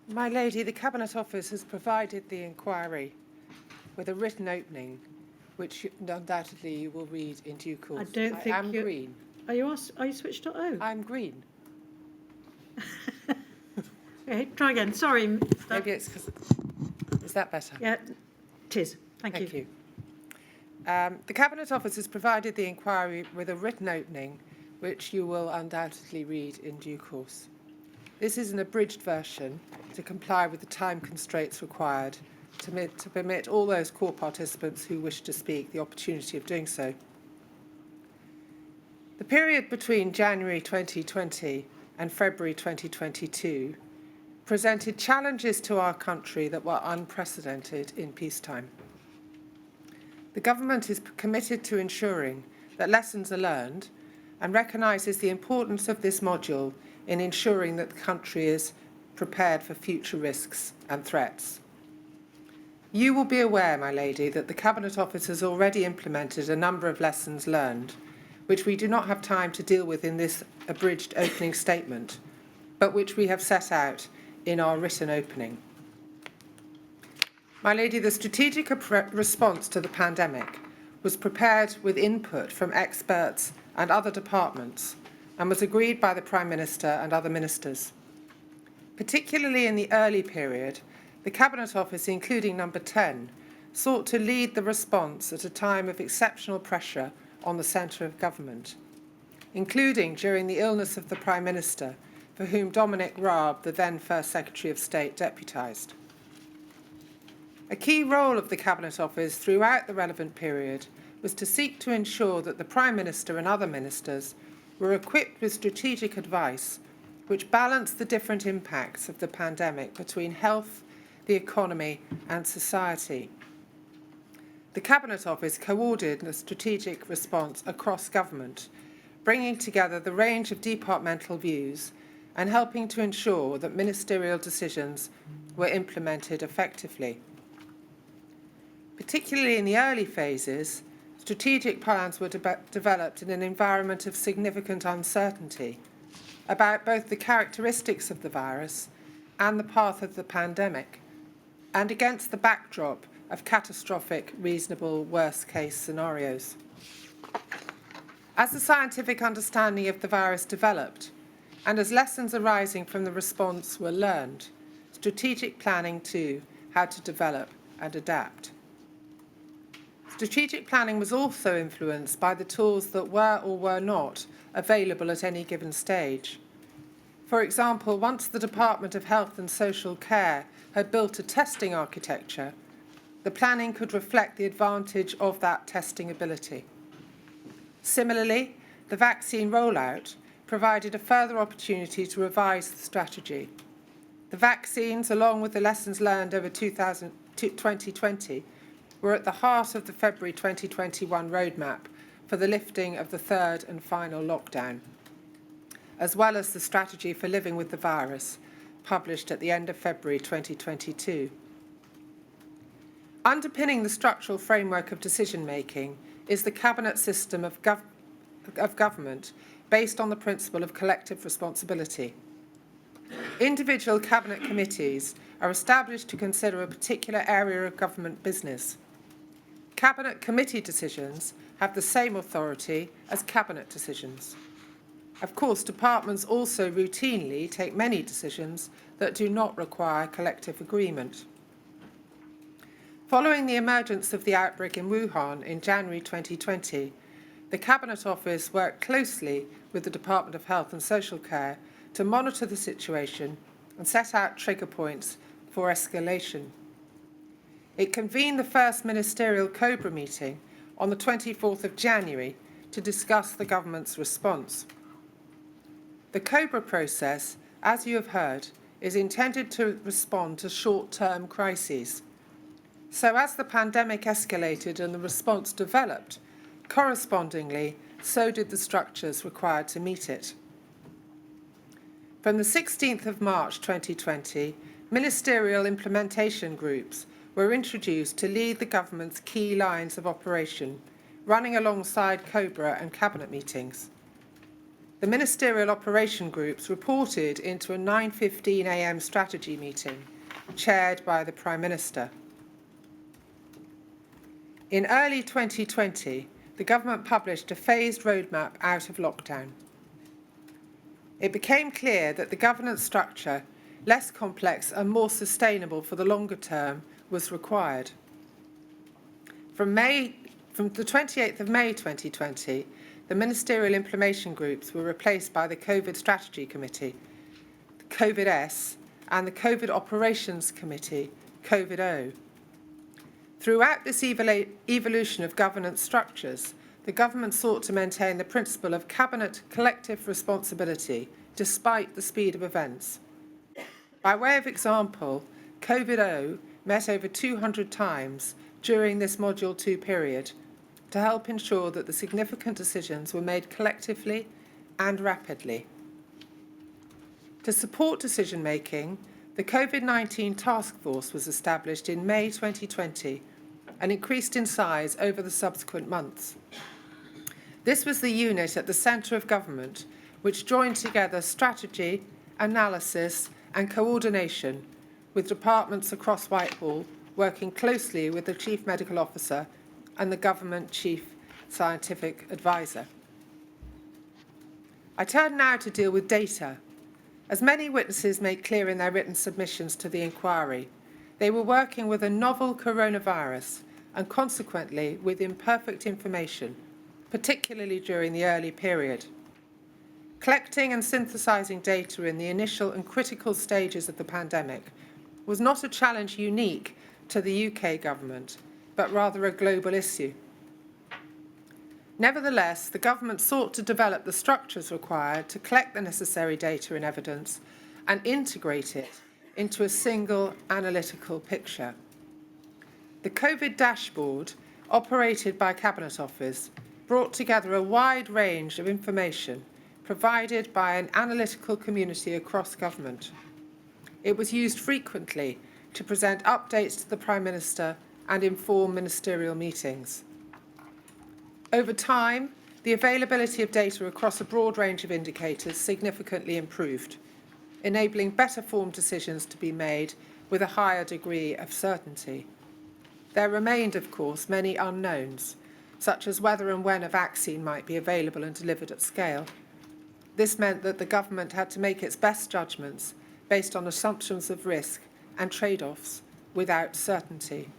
My lady, the Cabinet Office has provided the inquiry with a written opening, which undoubtedly you will read in due course. I don't think I'm green. Are you switched on? Oh. I'm green. Okay, try again. Sorry. Maybe it's because... Is that better? Yeah, it is. Thank you. The Cabinet Office has provided the inquiry with a written opening, which you will undoubtedly read in due course. This is an abridged version to comply with the time constraints required to permit all those core participants who wish to speak the opportunity of doing so. The period between January 2020 and February 2022 presented challenges to our country that were unprecedented in peacetime. The government is committed to ensuring that lessons are learned and recognises the importance of this module in ensuring that the country is prepared for future risks and threats. You will be aware, my lady, that the Cabinet Office has already implemented a number of lessons learned, which we do not have time to deal with in this abridged opening statement, but which we have set out in our written opening. My lady, the strategic response to the pandemic was prepared with input from experts and other departments and was agreed by the Prime Minister and other ministers. Particularly in the early period, the Cabinet Office, including Number 10, sought to lead the response at a time of exceptional pressure on the centre of government, including during the illness of the Prime Minister, for whom Dominic Raab, the then First Secretary of State, deputised. A key role of the Cabinet Office throughout the relevant period was to seek to ensure that the Prime Minister and other ministers were equipped with strategic advice which balanced the different impacts of the pandemic between health, the economy and society. The Cabinet Office coordinated a strategic response across government, bringing together the range of departmental views and helping to ensure that ministerial decisions were implemented effectively. Particularly in the early phases, strategic plans were developed in an environment of significant uncertainty about both the characteristics of the virus and the path of the pandemic, and against the backdrop of catastrophic, reasonable, worst-case scenarios. As the scientific understanding of the virus developed, and as lessons arising from the response were learned, strategic planning too had to develop and adapt. Strategic planning was also influenced by the tools that were or were not available at any given stage. For example, once the Department of Health and Social Care had built a testing architecture, the planning could reflect the advantage of that testing ability. Similarly, the vaccine rollout provided a further opportunity to revise the strategy. The vaccines, along with the lessons learned over 2020, were at the heart of the February 2021 roadmap for the lifting of the third and final lockdown, as well as the strategy for living with the virus, published at the end of February 2022. Underpinning the structural framework of decision-making is the cabinet system of government based on the principle of collective responsibility. Individual cabinet committees are established to consider a particular area of government business. Cabinet committee decisions have the same authority as cabinet decisions. Of course, departments also routinely take many decisions that do not require collective agreement. Following the emergence of the outbreak in Wuhan in January 2020, the Cabinet Office worked closely with the Department of Health and Social Care to monitor the situation and set out trigger points for escalation. It convened the first ministerial COBRA meeting on the 24th of January to discuss the government's response. The COBRA process, as you have heard, is intended to respond to short-term crises. So as the pandemic escalated and the response developed, correspondingly, so did the structures required to meet it. From the 16th of March 2020, ministerial implementation groups were introduced to lead the government's key lines of operation, running alongside COBRA and cabinet meetings. The ministerial operation groups reported into a 9:15 a.m. strategy meeting, chaired by the Prime Minister. In early 2020, the government published a phased roadmap out of lockdown. It became clear that the governance structure, less complex and more sustainable for the longer term, was required. From the 28th of May 2020, the ministerial implementation groups were replaced by the COVID Strategy Committee, the COVID-S, and the COVID Operations Committee, COVID-O. Throughout this evolution of governance structures, the government sought to maintain the principle of cabinet collective responsibility despite the speed of events. By way of example, COVID-O met over 200 times during this Module 2 period to help ensure that the significant decisions were made collectively and rapidly. To support decision-making, the COVID-19 task force was established in May 2020 and increased in size over the subsequent months. This was the unit at the centre of government which joined together strategy, analysis and coordination with departments across Whitehall working closely with the Chief Medical Officer and the Government Chief Scientific Advisor. I turn now to deal with data. As many witnesses made clear in their written submissions to the inquiry, they were working with a novel coronavirus and consequently with imperfect information, particularly during the early period. Collecting and synthesising data in the initial and critical stages of the pandemic was not a challenge unique to the UK government, but rather a global issue. Nevertheless, the government sought to develop the structures required to collect the necessary data and evidence and integrate it into a single analytical picture. The COVID dashboard, operated by Cabinet Office, brought together a wide range of information provided by an analytical community across government. It was used frequently to present updates to the Prime Minister and inform ministerial meetings. Over time, the availability of data across a broad range of indicators significantly improved, enabling better formed decisions to be made with a higher degree of certainty. There remained, of course, many unknowns, such as whether and when a vaccine might be available and delivered at scale. This meant that the government had to make its best judgments based on assumptions of risk and trade-offs without certainty.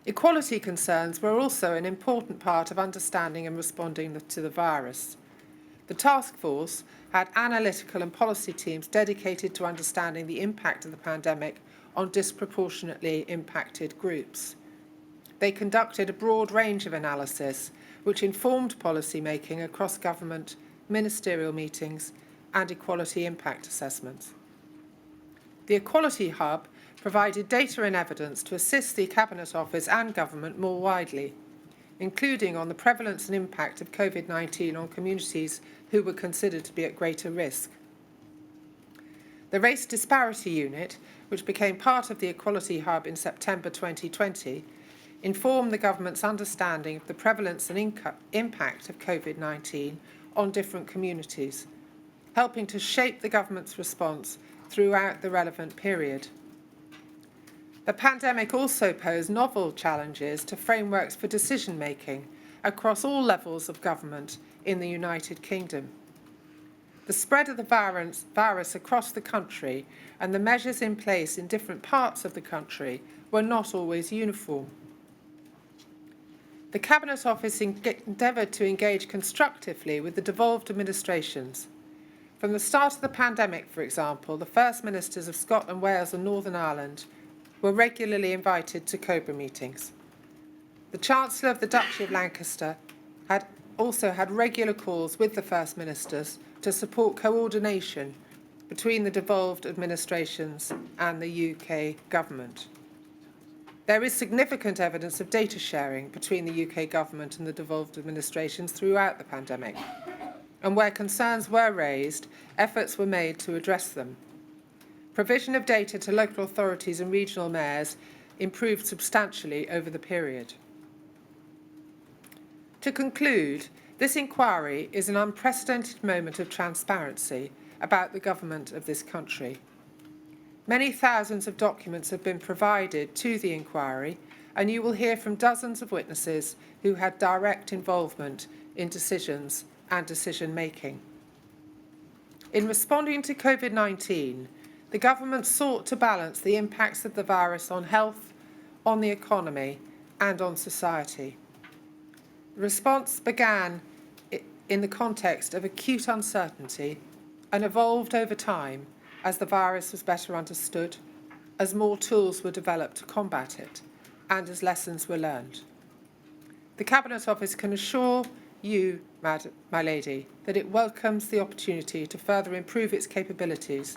Equality concerns were also an important part of understanding and responding to the virus. The task force had analytical and policy teams dedicated to understanding the impact of the pandemic on disproportionately impacted groups. They conducted a broad range of analysis which informed policy making across government, ministerial meetings and equality impact assessments. The Equality Hub provided data and evidence to assist the Cabinet Office and government more widely, including on the prevalence and impact of COVID-19 on communities who were considered to be at greater risk. The Race Disparity Unit, which became part of the Equality Hub in September 2020, informed the government's understanding of the prevalence and impact of COVID-19 on different communities, helping to shape the government's response throughout the relevant period. The pandemic also posed novel challenges to frameworks for decision-making across all levels of government in the United Kingdom. The spread of the virus across the country and the measures in place in different parts of the country were not always uniform. The Cabinet Office endeavoured to engage constructively with the devolved administrations. From the start of the pandemic, for example, the First Ministers of Scotland, Wales and Northern Ireland were regularly invited to COBRA meetings. The Chancellor of the Duchy of Lancaster had also had regular calls with the First Ministers to support coordination between the devolved administrations and the UK government. There is significant evidence of data sharing between the UK government and the devolved administrations throughout the pandemic, and where concerns were raised, efforts were made to address them. Provision of data to local authorities and regional mayors improved substantially over the period. To conclude, this inquiry is an unprecedented moment of transparency about the government of this country. Many thousands of documents have been provided to the inquiry, and you will hear from dozens of witnesses who had direct involvement in decisions and decision-making. In responding to COVID-19, the government sought to balance the impacts of the virus on health, on the economy, and on society. The response began in the context of acute uncertainty and evolved over time as the virus was better understood, as more tools were developed to combat it, and as lessons were learned. The Cabinet Office can assure you, my lady, that it welcomes the opportunity to further improve its capabilities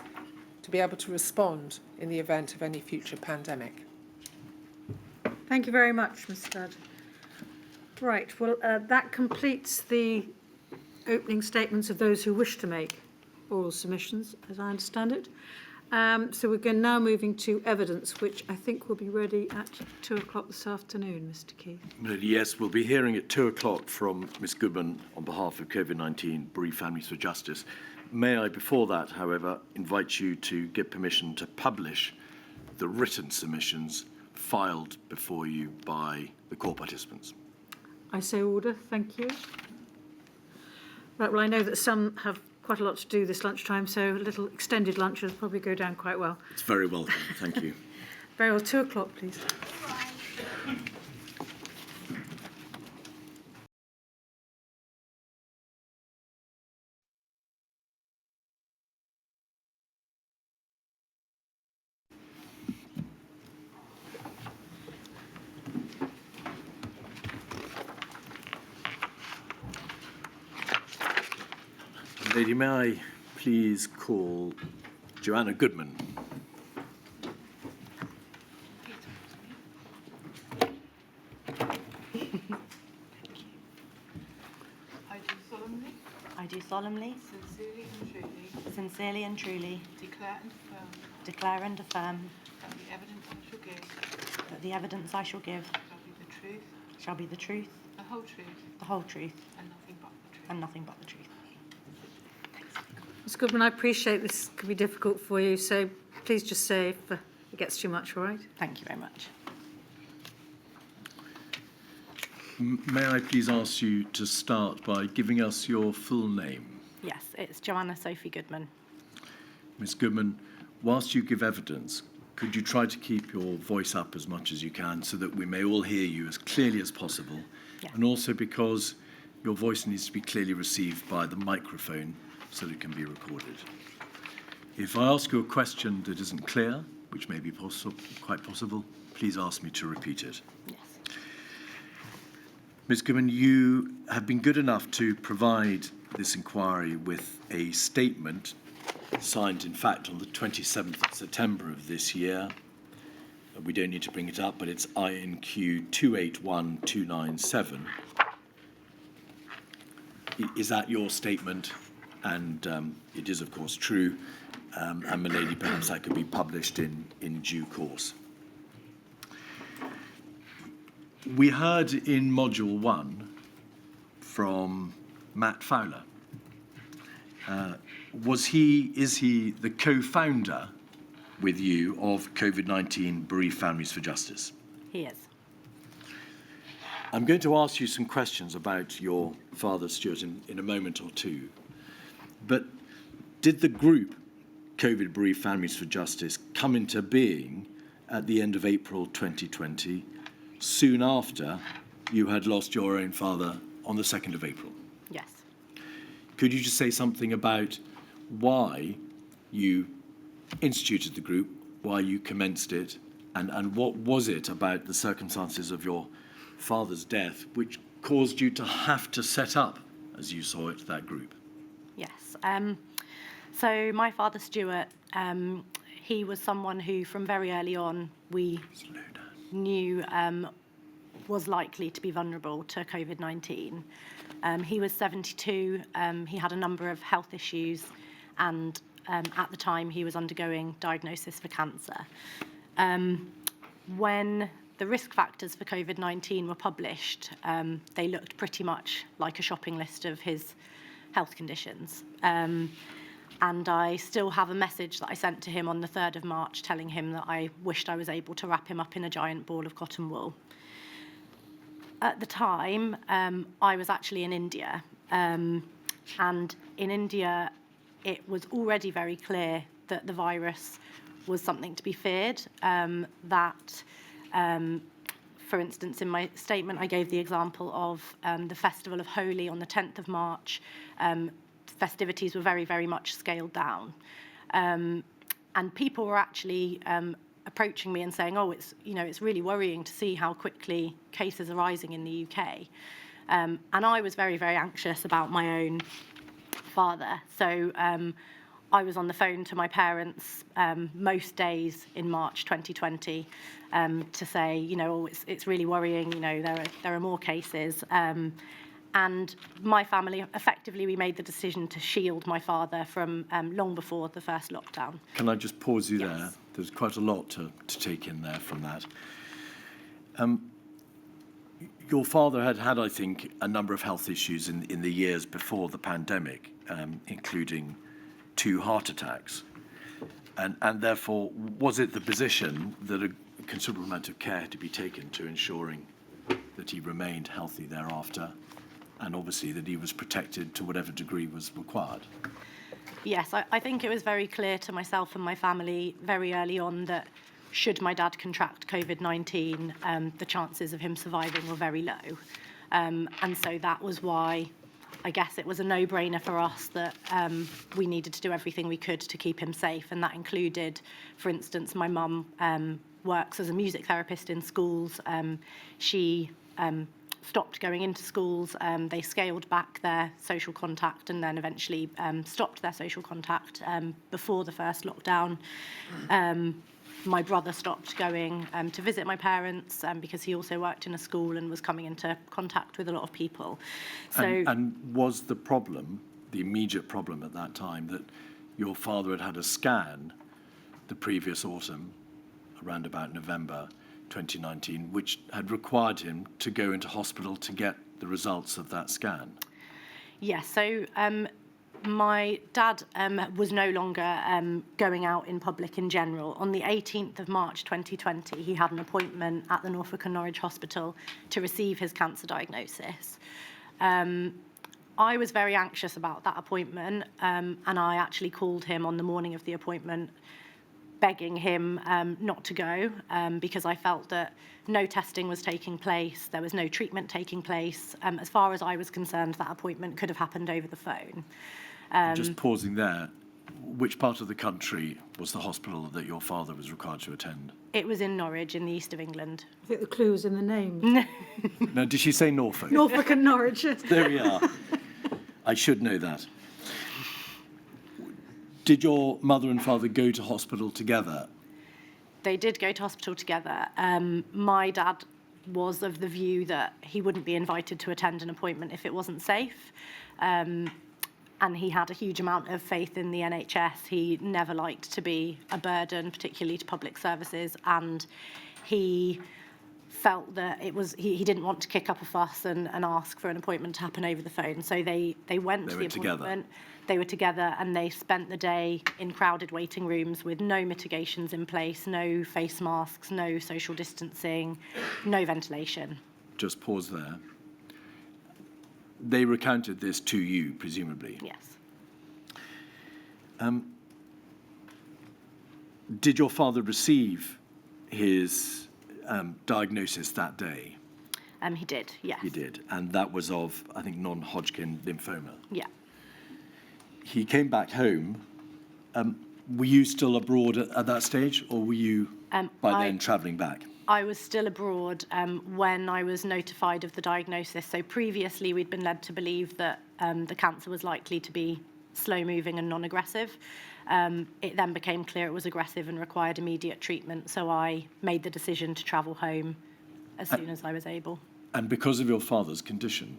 to be able to respond in the event of any future pandemic. Thank you very much, Ms Studd. Right, well, that completes the opening statements of those who wish to make oral submissions, as I understand it. So we're now moving to evidence, which I think will be ready at 2 o'clock this afternoon, Mr Keith. Yes, we'll be hearing at 2 o'clock from Ms Goodman on behalf of Covid-19 Bereaved Families for Justice. May I, before that, however, invite you to get permission to publish the written submissions filed before you by the core participants. I so order, thank you. Right, well, I know that some have quite a lot to do this lunchtime, so a little extended lunch will probably go down quite well. It's very welcome, thank you. Very well, 2 o'clock, please. Lady, may I please call Joanna Goodman? I do solemnly, sincerely and truly, declare and affirm that the evidence I shall give shall be the truth, the whole truth, and nothing but the truth. Ms Goodman, I appreciate this could be difficult for you, so please just say if it gets too much, all right? Thank you very much. May I please ask you to start by giving us your full name? Yes, it's Joanna Sophie Goodman. Ms Goodman, whilst you give evidence, could you try to keep your voice up as much as you can so that we may all hear you as clearly as possible? Yeah. And also because your voice needs to be clearly received by the microphone so that it can be recorded. If I ask you a question that isn't clear, which may be quite possible, please ask me to repeat it. Yes. Ms Goodman, you have been good enough to provide this inquiry with a statement signed, in fact, on the 27th of September of this year. We don't need to bring it up, but it's INQ 281297. Is that your statement? And it is, of course, true. And, my lady, perhaps that could be published in due course. We heard in Module 1 from Matt Fowler. Is he the co-founder with you of Covid-19 Bereaved Families for Justice? He is. I'm going to ask you some questions about your father, Stuart, in a moment or two. But did the group Covid Bereaved Families for Justice come into being at the end of April 2020, soon after you had lost your own father on the 2nd of April? Yes. Could you just say something about why you instituted the group, why you commenced it, and what was it about the circumstances of your father's death which caused you to have to set up, as you saw it, that group? Yes. So my father, Stuart, he was someone who, from very early on, we knew was likely to be vulnerable to COVID-19. He was 72. He had a number of health issues, and at the time, he was undergoing diagnosis for cancer. When the risk factors for COVID-19 were published, they looked pretty much like a shopping list of his health conditions. And I still have a message that I sent to him on the 3rd of March telling him that I wished I was able to wrap him up in a giant ball of cotton wool. At the time, I was actually in India. And in India, it was already very clear that the virus was something to be feared, that For instance, in my statement, I gave the example of the Festival of Holi on the 10th of March. Festivities were very, very much scaled down. And people were actually approaching me and saying, oh, it's really worrying to see how quickly cases are rising in the UK. And I was very, very anxious about my own father. So I was on the phone to my parents most days in March 2020 to say, it's really worrying, there are more cases. And my family, effectively, we made the decision to shield my father from long before the first lockdown. Can I just pause you Yes. there? There's quite a lot to take in there from that. Your father had, I think, a number of health issues in the years before the pandemic, including 2 heart attacks. And therefore, was it the position that a considerable amount of care had to be taken to ensuring that he remained healthy thereafter, and obviously that he was protected to whatever degree was required? Yes, I think it was very clear to myself and my family very early on that should my dad contract COVID-19, the chances of him surviving were very low. And so that was why I guess it was a no-brainer for us that we needed to do everything we could to keep him safe. And that included, for instance, my mum works as a music therapist in schools. She stopped going into schools. They scaled back their social contact and then eventually stopped their social contact before the first lockdown. My brother stopped going to visit my parents because he also worked in a school and was coming into contact with a lot of people. So, and was the problem, the immediate problem at that time, that your father had a scan the previous autumn, around about November 2019, which had required him to go into hospital to get the results of that scan? yes, so my dad was no longer going out in public in general. On the 18th of March 2020, he had an appointment at the Norfolk and Norwich Hospital to receive his cancer diagnosis. I was very anxious about that appointment, and I actually called him on the morning of the appointment, begging him not to go because I felt that no testing was taking place, there was no treatment taking place. As far as I was concerned, that appointment could have happened over the phone. Just pausing there, which part of the country was the hospital that your father was required to attend? It was in Norwich, in the east of England. I think the clue is in the name. No, did she say Norfolk? Norfolk and Norwich. Yes. There we are. I should know that. Did your mother and father go to hospital together? They did go to hospital together. My dad was of the view that he wouldn't be invited to attend an appointment if it wasn't safe. And he had a huge amount of faith in the NHS. He never liked to be a burden, particularly to public services, and he felt that he didn't want to kick up a fuss and ask for an appointment to happen over the phone. So they went to the appointment. Together. They were together and they spent the day in crowded waiting rooms with no mitigations in place, no face masks, no social distancing, no ventilation. Just pause there. They recounted this to you, presumably. Yes. Did your father receive his diagnosis that day? He did, yes. He did, and that was of, I think, non-Hodgkin lymphoma. Yeah. He came back home. Were you still abroad at that stage, or were you by then travelling back? I was still abroad when I was notified of the diagnosis. So previously we'd been led to believe that the cancer was likely to be slow-moving and non-aggressive. It then became clear it was aggressive and required immediate treatment. So I made the decision to travel home as soon as I was able. And because of your father's condition,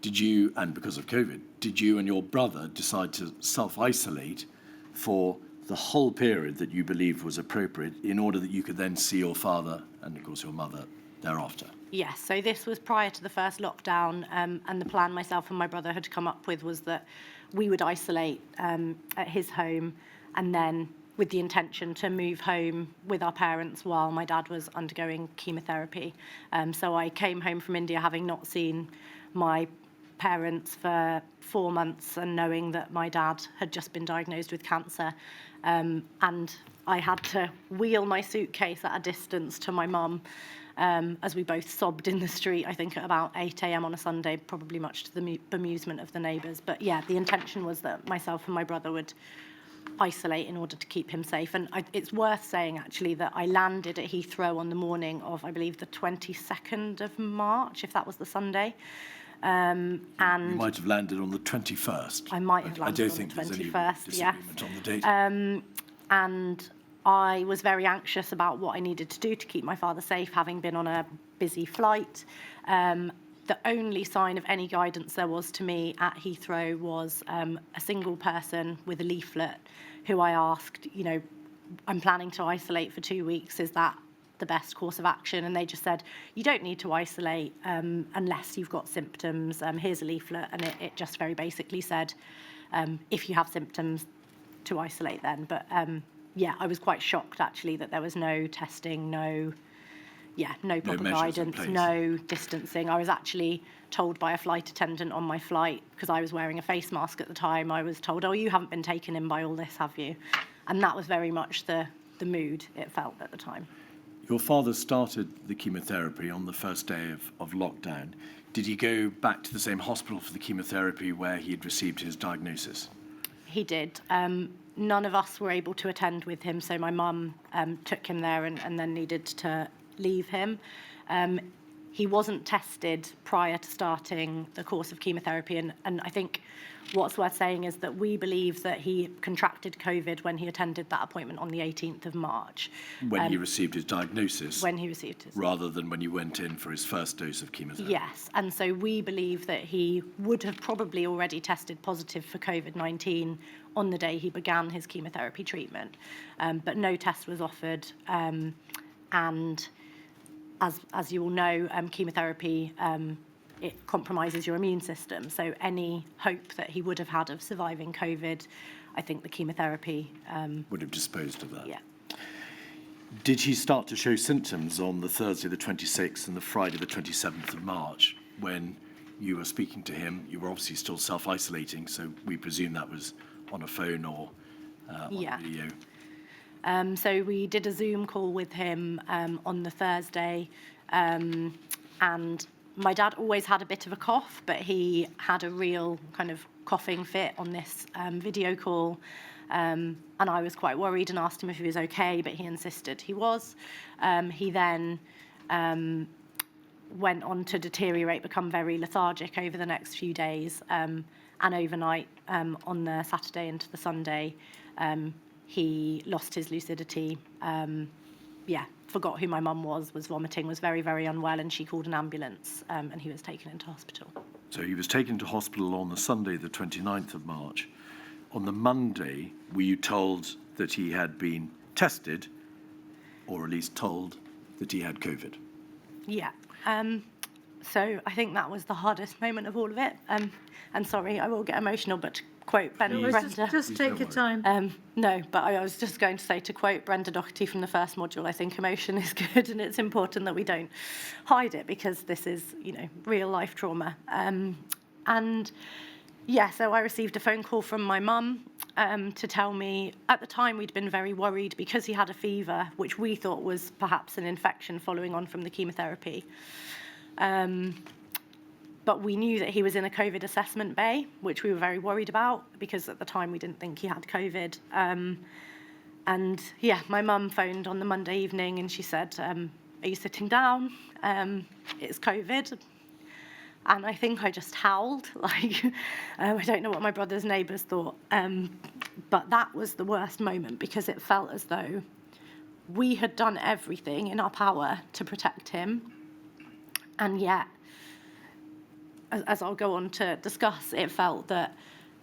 did you, and because of COVID, did you and your brother decide to self-isolate for the whole period that you believed was appropriate in order that you could then see your father and, of course, your mother thereafter? Yes, so this was prior to the first lockdown, and the plan myself and my brother had come up with was that we would isolate at his home and then with the intention to move home with our parents while my dad was undergoing chemotherapy. So I came home from India having not seen my parents for 4 months and knowing that my dad had just been diagnosed with cancer. And I had to wheel my suitcase at a distance to my mum as we both sobbed in the street, I think at about 8 a.m. on a Sunday, probably much to the bemusement of the neighbours. But yeah, the intention was that myself and my brother would isolate in order to keep him safe. And it's worth saying, actually, that I landed at Heathrow on the morning of, I believe, the 22nd of March, if that was the Sunday. And you might have landed on the 21st. I might have landed on the 21st, I don't think there's any disagreement on the date. And I was very anxious about what I needed to do to keep my father safe, having been on a busy flight. The only sign of any guidance there was to me at Heathrow was a single person with a leaflet who I asked, you know, I'm planning to isolate for 2 weeks. Is that the best course of action? And they just said, you don't need to isolate unless you've got symptoms. Here's a leaflet. And it just very basically said, if you have symptoms, to isolate then. But yeah, I was quite shocked, actually, that there was no testing, no proper guidance, no distancing. I was actually told by a flight attendant on my flight, because I was wearing a face mask at the time, I was told, oh, you haven't been taken in by all this, have you? And that was very much the mood it felt at the time. Your father started the chemotherapy on the first day of lockdown. Did he go back to the same hospital for the chemotherapy where he had received his diagnosis? He did. None of us were able to attend with him, so my mum took him there and then needed to leave him. He wasn't tested prior to starting the course of chemotherapy, and I think what's worth saying is that we believe that he contracted COVID when he attended that appointment on the 18th of March. When he received his diagnosis? When he received his... Rather than when you went in for his first dose of chemotherapy? Yes, and so we believe that he would have probably already tested positive for COVID-19 on the day he began his chemotherapy treatment. But no test was offered, and as you all know, chemotherapy, it compromises your immune system. So any hope that he would have had of surviving COVID, I think the chemotherapy... would have disposed of that. Yeah. Did he start to show symptoms on the Thursday the 26th and the Friday the 27th of March when you were speaking to him? You were obviously still self-isolating, so we presume that was on a phone or on video. So we did a Zoom call with him on the Thursday, and my dad always had a bit of a cough, but he had a real kind of coughing fit on this video call, and I was quite worried and asked him if he was okay, but he insisted he was. He then went on to deteriorate, become very lethargic over the next few days, and overnight on the Saturday into the Sunday, he lost his lucidity, forgot who my mum was vomiting, was very, very unwell, and she called an ambulance, and he was taken into hospital. So he was taken to hospital on the Sunday, the 29th of March. On the Monday, were you told that he had been tested, or at least told that he had COVID? Yeah. So I think that was the hardest moment of all of it. And sorry, I will get emotional, but to quote Brenda... Just take your time. No, but I was just going to say, to quote Brenda Doherty from the first module, I think emotion is good, and it's important that we don't hide it, because this is, you know, real life trauma. And yeah, so I received a phone call from my mum to tell me, at the time we'd been very worried because he had a fever, which we thought was perhaps an infection following on from the chemotherapy. But we knew that he was in a COVID assessment bay, which we were very worried about, because at the time we didn't think he had COVID. And yeah, my mum phoned on the Monday evening and she said, are you sitting down? It's COVID. And I think I just howled, like, I don't know what my brother's neighbours thought. But that was the worst moment, because it felt as though we had done everything in our power to protect him. And yet, as I'll go on to discuss, it felt that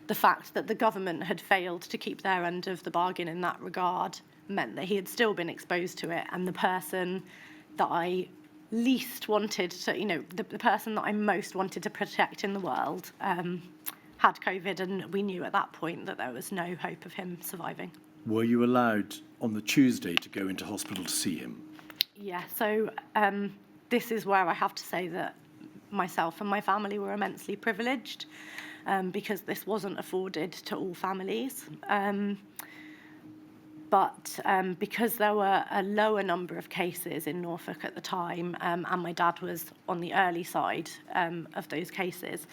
the fact that the government had failed to keep their end of the bargain in that regard meant that he had still been exposed to it, and the person that I least wanted to, you know, the person that I most wanted to protect in the world had COVID, and we knew at that point that there was no hope of him surviving. Were you allowed on the Tuesday to go into hospital to see him? Yeah, so this is where I have to say that myself and my family were immensely privileged, because this wasn't afforded to all families. But because there were a lower number of cases in Norfolk at the time, and my dad was on the early side of those cases,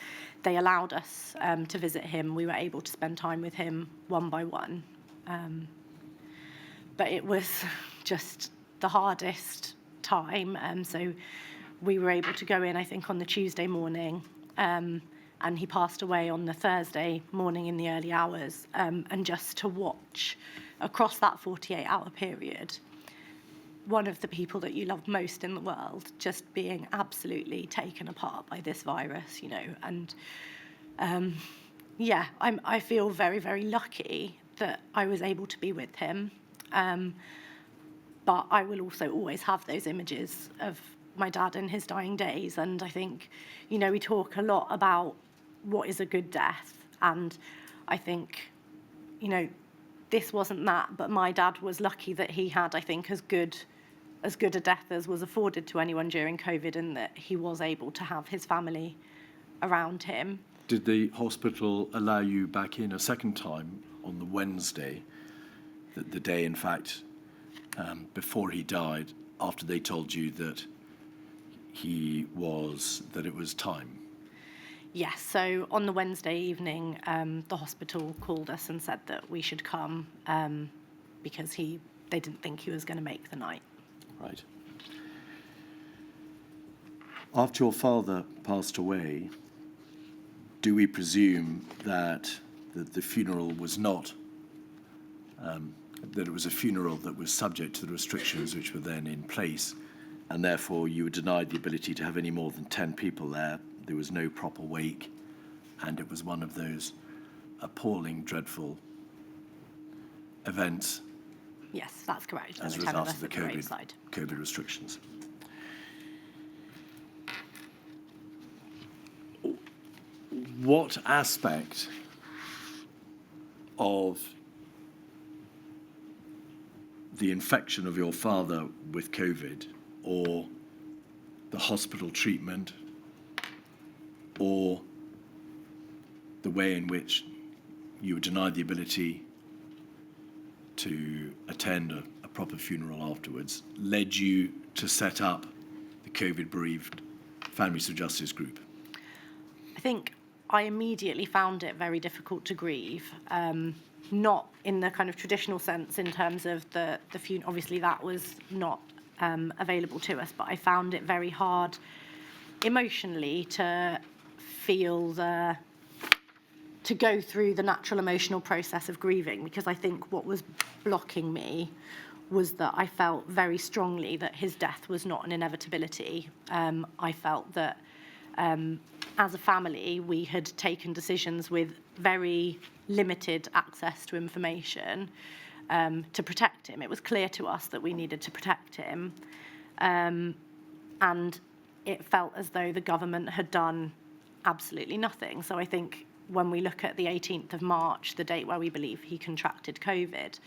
they allowed us to visit him. We were able to spend time with him one by one. But it was just the hardest time. So we were able to go in, I think, on the Tuesday morning, and he passed away on the Thursday morning in the early hours, and just to watch across that 48-hour period, one of the people that you love most in the world just being absolutely taken apart by this virus, you know. And yeah, I feel very, very lucky that I was able to be with him. But I will also always have those images of my dad in his dying days. And I think, you know, we talk a lot about what is a good death. And I think, you know, this wasn't that, but my dad was lucky that he had, I think, as good a death as was afforded to anyone during COVID, and that he was able to have his family around him. Did the hospital allow you back in a second time on the Wednesday, the day, in fact, before he died, after they told you that it was time? Yes, so on the Wednesday evening, the hospital called us and said that we should come because they didn't think he was going to make the night. Right. After your father passed away, do we presume that the funeral was not, that it was a funeral that was subject to the restrictions which were then in place, and therefore you were denied the ability to have any more than 10 people there? There was no proper wake, and it was one of those appalling, dreadful events. Yes, that's correct. As a result of the COVID restrictions. What aspect of the infection of your father with COVID, or the hospital treatment, or the way in which you were denied the ability to attend a proper funeral afterwards, led you to set up the COVID bereaved Families for Justice group? I think I immediately found it very difficult to grieve, not in the kind of traditional sense in terms of the funeral. Obviously, that was not available to us, but I found it very hard emotionally to feel to go through the natural emotional process of grieving, because I think what was blocking me was that I felt very strongly that his death was not an inevitability. I felt that as a family, we had taken decisions with very limited access to information to protect him. It was clear to us that we needed to protect him. And it felt as though the government had done absolutely nothing. So I think when we look at the 18th of March, the date where we believe he contracted COVID,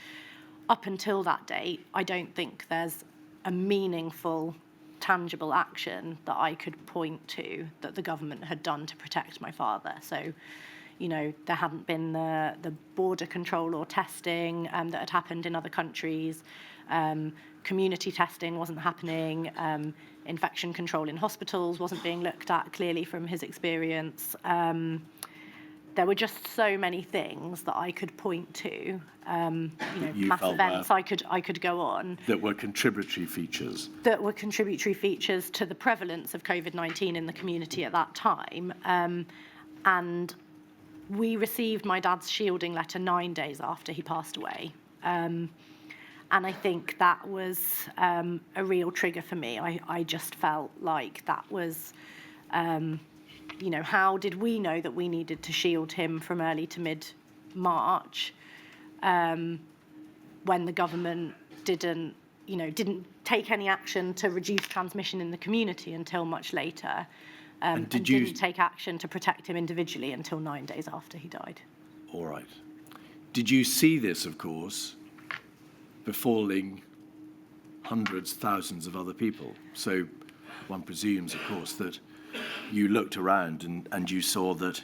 up until that date, I don't think there's a meaningful, tangible action that I could point to that the government had done to protect my father. So, you know, there hadn't been the border control or testing that had happened in other countries. Community testing wasn't happening. Infection control in hospitals wasn't being looked at clearly from his experience. There were just so many things that I could point to, you know, mass events I could go on. That were contributory features. That were contributory features to the prevalence of COVID-19 in the community at that time. And we received my dad's shielding letter 9 days after he passed away. And I think that was a real trigger for me. I just felt like that was... you know, how did we know that we needed to shield him from early to mid-March when the government didn't take any action to reduce transmission in the community until much later, and didn't take action to protect him individually until 9 days after he died. All right. Did you see this, of course, befalling hundreds, thousands of other people? So one presumes, of course, that you looked around and you saw that,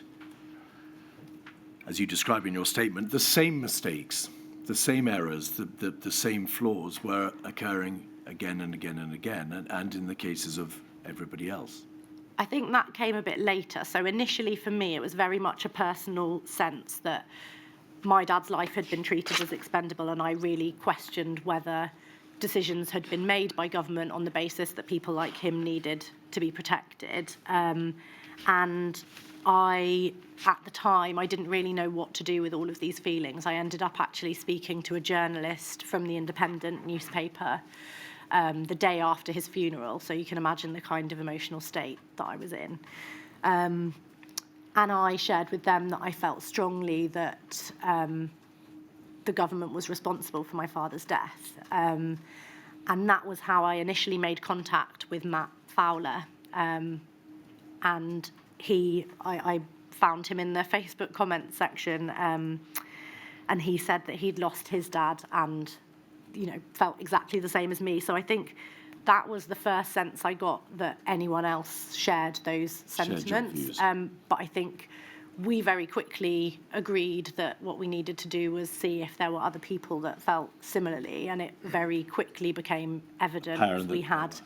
as you describe in your statement, the same mistakes, the same errors, the same flaws were occurring again and again and again, and in the cases of everybody else? I think that came a bit later. So initially for me, it was very much a personal sense that my dad's life had been treated as expendable, and I really questioned whether decisions had been made by government on the basis that people like him needed to be protected. And at the time, I didn't really know what to do with all of these feelings. I ended up actually speaking to a journalist from the Independent newspaper the day after his funeral, so you can imagine the kind of emotional state that I was in. And I shared with them that I felt strongly that the government was responsible for my father's death. And that was how I initially made contact with Matt Fowler. And I found him in the Facebook comment section, and he said that he'd lost his dad and, felt exactly the same as me. So I think that was the first sense I got that anyone else shared those sentiments. But I think we very quickly agreed that what we needed to do was see if there were other people that felt similarly, and it very quickly became evident we had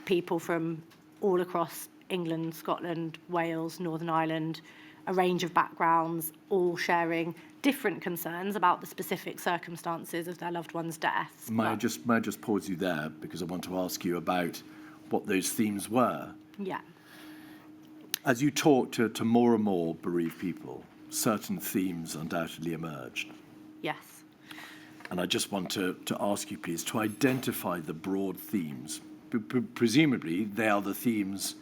people from all across England, Scotland, Wales, Northern Ireland, a range of backgrounds, all sharing different concerns about the specific circumstances of their loved one's deaths. May I just pause you there, because I want to ask you about what those themes were. Yeah. As you talk to more and more bereaved people, certain themes undoubtedly emerged. Yes. And I just want to ask you, please, to identify the broad themes. Presumably, they are the themes,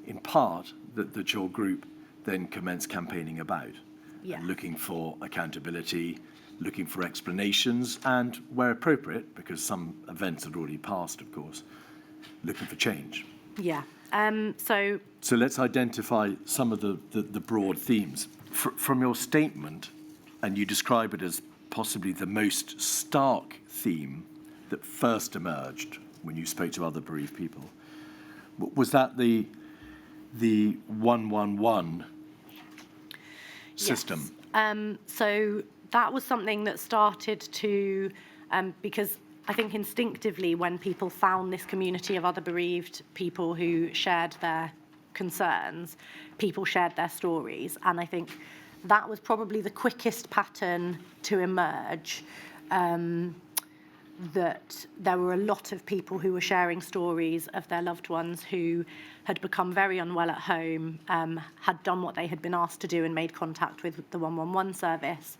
in part, that your group then commenced campaigning about. Yeah. Looking for accountability, looking for explanations, and, where appropriate, because some events had already passed, of course, looking for change. Yeah. So let's identify some of the broad themes. From your statement, and you describe it as possibly the most stark theme that first emerged when you spoke to other bereaved people, was that the 111 system? Yes. So that was something that started to, because I think instinctively when people found this community of other bereaved people who shared their concerns, people shared their stories. And I think that was probably the quickest pattern to emerge, that there were a lot of people who were sharing stories of their loved ones who had become very unwell at home, had done what they had been asked to do and made contact with the 111 service,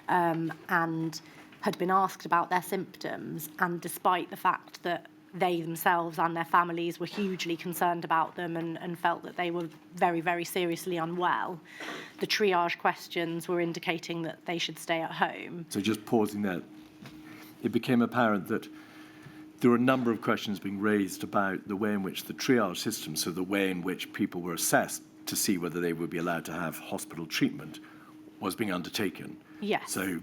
and had been asked about their symptoms. And despite the fact that they themselves and their families were hugely concerned about them and felt that they were very, very seriously unwell, the triage questions were indicating that they should stay at home. So just pausing there, it became apparent that there were a number of questions being raised about the way in which the triage system, so the way in which people were assessed to see whether they would be allowed to have hospital treatment, was being undertaken. Yes. So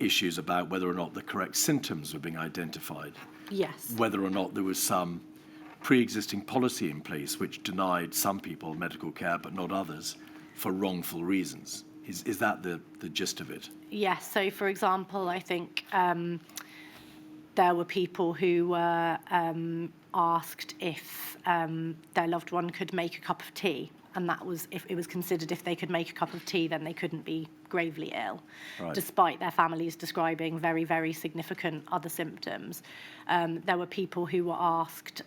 issues about whether or not the correct symptoms were being identified. Yes. Whether or not there was some pre-existing policy in place which denied some people medical care but not others for wrongful reasons. Is that the gist of it? Yes. So, for example, I think there were people who were asked if their loved one could make a cup of tea, and that was, if it was considered if they could make a cup of tea, then they couldn't be gravely ill, right, despite their families describing very, very significant other symptoms. There were people who were asked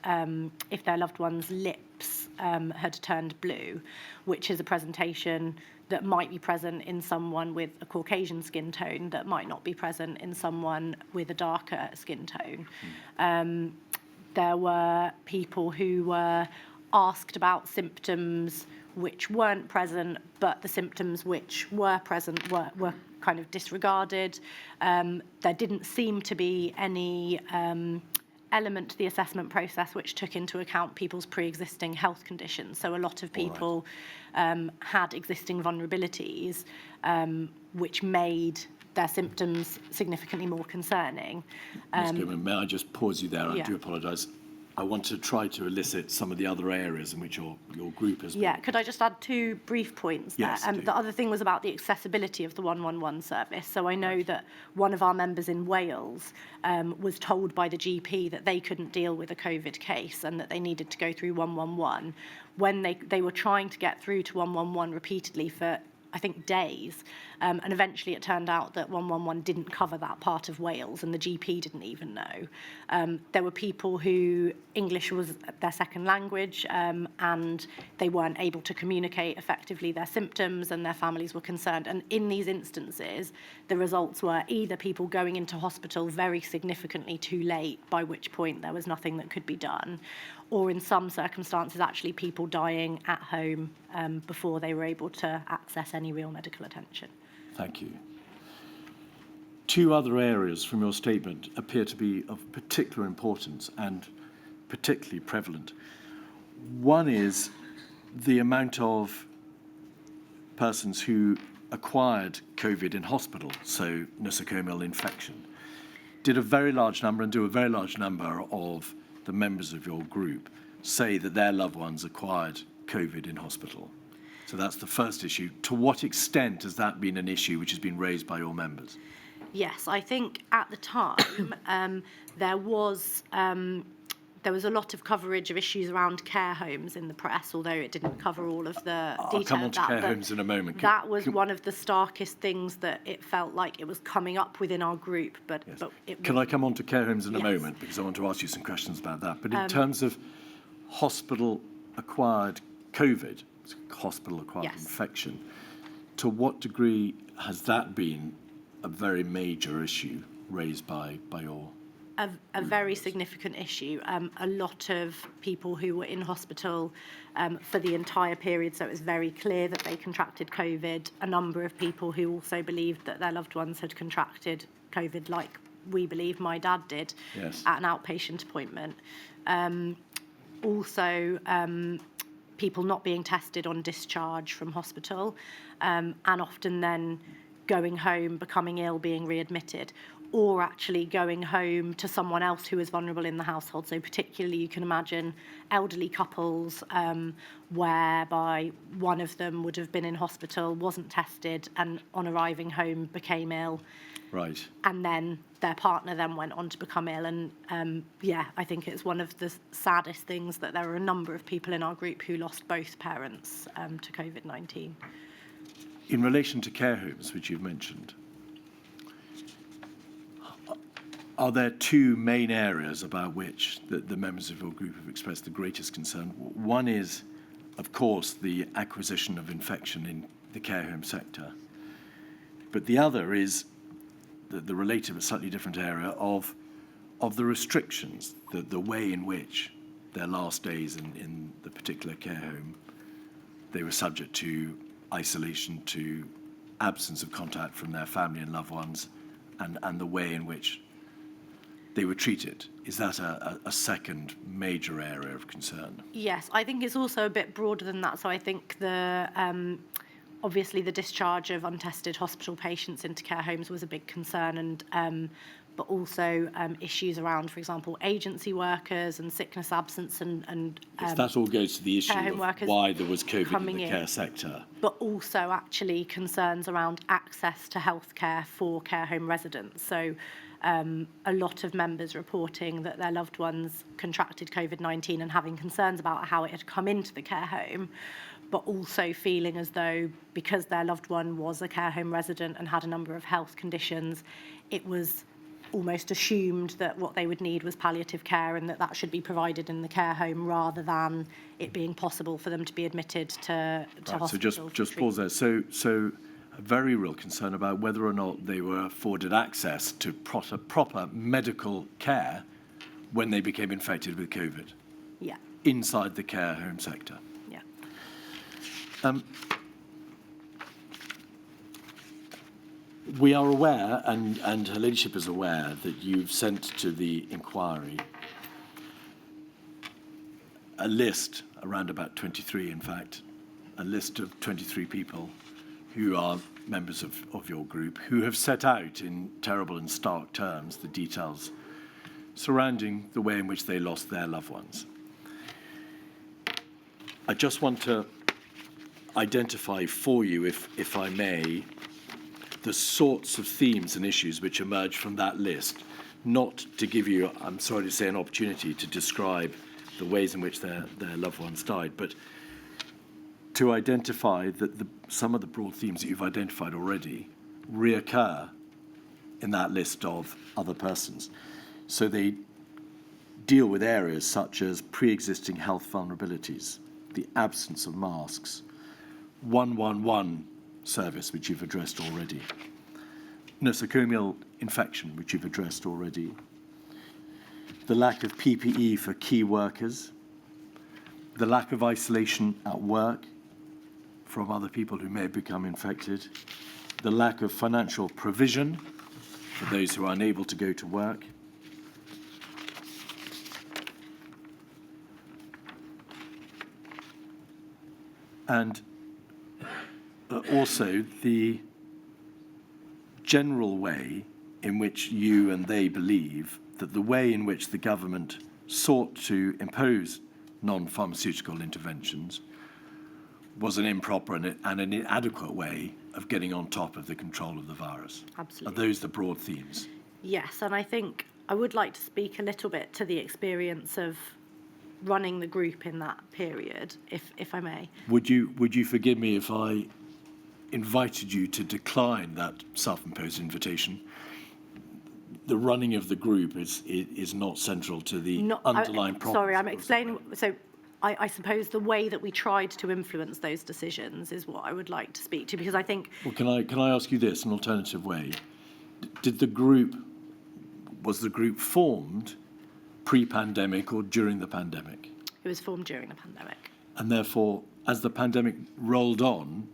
if their loved one's lips had turned blue, which is a presentation that might be present in someone with a Caucasian skin tone that might not be present in someone with a darker skin tone. There were people who were asked about symptoms which weren't present, but the symptoms which were present were kind of disregarded. There didn't seem to be any element to the assessment process which took into account people's pre-existing health conditions. So a lot of people had existing vulnerabilities, which made their symptoms significantly more concerning. Ms. Gilman, may I just pause you there? I do apologise. I want to try to elicit some of the other areas in which your group has Yeah, been. could I just add 2 brief points there? Yes, do. The other thing was about the accessibility of the 111 service. So I know that one of our members in Wales was told by the GP that they couldn't deal with a COVID case and that they needed to go through 111. When they were trying to get through to 111 repeatedly for, I think, days, and eventually it turned out that 111 didn't cover that part of Wales and the GP didn't even know. There were people who English was their second language and they weren't able to communicate effectively their symptoms and their families were concerned. And in these instances, the results were either people going into hospital very significantly too late, by which point there was nothing that could be done, or in some circumstances actually people dying at home before they were able to access any real medical attention. Thank you. 2 other areas from your statement appear to be of particular importance and particularly prevalent. One is the amount of persons who acquired COVID in hospital, so nosocomial infection. Did a very large number, and do a very large number of the members of your group say that their loved ones acquired COVID in hospital? So that's the first issue. To what extent has that been an issue which has been raised by your members? Yes, I think at the time there was a lot of coverage of issues around care homes in the press, although it didn't cover all of the detail I'll come on of to that. care But homes in a moment. That was one of the starkest things that it felt like it was coming up within our group. But, Yes. but it Can I come on to care homes in a Yes. moment, because I want to ask you some questions about that. But in terms of hospital-acquired COVID, hospital-acquired Yes. infection, to what degree has that been a very major issue raised by your... a very significant issue. A lot of people who were in hospital for the entire period, so it was very clear that they contracted COVID. A number of people who also believed that their loved ones had contracted COVID, like we believe my dad did, Yes. at an outpatient appointment. Also, people not being tested on discharge from hospital, and often then going home, becoming ill, being readmitted, or actually going home to someone else who is vulnerable in the household. So particularly you can imagine elderly couples whereby one of them would have been in hospital, wasn't tested, and on arriving home became ill. Right. And then their partner then went on to become ill. And I think it's one of the saddest things that there are a number of people in our group who lost both parents to COVID-19. In relation to care homes, which you've mentioned, are there 2 main areas about which the members of your group have expressed the greatest concern? One is, of course, the acquisition of infection in the care home sector. But the other is the related but slightly different area of the restrictions, the way in which their last days in the particular care home, they were subject to isolation, to absence of contact from their family and loved ones, and the way in which they were treated. Is that a second major area of concern? Yes, I think it's also a bit broader than that. So I think obviously the discharge of untested hospital patients into care homes was a big concern, and but also issues around, for example, agency workers and sickness absence and Yes, that all goes to the issue care home of workers why there was COVID in coming the in. care sector. But also actually concerns around access to healthcare for care home residents. So a lot of members reporting that their loved ones contracted COVID-19 and having concerns about how it had come into the care home, but also feeling as though because their loved one was a care home resident and had a number of health conditions, it was almost assumed that what they would need was palliative care and that should be provided in the care home rather than it being possible for them to be admitted to Right, hospital. so just pause there. So a very real concern about whether or not they were afforded access to proper medical care when they became infected with COVID. Yeah. Inside the care home sector. Yeah. We are aware, and Her Ladyship is aware, that you've sent to the inquiry a list, around about 23 in fact, a list of 23 people who are members of your group, who have set out in terrible and stark terms the details surrounding the way in which they lost their loved ones. I just want to identify for you, if I may, the sorts of themes and issues which emerge from that list, not to give you, I'm sorry to say, an opportunity to describe the ways in which their loved ones died, but to identify that some of the broad themes that you've identified already reoccur in that list of other persons. So they deal with areas such as pre-existing health vulnerabilities, the absence of masks, 111 service, which you've addressed already, nosocomial infection, which you've addressed already, the lack of PPE for key workers, the lack of isolation at work from other people who may have become infected, the lack of financial provision for those who are unable to go to work, and also the general way in which you and they believe that the way in which the government sought to impose non-pharmaceutical interventions was an improper and an inadequate way of getting on top of the control of the virus. Absolutely. Are those the broad themes? Yes, and I think I would like to speak a little bit to the experience of running the group in that period, if I may. Would you forgive me if I invited you to decline that self-imposed invitation? The running of the group is not central to the underlying problem. Sorry, I'm explaining. So I suppose the way that we tried to influence those decisions is what I would like to speak to, because I think... Well, can I ask you this, an alternative way? Was the group formed pre-pandemic or during the pandemic? It was formed during the pandemic. And therefore, as the pandemic rolled on,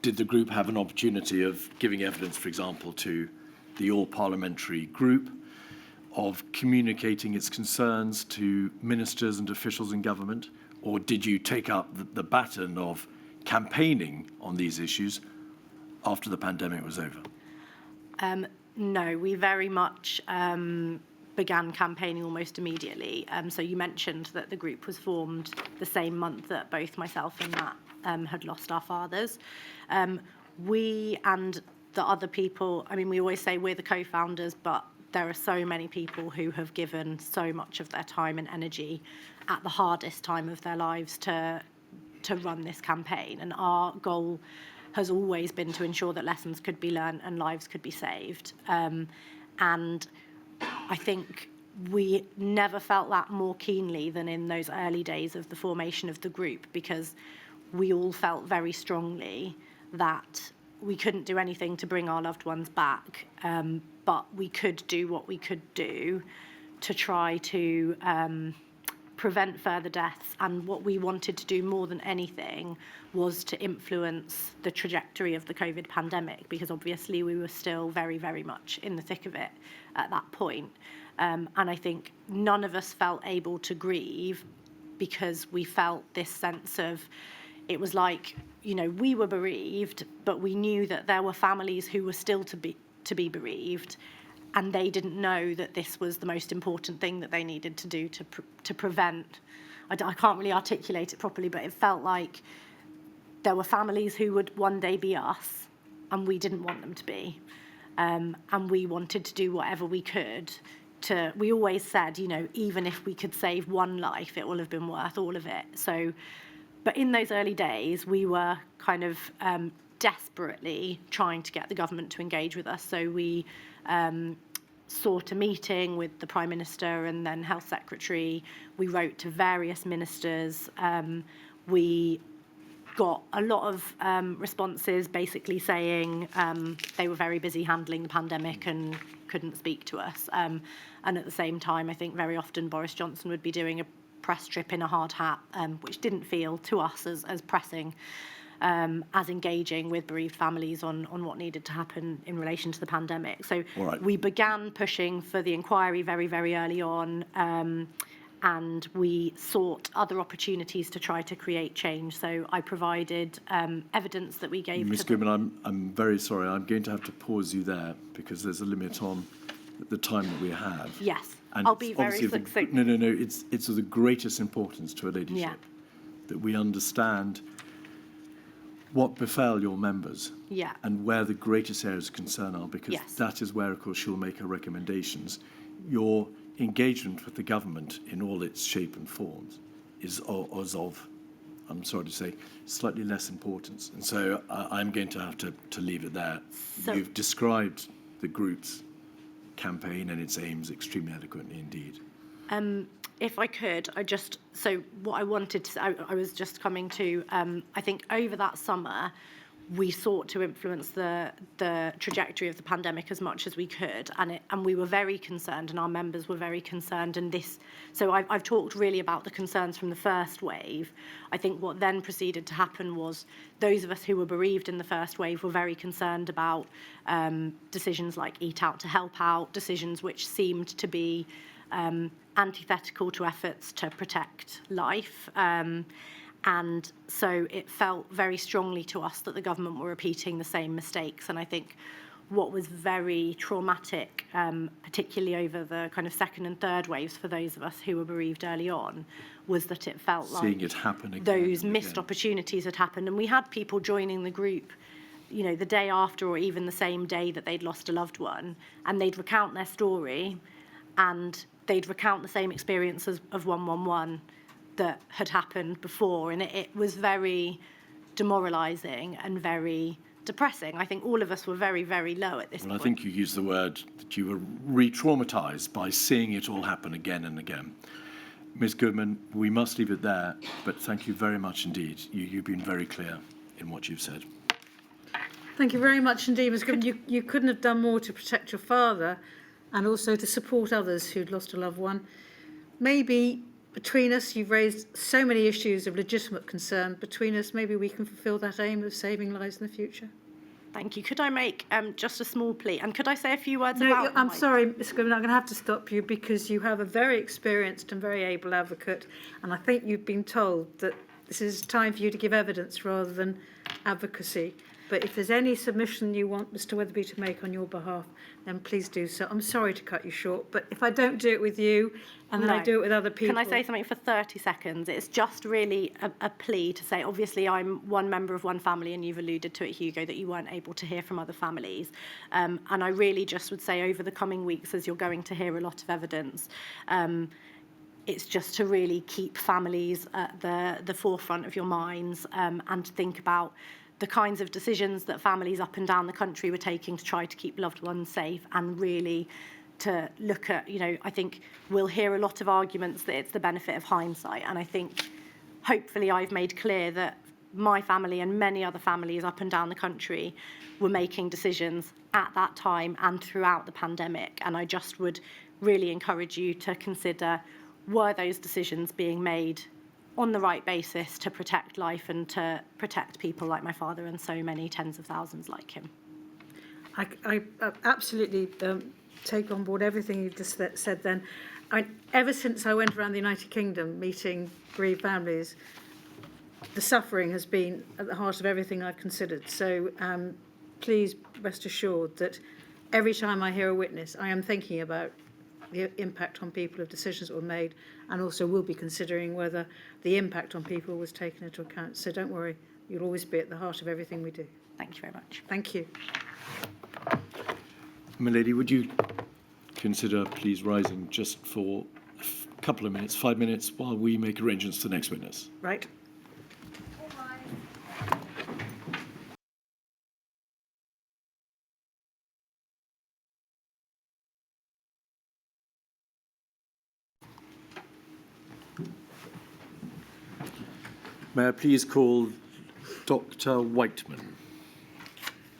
did the group have an opportunity of giving evidence, for example, to the all-parliamentary group, of communicating its concerns to ministers and officials in government? Or did you take up the baton of campaigning on these issues after the pandemic was over? No, we very much began campaigning almost immediately. So you mentioned that the group was formed the same month that both myself and Matt had lost our fathers. We and the other people, I mean, we always say we're the co-founders, but there are so many people who have given so much of their time and energy at the hardest time of their lives to run this campaign. And our goal has always been to ensure that lessons could be learned and lives could be saved. And I think we never felt that more keenly than in those early days of the formation of the group, because we all felt very strongly that we couldn't do anything to bring our loved ones back, but we could do what we could do to try to prevent further deaths. And what we wanted to do more than anything was to influence the trajectory of the COVID pandemic, because obviously we were still very, very much in the thick of it at that point. And I think none of us felt able to grieve because we felt this sense of, it was like, you know, we were bereaved, but we knew that there were families who were still to be bereaved, and they didn't know that this was the most important thing that they needed to do to prevent. I can't really articulate it properly, but it felt like there were families who would one day be us, and we didn't want them to be. And we wanted to do whatever we could we always said, you know, even if we could save one life, it will have been worth all of it. So, but in those early days, we were kind of desperately trying to get the government to engage with us. So we sought a meeting with the Prime Minister and then Health Secretary. We wrote to various ministers. We got a lot of responses basically saying they were very busy handling the pandemic and couldn't speak to us. And at the same time, I think very often Boris Johnson would be doing a press trip in a hard hat, which didn't feel to us as pressing, as engaging with bereaved families on what needed to happen in relation to the pandemic. So we began pushing for the inquiry very, very early on, and we sought other opportunities to try to create change. So I provided evidence that we gave. Ms. Goodman, I'm very sorry. I'm going to have to pause you there because there's a limit on the time that we have. Yes, And I'll be very obviously succinct. No. It's of the greatest importance to a ladyship that we understand what befell your members and where the greatest areas of concern are, because that is where, of course, she'll make her recommendations. Your engagement with the government in all its shape and forms is of, I'm sorry to say, slightly less importance. And so I'm going to have to leave it there. So, you've described the group's campaign and its aims extremely eloquently indeed. If I could, so what I wanted to, I was just coming to, I think over that summer, we sought to influence the trajectory of the pandemic as much as we could, and we were very concerned, and our members were very concerned. And so I've talked really about the concerns from the first wave. I think what then proceeded to happen was those of us who were bereaved in the first wave were very concerned about decisions like Eat Out to Help Out, decisions which seemed to be antithetical to efforts to protect life. And so it felt very strongly to us that the government were repeating the same mistakes. And I think what was very traumatic, particularly over the kind of second and third waves for those of us who were bereaved early on, was that it felt Seeing like it happen again those missed opportunities had happened. And we had people joining the group, you know, the day after or even the same day that they'd lost a loved one, and they'd recount their story and they'd recount the same experiences of 111 that had happened before, and it was very demoralising and very depressing. I think all of us were very, very low at this point. I think you used the word that you were re-traumatised by seeing it all happen again and again. Ms. Goodman, we must leave it there, but thank you very much indeed. You've been very clear in what you've said. Thank you very much indeed, Ms. Goodman. You couldn't have done more to protect your father and also to support others who'd lost a loved one. Maybe between us, you've raised so many issues of legitimate concern. Between us, maybe we can fulfil that aim of saving lives in the future. Thank you. Could I make just a small plea? And could I say a few words No, about... I'm sorry, Ms. Goodman, I'm going to have to stop you because you have a very experienced and very able advocate, and I think you've been told that this is time for you to give evidence rather than advocacy. But if there's any submission you want Mr. Weatherby to make on your behalf, then please do so. I'm sorry to cut you short, but if I don't do it with you and then I do it with other people... Can I say something for 30 seconds? It's just really a plea to say, obviously, I'm one member of one family, and you've alluded to it, Hugo, that you weren't able to hear from other families. And I really just would say over the coming weeks, as you're going to hear a lot of evidence, it's just to really keep families at the forefront of your minds and to think about the kinds of decisions that families up and down the country were taking to try to keep loved ones safe, and really to look at, you know, I think we'll hear a lot of arguments that it's the benefit of hindsight. And I think hopefully I've made clear that my family and many other families up and down the country were making decisions at that time and throughout the pandemic. And I just would really encourage you to consider, were those decisions being made on the right basis to protect life and to protect people like my father and so many tens of thousands like him? I absolutely take on board everything you've just said then. Ever since I went around the United Kingdom meeting bereaved families, the suffering has been at the heart of everything I've considered. So please rest assured that every time I hear a witness, I am thinking about the impact on people of decisions that were made, and also will be considering whether the impact on people was taken into account. So don't worry, you'll always be at the heart of everything we do. Thank you very much. Thank you. My lady, would you consider please rising just for a couple of minutes, 5 minutes, while we make arrangements for the next witness? Right. May I please call Dr. Whiteman?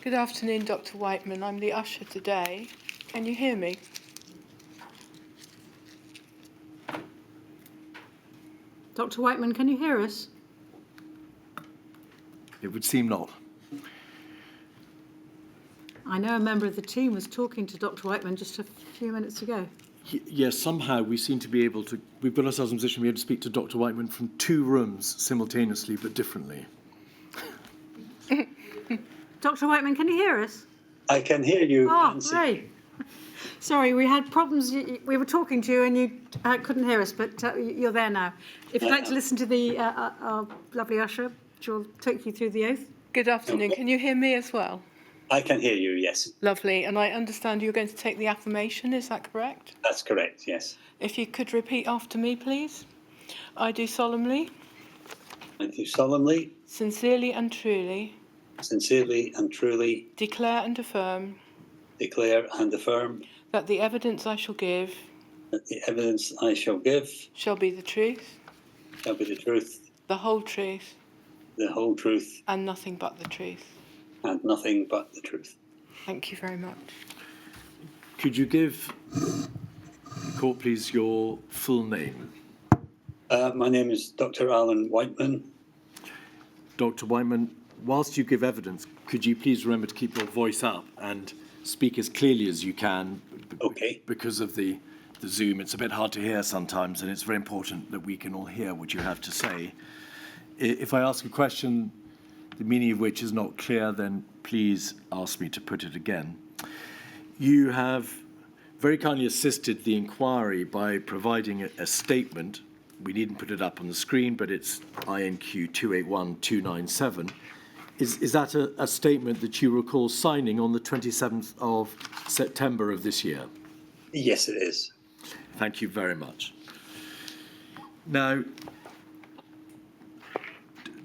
Good afternoon, Dr. Whiteman. I'm the usher today. Can you hear me? Dr. Whiteman, can you hear us? It would seem not. I know a member of the team was talking to Dr. Whiteman just a few minutes ago. Yes, somehow we seem to be able to, we've got ourselves in a position to be able to speak to Dr. Whiteman from 2 rooms simultaneously but differently. Dr. Whiteman, can you hear us? I can hear you. Oh, great. Sorry, we had problems. We were talking to you and you couldn't hear us, but you're there now. If you'd like to listen to the our lovely usher, she'll take you through the oath. Good afternoon. Can you hear me as well? I can hear you, yes. Lovely. And I understand you're going to take the affirmation, is that correct? That's correct, yes. If you could repeat after me, please. I do solemnly, I do solemnly, sincerely and truly sincerely and truly declare and affirm declare and affirm that the evidence I shall give that the evidence I shall give shall be the truth, shall be the truth, the whole truth, the whole truth, and nothing but the truth. and nothing but the truth. Thank you very much. Could you give the court, please, your full name? My name is Dr. Alan Whiteman. Dr. Whiteman, whilst you give evidence, could you please remember to keep your voice up and speak as clearly as you can? Okay. Because of the Zoom, it's a bit hard to hear sometimes, and it's very important that we can all hear what you have to say. If I ask a question, the meaning of which is not clear, then please ask me to put it again. You have very kindly assisted the inquiry by providing a statement. We needn't put it up on the screen, but it's INQ 281297. Is that a statement that you recall signing on the 27th of September of this year? Yes, it is. Thank you very much. Now,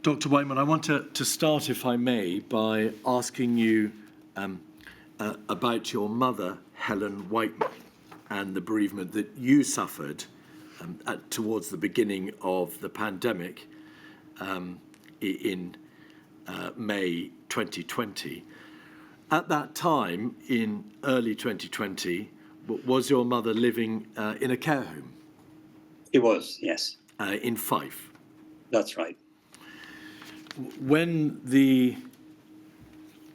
Dr. Whiteman, I want to start, if I may, by asking you about your mother, Helen Whiteman, and the bereavement that you suffered towards the beginning of the pandemic in May 2020. At that time, in early 2020, was your mother living in a care home? It was, yes. In Fife? That's right. When the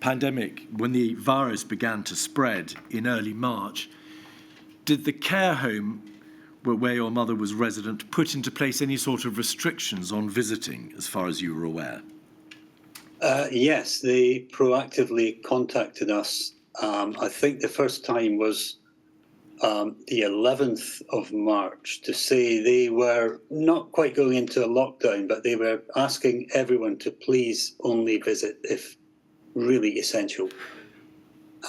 pandemic, when the virus began to spread in early March, did the care home where your mother was resident put into place any sort of restrictions on visiting, as far as you were aware? Yes, they proactively contacted us. I think the first time was the 11th of March to say they were not quite going into a lockdown, but they were asking everyone to please only visit if really essential.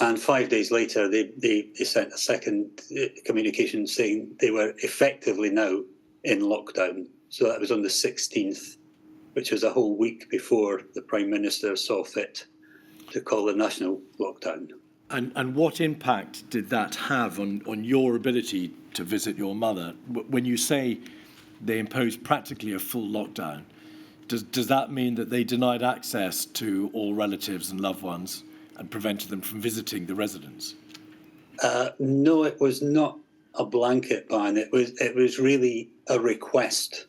And 5 days later, they sent a second communication saying they were effectively now in lockdown. So that was on the 16th, which was a whole week before the Prime Minister saw fit to call a national lockdown. And what impact did that have on your ability to visit your mother? When you say they imposed practically a full lockdown, does that mean that they denied access to all relatives and loved ones and prevented them from visiting the residence? No, it was not a blanket ban. It was really a request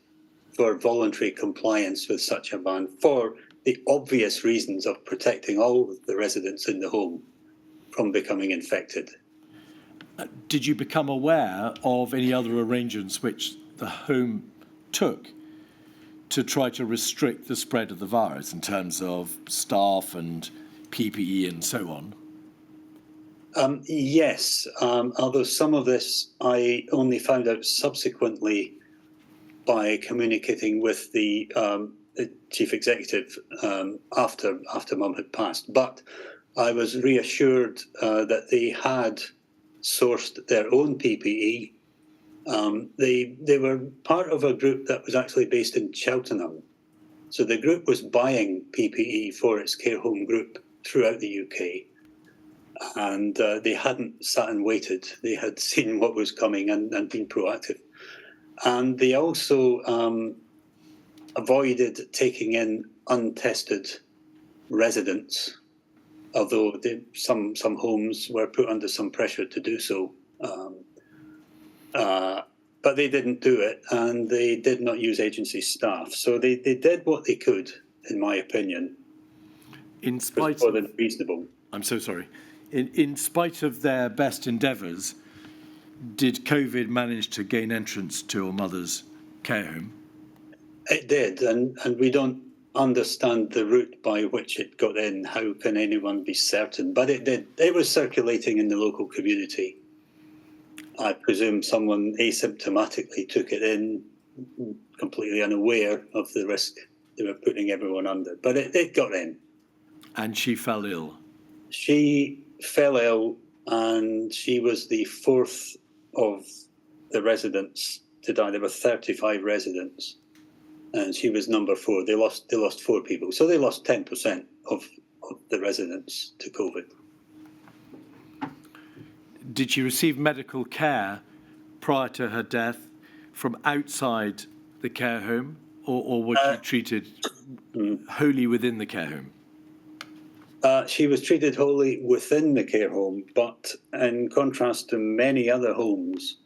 for voluntary compliance with such a ban for the obvious reasons of protecting all of the residents in the home from becoming infected. Did you become aware of any other arrangements which the home took to try to restrict the spread of the virus in terms of staff and PPE and so on? Yes, although some of this I only found out subsequently by communicating with the chief executive after Mum had passed. But I was reassured that they had sourced their own PPE. They were part of a group that was actually based in Cheltenham. So the group was buying PPE for its care home group throughout the UK. And they hadn't sat and waited. They had seen what was coming and been proactive. And they also avoided taking in untested residents, although some homes were put under some pressure to do so. But they didn't do it, and they did not use agency staff. So they did what they could, in my opinion. In spite more than reasonable. I'm so sorry. In spite of their best endeavours, did COVID manage to gain entrance to your mother's care home? It did, and we don't understand the route by which it got in. How can anyone be certain? But it did. It was circulating in the local community. I presume someone asymptomatically took it in, completely unaware of the risk they were putting everyone under. But it got in. And she fell ill. She fell ill, and she was the fourth of the residents to die. There were 35 residents, and she was number 4. They lost 4 people, so they lost 10% of the residents to COVID. Did she receive medical care prior to her death from outside the care home, or was she treated wholly within the care home? She was treated wholly within the care home, but in contrast to many other homes,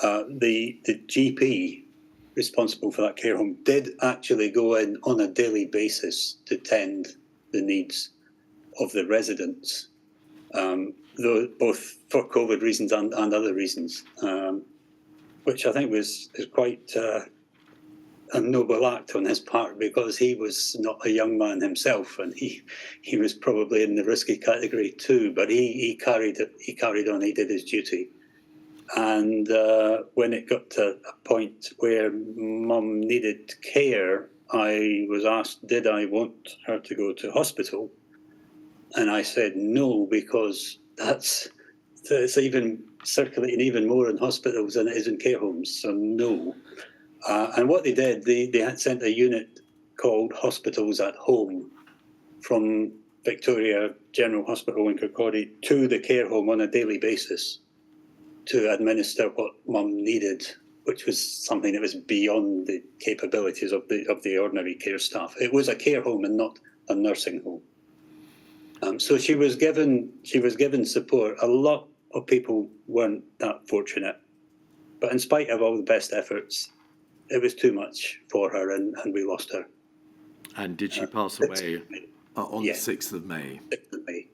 the GP responsible for that care home did actually go in on a daily basis to tend the needs of the residents, though both for COVID reasons and other reasons, which I think is quite a noble act on his part, because he was not a young man himself, and he was probably in the risky category too. But he carried on. He did his duty. And when it got to a point where Mum needed care, I was asked, did I want her to go to hospital? And I said no, because it's even circulating even more in hospitals than it is in care homes. So no. And what they did, they had sent a unit called Hospitals at Home from Victoria General Hospital in Kirkcaldy to the care home on a daily basis to administer what Mum needed, which was something that was beyond the capabilities of the ordinary care staff. It was a care home and not a nursing home. So she was given support. A lot of people weren't that fortunate, but in spite of all the best efforts, it was too much for her, and we lost her. And did she pass away on the 6th of May? 6th of May.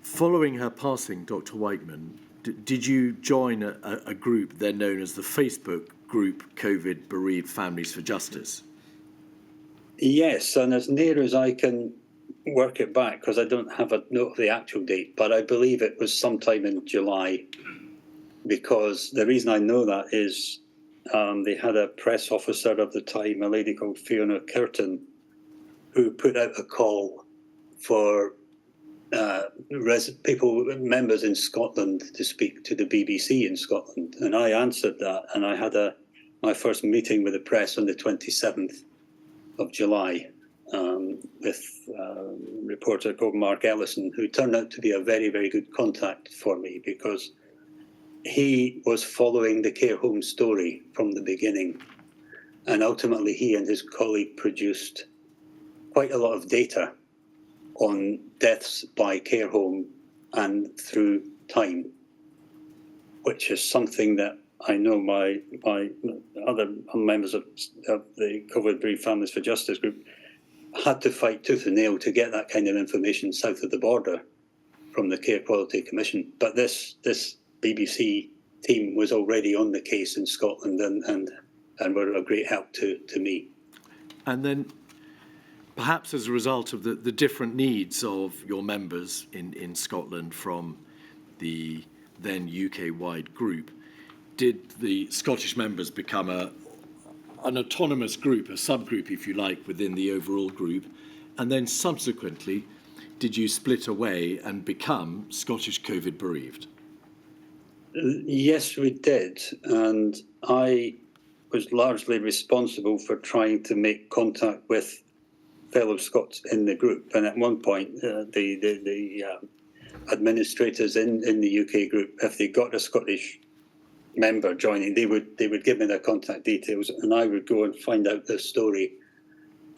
Following her passing, Dr. Whiteman, did you join a group then known as the Facebook group COVID Bereaved Families for Justice? Yes, and as near as I can work it back, because I don't have a note of the actual date, but I believe it was sometime in July, because the reason I know that is they had a press officer of the time, a lady called Fiona Curtin, who put out a call for members in Scotland to speak to the BBC in Scotland, and I answered that, and I had my first meeting with the press on the 27th of July with a reporter called Mark Ellison, who turned out to be a very, very good contact for me, because he was following the care home story from the beginning, and ultimately he and his colleague produced quite a lot of data on deaths by care home and through time, which is something that I know my other members of the COVID Bereaved Families for Justice group had to fight tooth and nail to get that kind of information south of the border from the Care Quality Commission. But this BBC team was already on the case in Scotland and were a great help to me. And then, perhaps as a result of the different needs of your members in Scotland from the then UK-wide group, did the Scottish members become an autonomous group, a subgroup, if you like, within the overall group? And then subsequently, did you split away and become Scottish COVID bereaved? Yes, we did. And I was largely responsible for trying to make contact with fellow Scots in the group. And at one point, the administrators in the UK group, if they got a Scottish member joining, they would give me their contact details, and I would go and find out their story,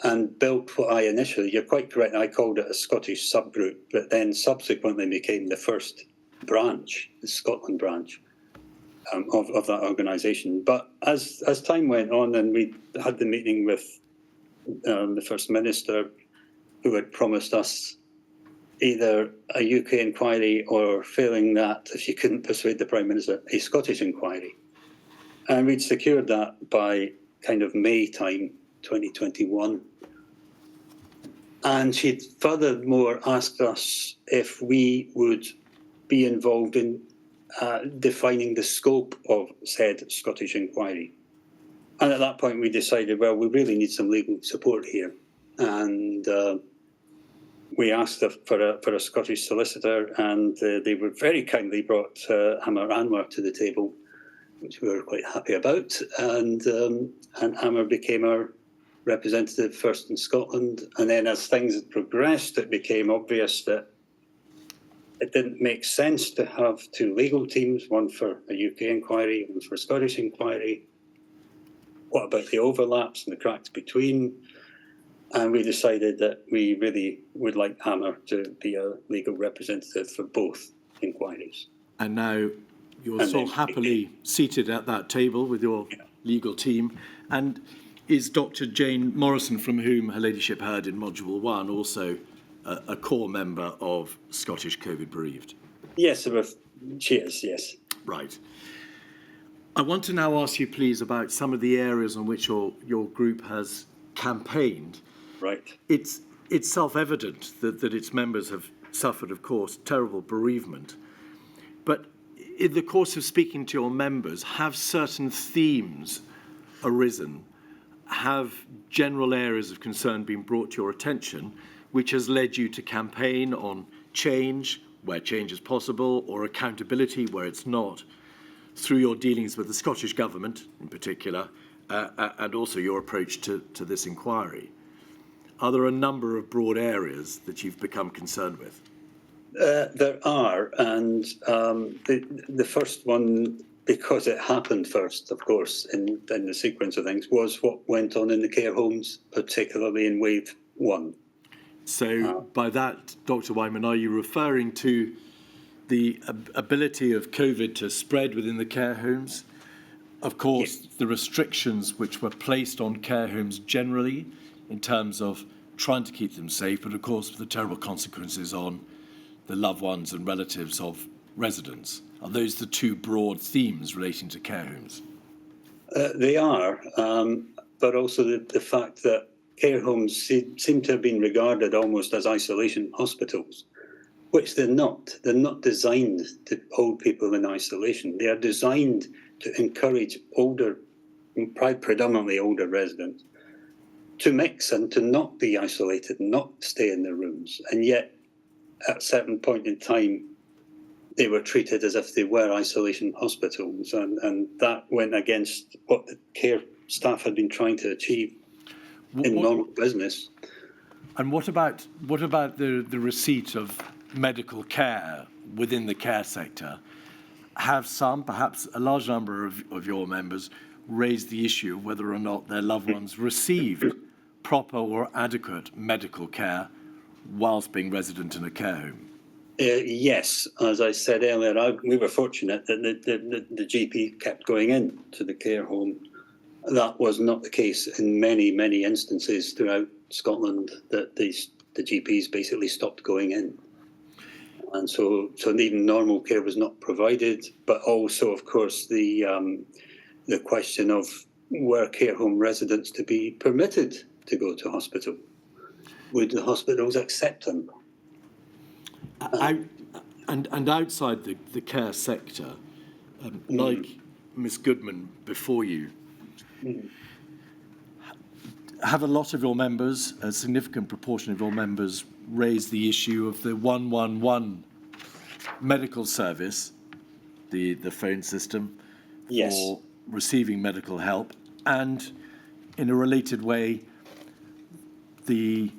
and built what I initially, you're quite correct, I called it a Scottish subgroup, but then subsequently became the first branch, the Scotland branch of that organisation. But as time went on, and we had the meeting with the First Minister, who had promised us either a UK inquiry, or failing that, if she couldn't persuade the Prime Minister, a Scottish inquiry. And we'd secured that by kind of May time, 2021. And she'd furthermore asked us if we would be involved in defining the scope of said Scottish inquiry. And at that point, we decided, well, we really need some legal support here. And we asked for a Scottish solicitor, and they were very kindly brought Hammer Anwar to the table, which we were quite happy about. And Hammer became our representative first in Scotland. And then as things had progressed, it became obvious that it didn't make sense to have two legal teams, one for a UK inquiry, one for a Scottish inquiry. What about the overlaps and the cracks between? And we decided that we really would like Hammer to be a legal representative for both inquiries. And now you're so happily seated at that table with your legal team. And is Dr. Jane Morrison, from whom Her Ladyship heard in Module 1, also a core member of Scottish COVID Bereaved? Yes, she is, yes. Right. I want to now ask you, please, about some of the areas on which your group has campaigned. Right. It's self-evident that its members have suffered, of course, terrible bereavement. But in the course of speaking to your members, have certain themes arisen? Have general areas of concern been brought to your attention, which has led you to campaign on change, where change is possible, or accountability where it's not, through your dealings with the Scottish Government in particular, and also your approach to this inquiry? Are there a number of broad areas that you've become concerned with? There are, and the first one, because it happened first, of course, in the sequence of things, was what went on in the care homes, particularly in wave 1. So by that, Dr. Wyman, are you referring to the ability of COVID to spread within the care homes? Of course, yes. The restrictions which were placed on care homes generally in terms of trying to keep them safe, but of course the terrible consequences on the loved ones and relatives of residents. Are those the two broad themes relating to care homes? They are, but also the fact that care homes seem to have been regarded almost as isolation hospitals, which they're not. They're not designed to hold people in isolation. They are designed to encourage predominantly older residents, to mix and to not be isolated, not stay in their rooms. And yet, at a certain point in time, they were treated as if they were isolation hospitals. And that went against what the care staff had been trying to achieve in normal business. And what about the receipt of medical care within the care sector? Have some, perhaps a large number of your members, raised the issue of whether or not their loved ones received proper or adequate medical care whilst being resident in a care home? Yes, as I said earlier, we were fortunate that the GP kept going in to the care home. That was not the case in many, many instances throughout Scotland, that the GPs basically stopped going in. And so even normal care was not provided, but also, of course, the question of were care home residents to be permitted to go to hospital? Would the hospitals accept them? And outside the care sector, like Ms Goodman before you, have a lot of your members, a significant proportion of your members, raised the issue of the 111 medical service, the phone system, yes, for receiving medical help, and in a related way, the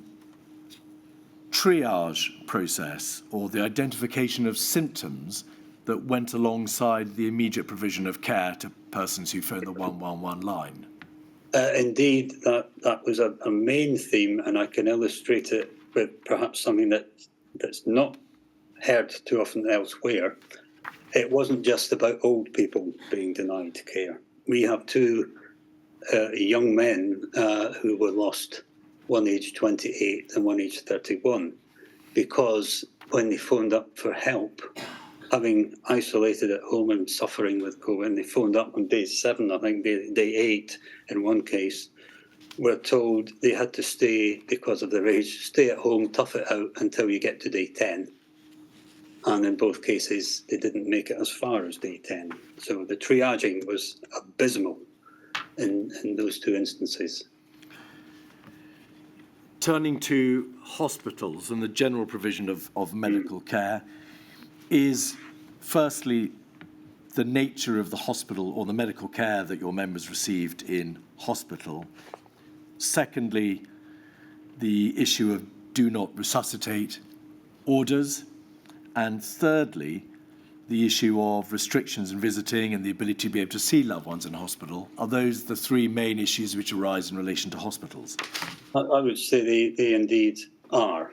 triage process or the identification of symptoms that went alongside the immediate provision of care to persons who phone the 111 line. Indeed, that was a main theme, and I can illustrate it with perhaps something that's not heard too often elsewhere. It wasn't just about old people being denied care. We have two young men who were lost, one aged 28 and one aged 31, because when they phoned up for help, having isolated at home and suffering with COVID, and they phoned up on day 7, I think day 8 in one case, were told they had to stay, because of their age, stay at home, tough it out until you get to day 10. and in both cases, they didn't make it as far as day 10. So the triaging was abysmal in those two instances. Turning to hospitals and the general provision of medical care, is firstly the nature of the hospital or the medical care that your members received in hospital. Secondly, the issue of do not resuscitate orders. And thirdly, the issue of restrictions in visiting and the ability to be able to see loved ones in hospital. Are those the three main issues which arise in relation to hospitals? I would say they indeed are.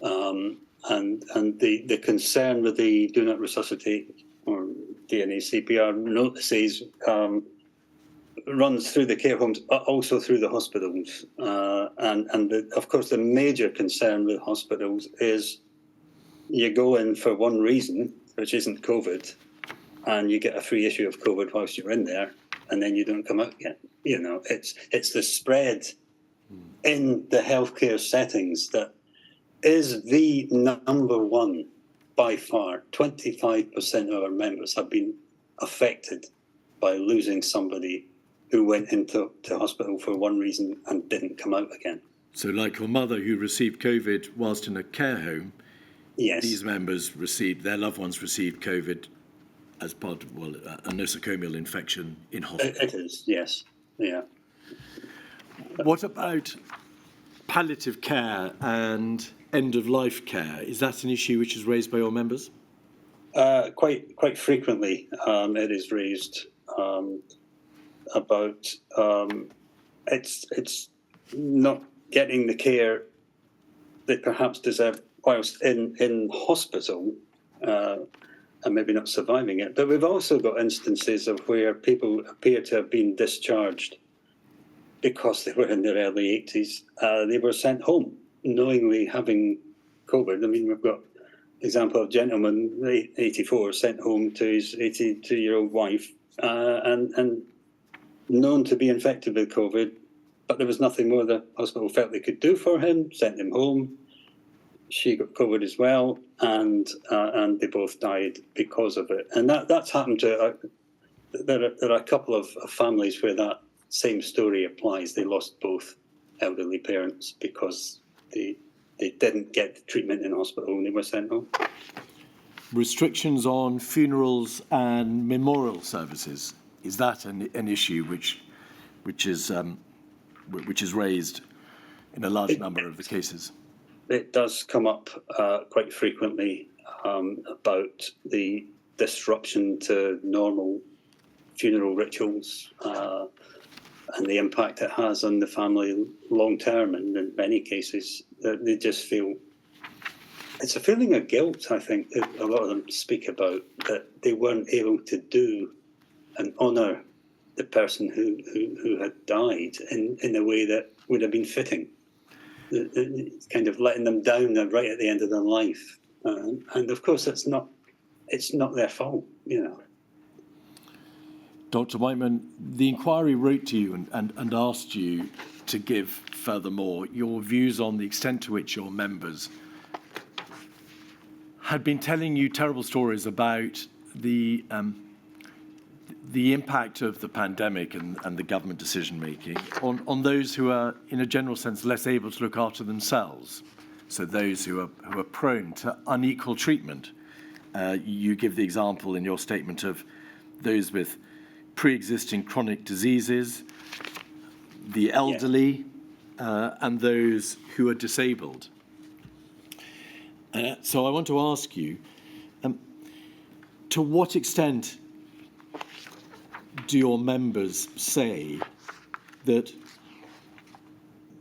And the concern with the do not resuscitate or DNA CPR notices runs through the care homes, also through the hospitals. Of course, the major concern with hospitals is you go in for one reason, which isn't COVID, and you get a free issue of COVID whilst you're in there, and then you don't come out again. You know, it's the spread in the healthcare settings that is the number one by far. 25% of our members have been affected by losing somebody who went into hospital for one reason and didn't come out again. So like your mother who received COVID whilst in a care home, yes, these members received, their loved ones received COVID as part of, well, a nosocomial infection in hospital. It is, yes, yeah. What about palliative care and end-of-life care? Is that an issue which is raised by your members? Quite frequently, it is raised about it's not getting the care they perhaps deserve whilst in hospital, and maybe not surviving it. But we've also got instances of where people appear to have been discharged because they were in their early 80s. They were sent home knowingly having COVID. I mean, we've got example of a gentleman, 84, sent home to his 82-year-old wife and known to be infected with COVID, but there was nothing more the hospital felt they could do for him, sent him home. She got COVID as well, and they both died because of it. And that's happened to, there are a couple of families where that same story applies. They lost both elderly parents because they didn't get the treatment in hospital and they were sent home. Restrictions on funerals and memorial services, is that an issue which is raised in a large number of the cases? It does come up quite frequently about the disruption to normal funeral rituals and the impact it has on the family long term. And in many cases, they just feel, it's a feeling of guilt, I think, that a lot of them speak about, that they weren't able to do and honour the person who had died in a way that would have been fitting. It's kind of letting them down right at the end of their life. And of course, it's not their fault, you know. Dr. Whiteman, the inquiry wrote to you and asked you to give furthermore your views on the extent to which your members had been telling you terrible stories about the impact of the pandemic and the government decision-making on those who are, in a general sense, less able to look after themselves. So those who are prone to unequal treatment. You give the example in your statement of those with pre-existing chronic diseases, the elderly, and those who are disabled. So I want to ask you, to what extent do your members say that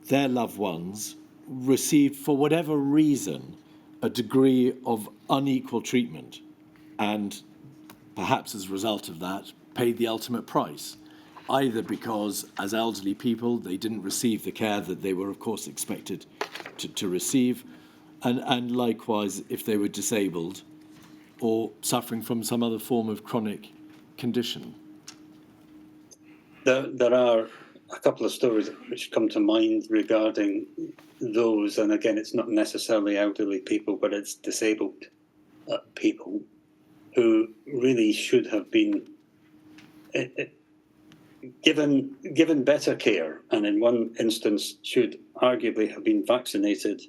their loved ones received, for whatever reason, a degree of unequal treatment and perhaps as a result of that paid the ultimate price, either because as elderly people they didn't receive the care that they were of course expected to receive, and likewise if they were disabled or suffering from some other form of chronic condition? There are a couple of stories which come to mind regarding those, and again, it's not necessarily elderly people, but it's disabled people who really should have been given better care, and in one instance should arguably have been vaccinated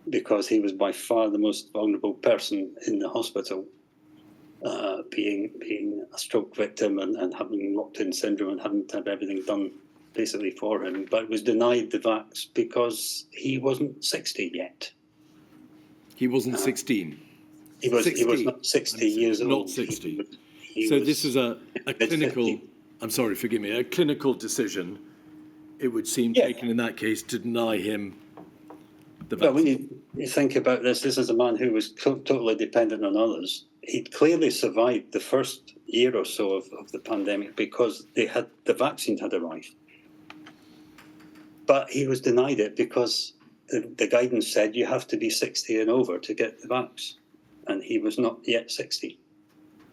because he was by far the most vulnerable person in the hospital, being a stroke victim and having locked-in syndrome and having to have everything done basically for him, but was denied the vax because he wasn't 60 yet. He wasn't 16. He was not 60 years old. Not 60. So this is a clinical, I'm sorry, forgive me, a clinical decision, it would seem, taken in that case to deny him the vaccine. Well, when you think about this is a man who was totally dependent on others. He'd clearly survived the first year or so of the pandemic because the vaccine had arrived. But he was denied it because the guidance said you have to be 60 and over to get the vax. And he was not yet 60.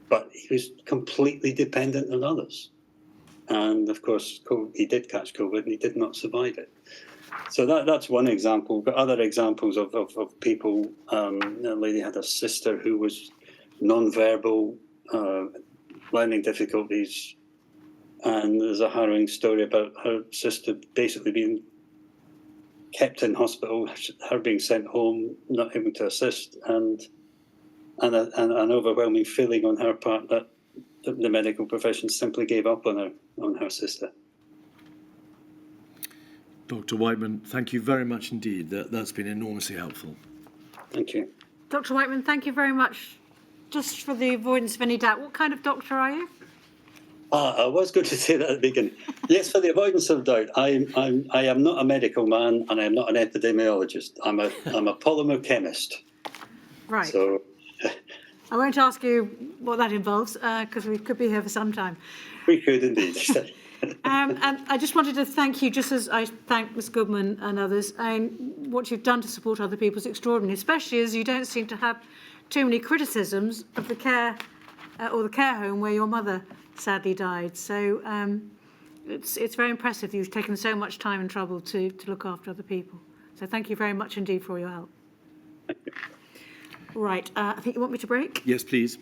But he was completely dependent on others. And of course, he did catch COVID and he did not survive it. So that's one example. But other examples of people, a lady had a sister who was non-verbal, learning difficulties. And there's a harrowing story about her sister basically being kept in hospital, her being sent home, not able to assist, and an overwhelming feeling on her part that the medical profession simply gave up on her sister. Dr. Whiteman, thank you very much indeed. That's been enormously helpful. Thank you. Dr. Whiteman, thank you very much. Just for the avoidance of any doubt, what kind of doctor are you? I was going to say that at the beginning. Yes, for the avoidance of doubt, I am not a medical man and I am not an epidemiologist. I'm a polymer chemist. Right. So I won't ask you what that involves because we could be here for some time. we could indeed. And I just wanted to thank you, just as I thank Ms Goodman and others, and what you've done to support other people is extraordinary, especially as you don't seem to have too many criticisms of the care or the care home where your mother sadly died. So it's very impressive you've taken so much time and trouble to look after other people. So thank you very much indeed for your help. Thank you. Right, I think you want me to break? Yes, please.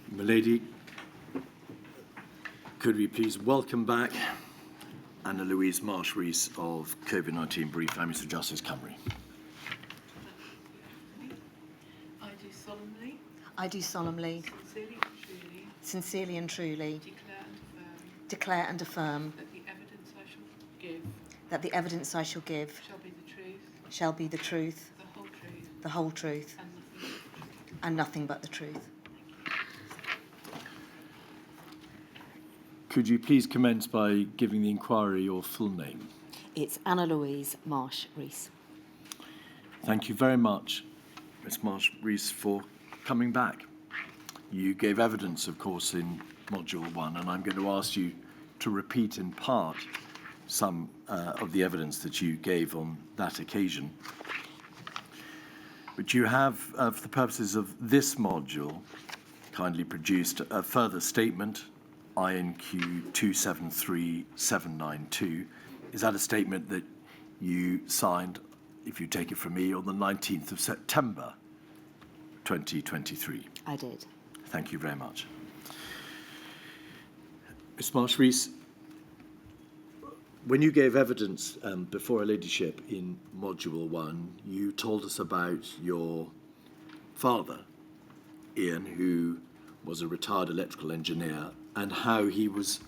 Milady, could we please welcome back Anna Louise Marsh-Rees of COVID-19 Brief Families for Justice Cymru. I do solemnly, sincerely and truly, declare and affirm that the evidence I shall give shall be the truth, the whole truth, and nothing but the truth. Could you please commence by giving the inquiry your full name? It's Anna Louise Marsh-Rees. Thank you very much, Ms Marsh-Rees, for coming back. You gave evidence, of course, in Module 1, and I'm going to ask you to repeat in part some of the evidence that you gave on that occasion. But you have, for the purposes of this module, kindly produced a further statement, INQ 273792. Is that a statement that you signed, if you take it from me, on the 19th of September 2023? I did. Thank you very much. Ms Marsh-Rees, when you gave evidence before her ladyship in Module 1, you told us about your father, Ian, who was a retired electrical engineer, and how he was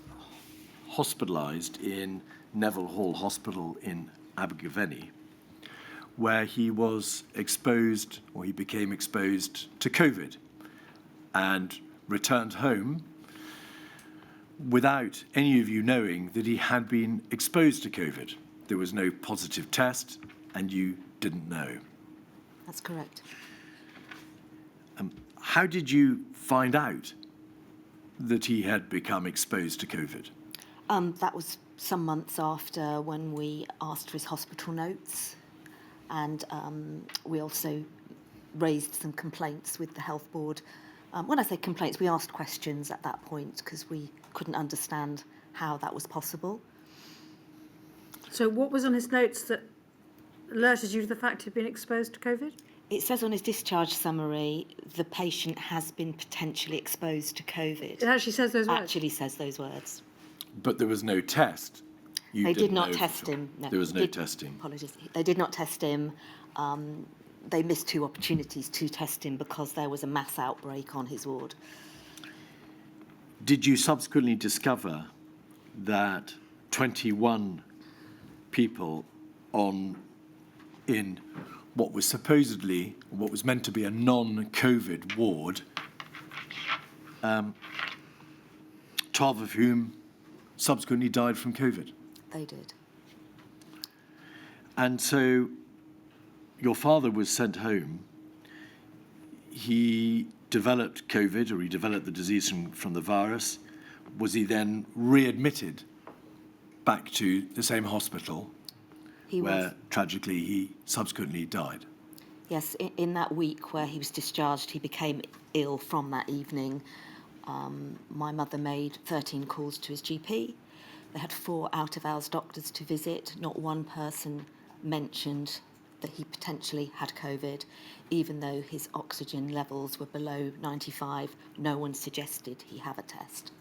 hospitalised in Neville Hall Hospital in Abergavenny, where he was exposed, or he became exposed to COVID, and returned home without any of you knowing that he had been exposed to COVID. There was no positive test, and you didn't know. That's correct. How did you find out that he had become exposed to COVID? That was some months after, when we asked for his hospital notes, and we also raised some complaints with the health board. When I say complaints, we asked questions at that point because we couldn't understand how that was possible. So what was on his notes that alerted you to the fact he'd been exposed to COVID? It says on his discharge summary, the patient has been potentially exposed to COVID. It actually says those words? Actually says those words. But there was no test. They did not test him. No, there was no testing. Apologies. They did not test him. They missed 2 opportunities to test him because there was a mass outbreak on his ward. Did you subsequently discover that 21 people in what was supposedly, what was meant to be a non-COVID ward, 12 of whom subsequently died from COVID? They did. And so your father was sent home. He developed COVID, or he developed the disease from the virus. Was he then readmitted back to the same hospital where tragically he subsequently died? Yes, in that week where he was discharged, he became ill from that evening. My mother made 13 calls to his GP. They had 4 out-of-hours doctors to visit. Not one person mentioned that he potentially had COVID, even though his oxygen levels were below 95. No one suggested he have a test.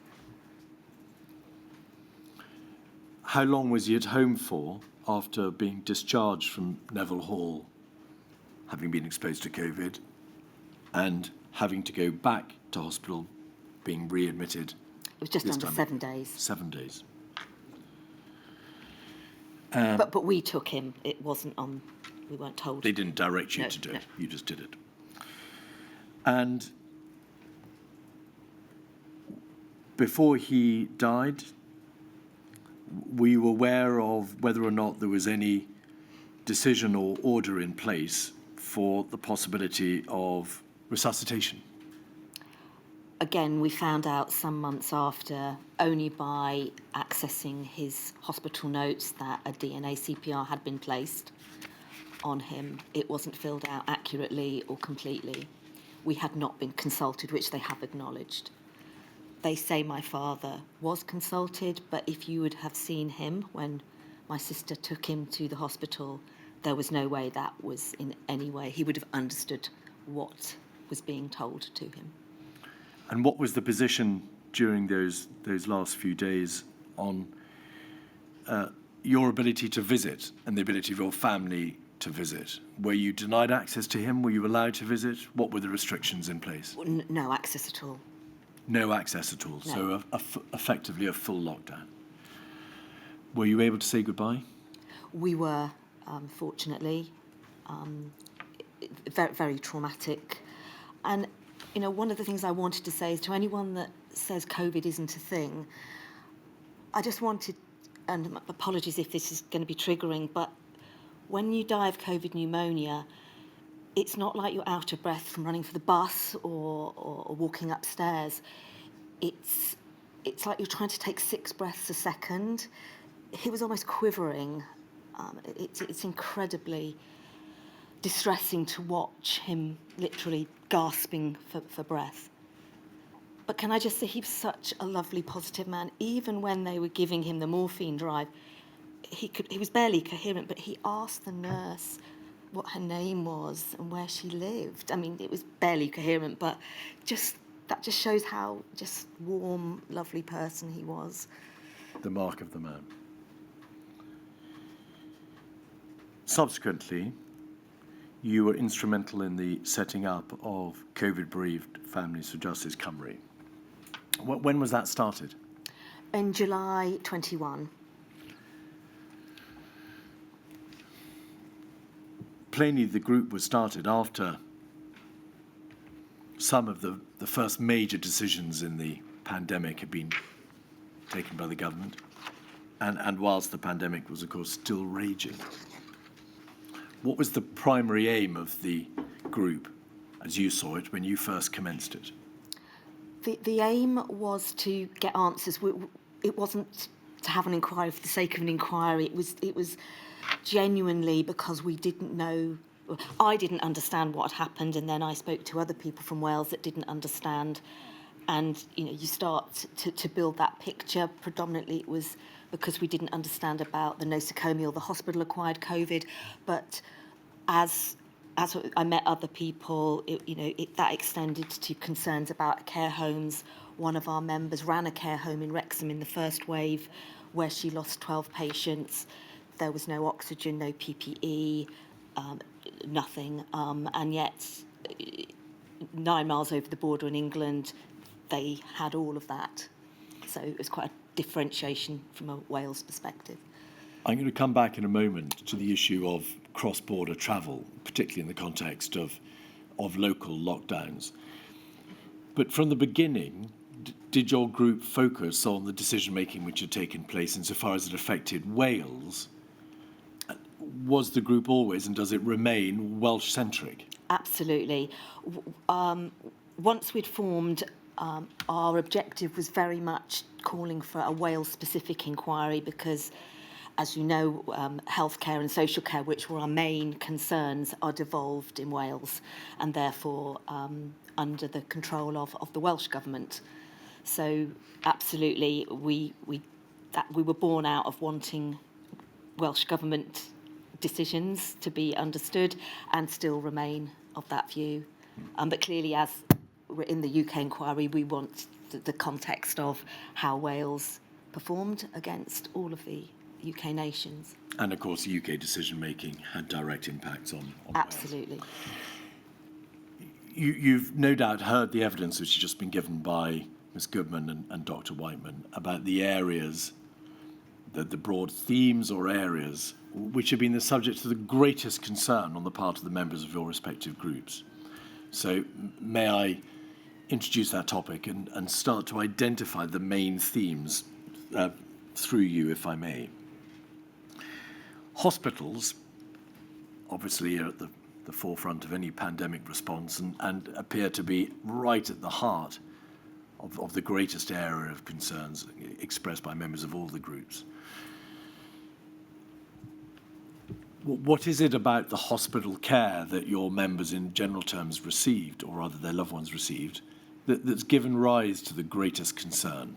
How long was he at home for after being discharged from Neville Hall, having been exposed to COVID, and having to go back to hospital, being readmitted? It was just under 7 days. 7 days. But we took him. It wasn't on. We weren't told. They didn't direct you to do it. You just did it. And before he died, were you aware of whether or not there was any decision or order in place for the possibility of resuscitation? Again, we found out some months after, only by accessing his hospital notes, that a DNA CPR had been placed on him. It wasn't filled out accurately or completely. We had not been consulted, which they have acknowledged. They say my father was consulted, but if you would have seen him when my sister took him to the hospital, there was no way that was in any way. He would have understood what was being told to him. And what was the position during those last few days on your ability to visit and the ability of your family to visit? Were you denied access to him? Were you allowed to visit? What were the restrictions in place? No access at all. No access at all. No. So effectively a full lockdown. Were you able to say goodbye? We were, fortunately, very, very traumatic. And, you know, one of the things I wanted to say is to anyone that says COVID isn't a thing, I just wanted, and apologies if this is going to be triggering, but when you die of COVID pneumonia, it's not like you're out of breath from running for the bus or walking upstairs. It's like you're trying to take 6 breaths a second. He was almost quivering. It's incredibly distressing to watch him literally gasping for breath. But can I just say, he was such a lovely, positive man. Even when they were giving him the morphine drive, he was barely coherent, but he asked the nurse what her name was and where she lived. I mean, it was barely coherent, but that just shows how just warm, lovely person he was. The mark of the man. Subsequently, you were instrumental in the setting up of COVID-bereaved Families for Justice Cymru. When was that started? In July 21. Plainly, the group was started after some of the first major decisions in the pandemic had been taken by the government, and whilst the pandemic was, of course, still raging. What was the primary aim of the group, as you saw it, when you first commenced it? The aim was to get answers. It wasn't to have an inquiry for the sake of an inquiry. It was genuinely because we didn't know, I didn't understand what had happened, and then I spoke to other people from Wales that didn't understand. And, you start to build that picture. Predominantly it was because we didn't understand about the nosocomial, the hospital-acquired COVID. But as I met other people, that extended to concerns about care homes. One of our members ran a care home in Wrexham in the first wave, where she lost 12 patients. There was no oxygen, no PPE, nothing. And yet, 9 miles over the border in England, they had all of that. So it was quite a differentiation from a Wales perspective. I'm going to come back in a moment to the issue of cross-border travel, particularly in the context of local lockdowns. But from the beginning, did your group focus on the decision-making which had taken place insofar as it affected Wales? Was the group always, and does it remain, Welsh-centric? Absolutely. Once we'd formed, our objective was very much calling for a Wales-specific inquiry because, as you know, healthcare and social care, which were our main concerns, are devolved in Wales and therefore under the control of the Welsh Government. So absolutely, we were born out of wanting Welsh Government decisions to be understood and still remain of that view. But clearly, as we're in the UK inquiry, we want the context of how Wales performed against all of the UK nations. And of course, the UK decision-making had direct impacts on Absolutely. Wales. You've no doubt heard the evidence which has just been given by Ms Goodman and Dr Whiteman about the areas, the broad themes or areas which have been the subject of the greatest concern on the part of the members of your respective groups. So may I introduce that topic and start to identify the main themes through you, if I may. Hospitals, obviously, are at the forefront of any pandemic response and appear to be right at the heart of the greatest area of concerns expressed by members of all the groups. What is it about the hospital care that your members in general terms received, or rather their loved ones received, that's given rise to the greatest concern?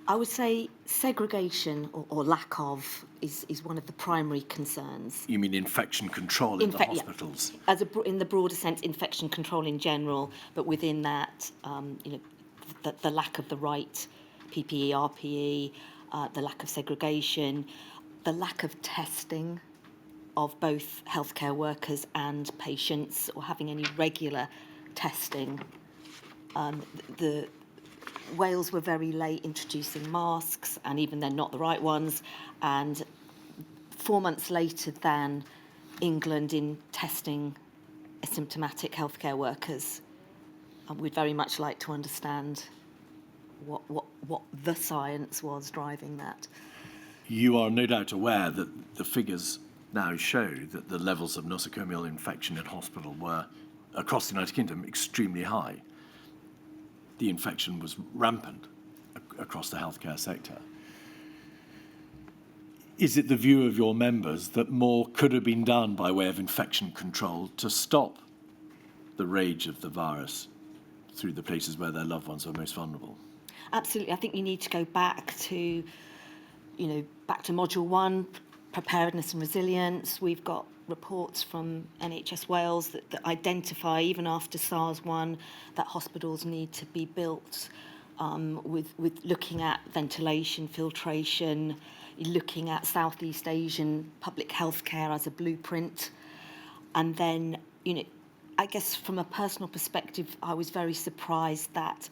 I would say segregation or lack of is one of the primary concerns. You mean infection control in the hospitals? Yeah. In the broader sense, infection control in general, but within that, the lack of the right PPE, RPE, the lack of segregation, the lack of testing of both healthcare workers and patients, or having any regular testing. Wales were very late introducing masks, and even then not the right ones, and 4 months later than England in testing asymptomatic healthcare workers. We'd very much like to understand what the science was driving that. You are no doubt aware that the figures now show that the levels of nosocomial infection in hospital were, across the United Kingdom, extremely high. The infection was rampant across the healthcare sector. Is it the view of your members that more could have been done by way of infection control to stop the rage of the virus through the places where their loved ones are most vulnerable? Absolutely. I think you need to go back to, back to Module 1, preparedness and resilience. We've got reports from NHS Wales that identify, even after SARS-1, that hospitals need to be built with looking at ventilation, filtration, looking at Southeast Asian public health care as a blueprint. And then, I guess from a personal perspective, I was very surprised that,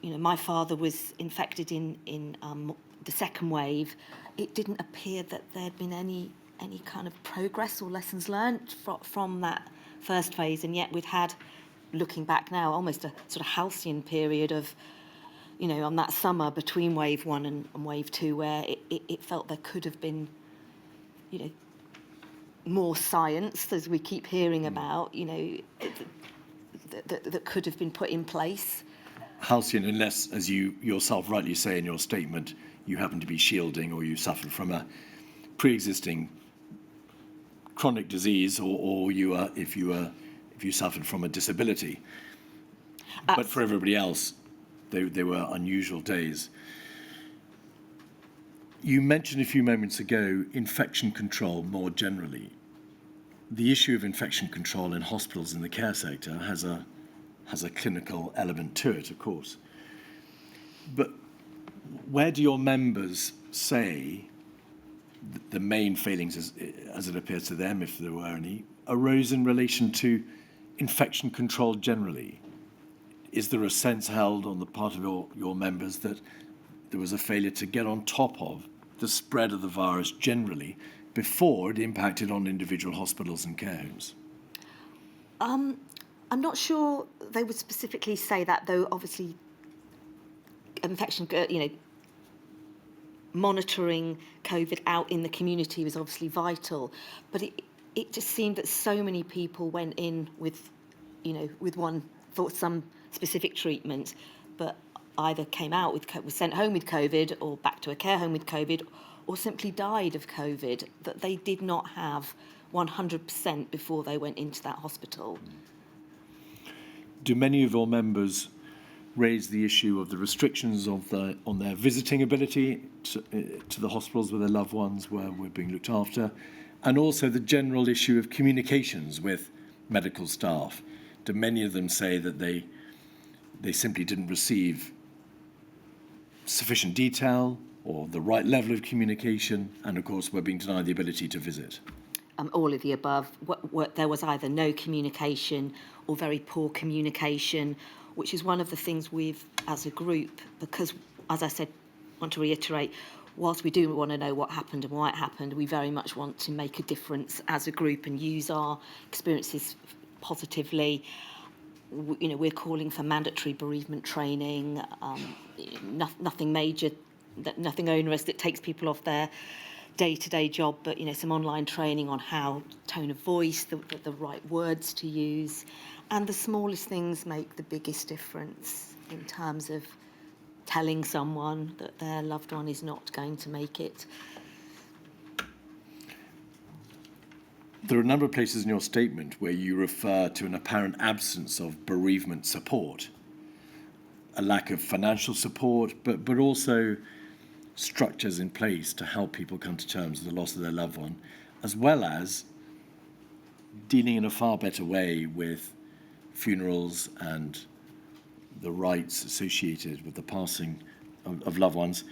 my father was infected in the second wave. It didn't appear that there'd been any kind of progress or lessons learned from that first phase, and yet we'd had, looking back now, almost a sort of halcyon period of, on that summer between wave 1 and wave 2, where it felt there could have been, more science, as we keep hearing about, that could have been put in place. Halcyon, unless, as you yourself rightly say in your statement, you happen to be shielding or you suffer from a pre-existing chronic disease or if you suffered from a disability. But for everybody else, they were unusual days. You mentioned a few moments ago infection control more generally. The issue of infection control in hospitals in the care sector has a clinical element to it, of course. But where do your members say the main failings, as it appears to them, if there were any, arose in relation to infection control generally? Is there a sense held on the part of your members that there was a failure to get on top of the spread of the virus generally before it impacted on individual hospitals and care homes? I'm not sure they would specifically say that, though obviously infection, monitoring COVID out in the community was obviously vital, but it just seemed that so many people went in with one for some specific treatment, but either came out was sent home with COVID or back to a care home with COVID, or simply died of COVID that they did not have 100% before they went into that hospital. Do many of your members raise the issue of the restrictions on their visiting ability to the hospitals where their loved ones were being looked after, and also the general issue of communications with medical staff? Do many of them say that they simply didn't receive sufficient detail or the right level of communication, and of course were being denied the ability to visit? All of the above. There was either no communication or very poor communication, which is one of the things we've, as a group, because, as I said, want to reiterate, whilst we do want to know what happened and why it happened, we very much want to make a difference as a group and use our experiences positively. We're calling for mandatory bereavement training, nothing major, nothing onerous that takes people off their day-to-day job, but some online training on how tone of voice, the right words to use, and the smallest things make the biggest difference in terms of telling someone that their loved one is not going to make it. There are a number of places in your statement where you refer to an apparent absence of bereavement support, a lack of financial support, but also structures in place to help people come to terms with the loss of their loved one, as well as dealing in a far better way with funerals and the rites associated with the passing of loved ones.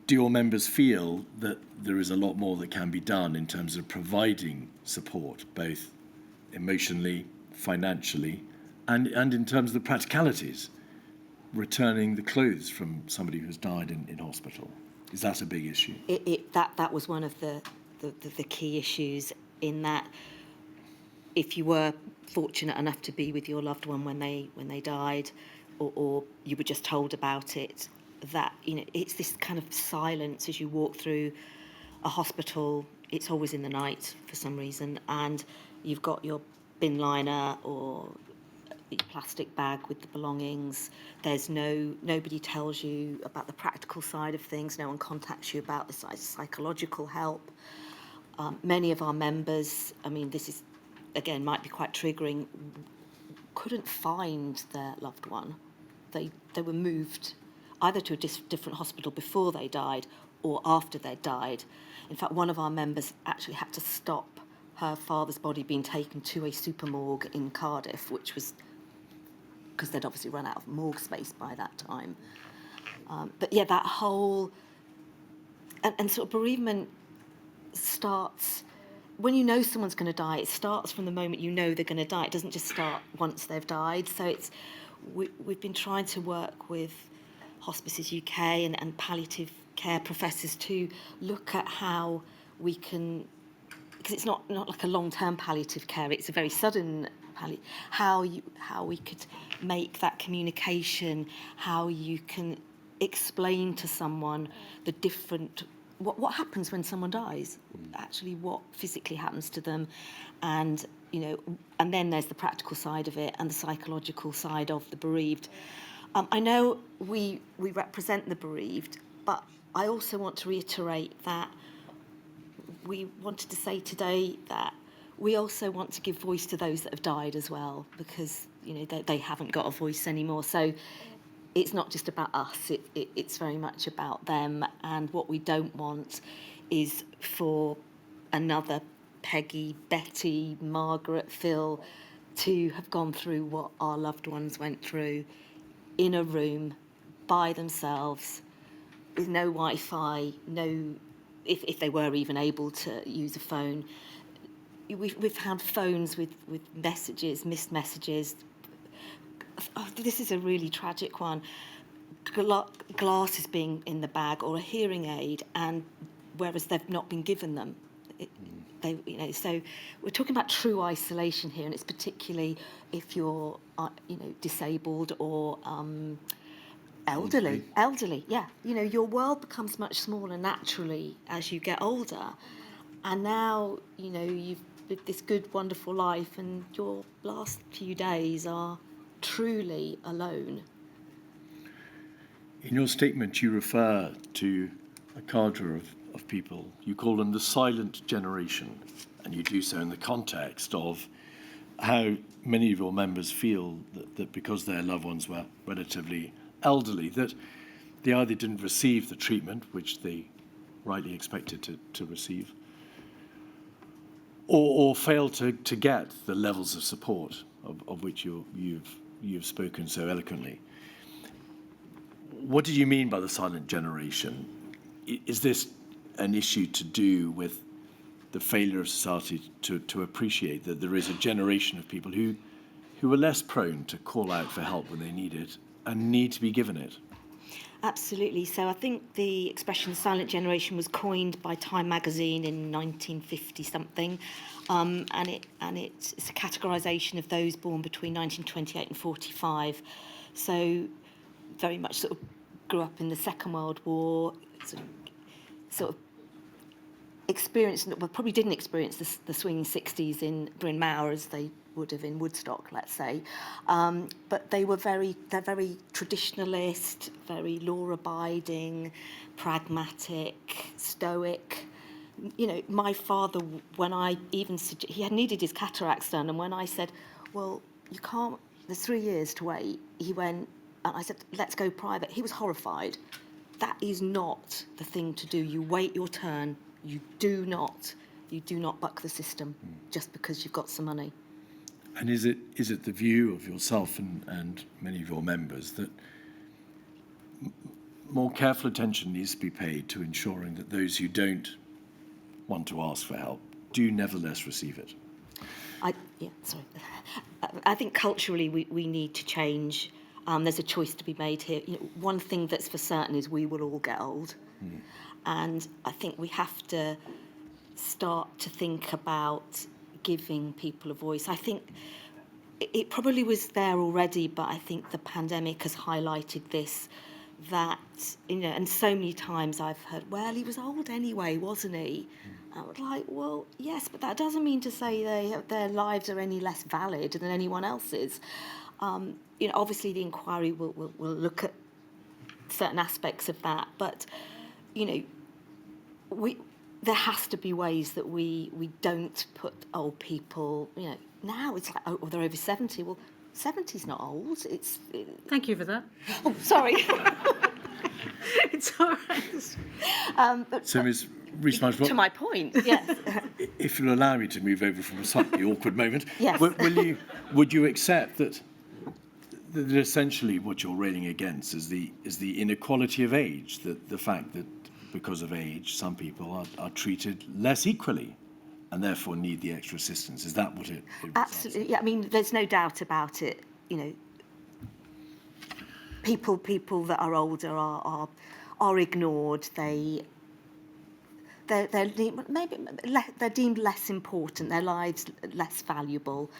Do your members feel that there is a lot more that can be done in terms of providing support, both emotionally, financially, and in terms of the practicalities, returning the clothes from somebody who's died in hospital? Is that a big issue? That was one of the key issues, in that if you were fortunate enough to be with your loved one when they died, or you were just told about it, that it's this kind of silence as you walk through a hospital. It's always in the night for some reason, and you've got your bin liner or your plastic bag with the belongings. There's nobody tells you about the practical side of things. No one contacts you about the psychological help. Many of our members, this is, again, might be quite triggering, couldn't find their loved one. They were moved either to a different hospital before they died or after they died. In fact, one of our members actually had to stop her father's body being taken to a super morgue in Cardiff, which was because they'd obviously run out of morgue space by that time. But yeah, that whole... And sort of bereavement starts... When you know someone's going to die, it starts from the moment you know they're going to die. It doesn't just start once they've died. So we've been trying to work with Hospices UK and palliative care professors to look at how we can... Because it's not like a long-term palliative care, it's a very sudden palliative. How we could make that communication, how you can explain to someone the different... What happens when someone dies, actually what physically happens to them, and and then there's the practical side of it and the psychological side of the bereaved. I know we represent the bereaved, but I also want to reiterate that we wanted to say today that we also want to give voice to those that have died as well, because they haven't got a voice anymore. So it's not just about us, it's very much about them. And what we don't want is for another Peggy, Betty, Margaret, Phil to have gone through what our loved ones went through in a room by themselves with no Wi-Fi, if they were even able to use a phone. We've had phones with messages, missed messages. Oh, this is a really tragic one. Glasses being in the bag or a hearing aid, and whereas they've not been given them. So we're talking about true isolation here, and it's particularly if you're, disabled or elderly. Yeah, your world becomes much smaller naturally as you get older, and now you've lived this good, wonderful life, and your last few days are truly alone. In your statement, you refer to a cadre of people. You call them the silent generation, and you do so in the context of how many of your members feel that because their loved ones were relatively elderly, that they either didn't receive the treatment which they rightly expected to receive, or failed to get the levels of support of which you've spoken so eloquently. What did you mean by the silent generation? Is this an issue to do with the failure of society to appreciate that there is a generation of people who are less prone to call out for help when they need it and need to be given it? Absolutely. So I think the expression silent generation was coined by Time magazine in 1950 something, and it's a categorisation of those born between 1928 and 45. So very much sort of grew up in the Second World War, sort of experienced, well, probably didn't experience the swinging 60s in Bryn Mawr as they would have in Woodstock, let's say. But they're very traditionalist, very law-abiding, pragmatic, stoic. My father, when I even he had needed his cataracts done, and when I said, well, you can't, there's 3 years to wait, he went, and I said, let's go private. He was horrified. That is not the thing to do. You wait your turn. You do not buck the system just because you've got some money. And is it the view of yourself and many of your members that more careful attention needs to be paid to ensuring that those who don't want to ask for help do nevertheless receive it? I think culturally we need to change. There's a choice to be made here. One thing that's for certain is we will all get old. And I think we have to start to think about giving people a voice. I think it probably was there already, but I think the pandemic has highlighted this, that, and so many times I've heard, well, he was old anyway, wasn't he? I was like, well, yes, but that doesn't mean to say their lives are any less valid than anyone else's. Obviously the inquiry will look at certain aspects of that, but, there has to be ways that we don't put old people, now it's like, oh, they're over 70. Well, 70's not old. Thank you for that. Oh, sorry. It's all right. So, Ms. Rees-Mogg, to my point, yes. If you'll allow me to move over from a slightly awkward moment, yes. Would you accept that essentially what you're railing against is the inequality of age, the fact that because of age, some people are treated less equally and therefore need the extra assistance? Is that what it Absolutely. Yeah, I mean, there's no doubt about it. People that are older are ignored. They're deemed less important. Their lives less valuable,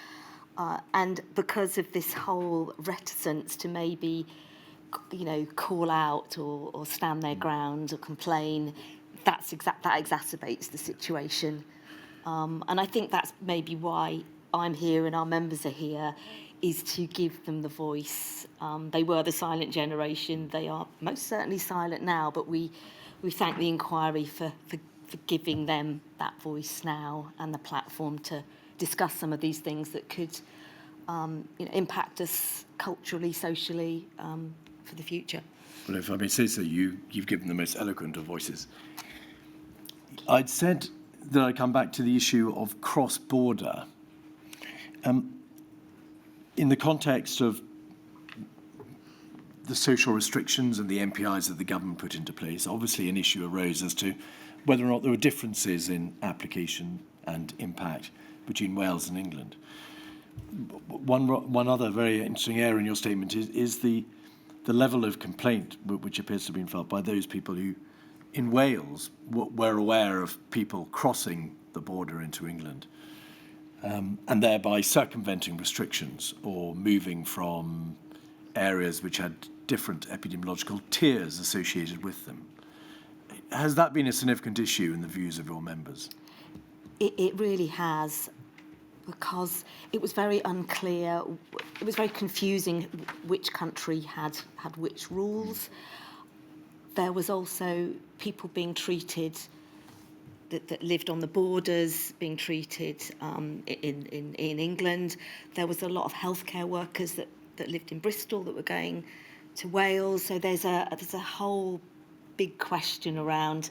and because of this whole reticence to maybe, call out or stand their ground or complain, that exacerbates the situation. And I think that's maybe why I'm here and our members are here, is to give them the voice. They were the silent generation. They are most certainly silent now, but we thank the inquiry for giving them that voice now and the platform to discuss some of these things that could impact us culturally, socially, for the future. Well, if I may say so, you've given the most eloquent of voices. I'd said that I'd come back to the issue of cross-border. In the context of the social restrictions and the MPIs that the government put into place, obviously an issue arose as to whether or not there were differences in application and impact between Wales and England. One other very interesting area in your statement is the level of complaint which appears to have been felt by those people who, in Wales, were aware of people crossing the border into England and thereby circumventing restrictions or moving from areas which had different epidemiological tiers associated with them. Has that been a significant issue in the views of your members? It really has, because it was very unclear, it was very confusing which country had which rules. There was also people being treated that lived on the borders, being treated in England. There was a lot of healthcare workers that lived in Bristol that were going to Wales. So there's a whole big question around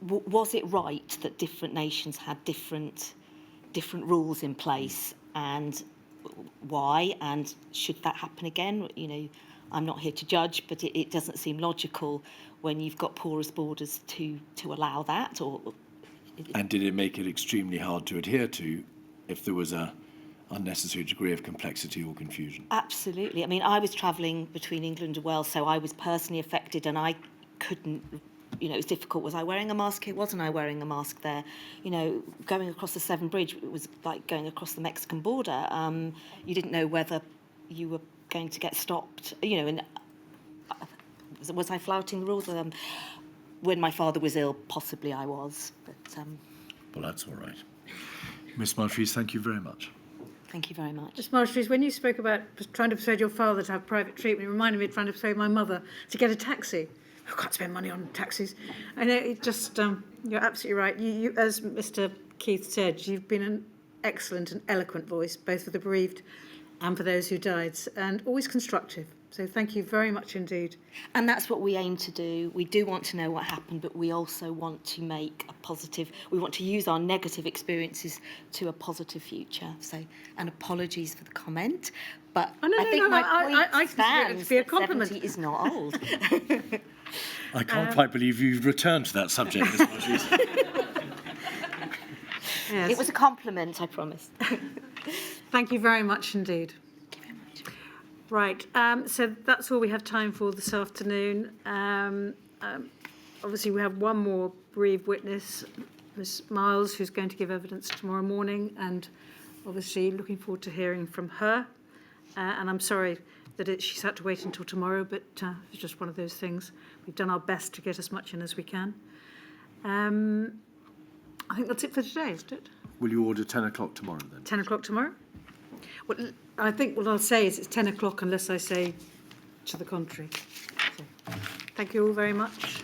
was it right that different nations had different rules in place, and why, and should that happen again? You know, I'm not here to judge, but it doesn't seem logical when you've got porous borders to allow that. And did it make it extremely hard to adhere to if there was a unnecessary degree of complexity or confusion? Absolutely. I mean, I was travelling between England and Wales, so I was personally affected, and I couldn't, it was difficult. Was I wearing a mask here? Wasn't I wearing a mask there? Going across the Severn Bridge, it was like going across the Mexican border. You didn't know whether you were going to get stopped, and was I flouting the rules? When my father was ill, possibly I was, but... Well, that's all right. Miss Marshrees, thank you very much. Thank you very much. Ms Marshrees, when you spoke about trying to persuade your father to have private treatment, it reminded me of trying to persuade my mother to get a taxi. I can't spend money on taxis. I know, it just, you're absolutely right. You, as Mr Keith said, you've been an excellent and eloquent voice, both for the bereaved and for those who died, and always constructive. So thank you very much indeed. And that's what we aim to do. We do want to know what happened, but we also want to make a positive, we want to use our negative experiences to a positive future. So, and apologies for the comment, but I think my point stands to be a compliment. 70 is not old. I can't quite believe you've returned to that subject, Ms Marshrees. Yes. It was a compliment, I promise. Thank you very much indeed. Right, so that's all we have time for this afternoon. Obviously, we have one more bereaved witness, Ms Miles, who's going to give evidence tomorrow morning, and obviously looking forward to hearing from her. And I'm sorry that she's had to wait until tomorrow, but it's just one of those things. We've done our best to get as much in as we can. I think that's it for today, isn't it? Will you order 10 o'clock tomorrow then? 10 o'clock tomorrow? Well, I think what I'll say is it's 10 o'clock unless I say to the contrary. So, thank you all very much.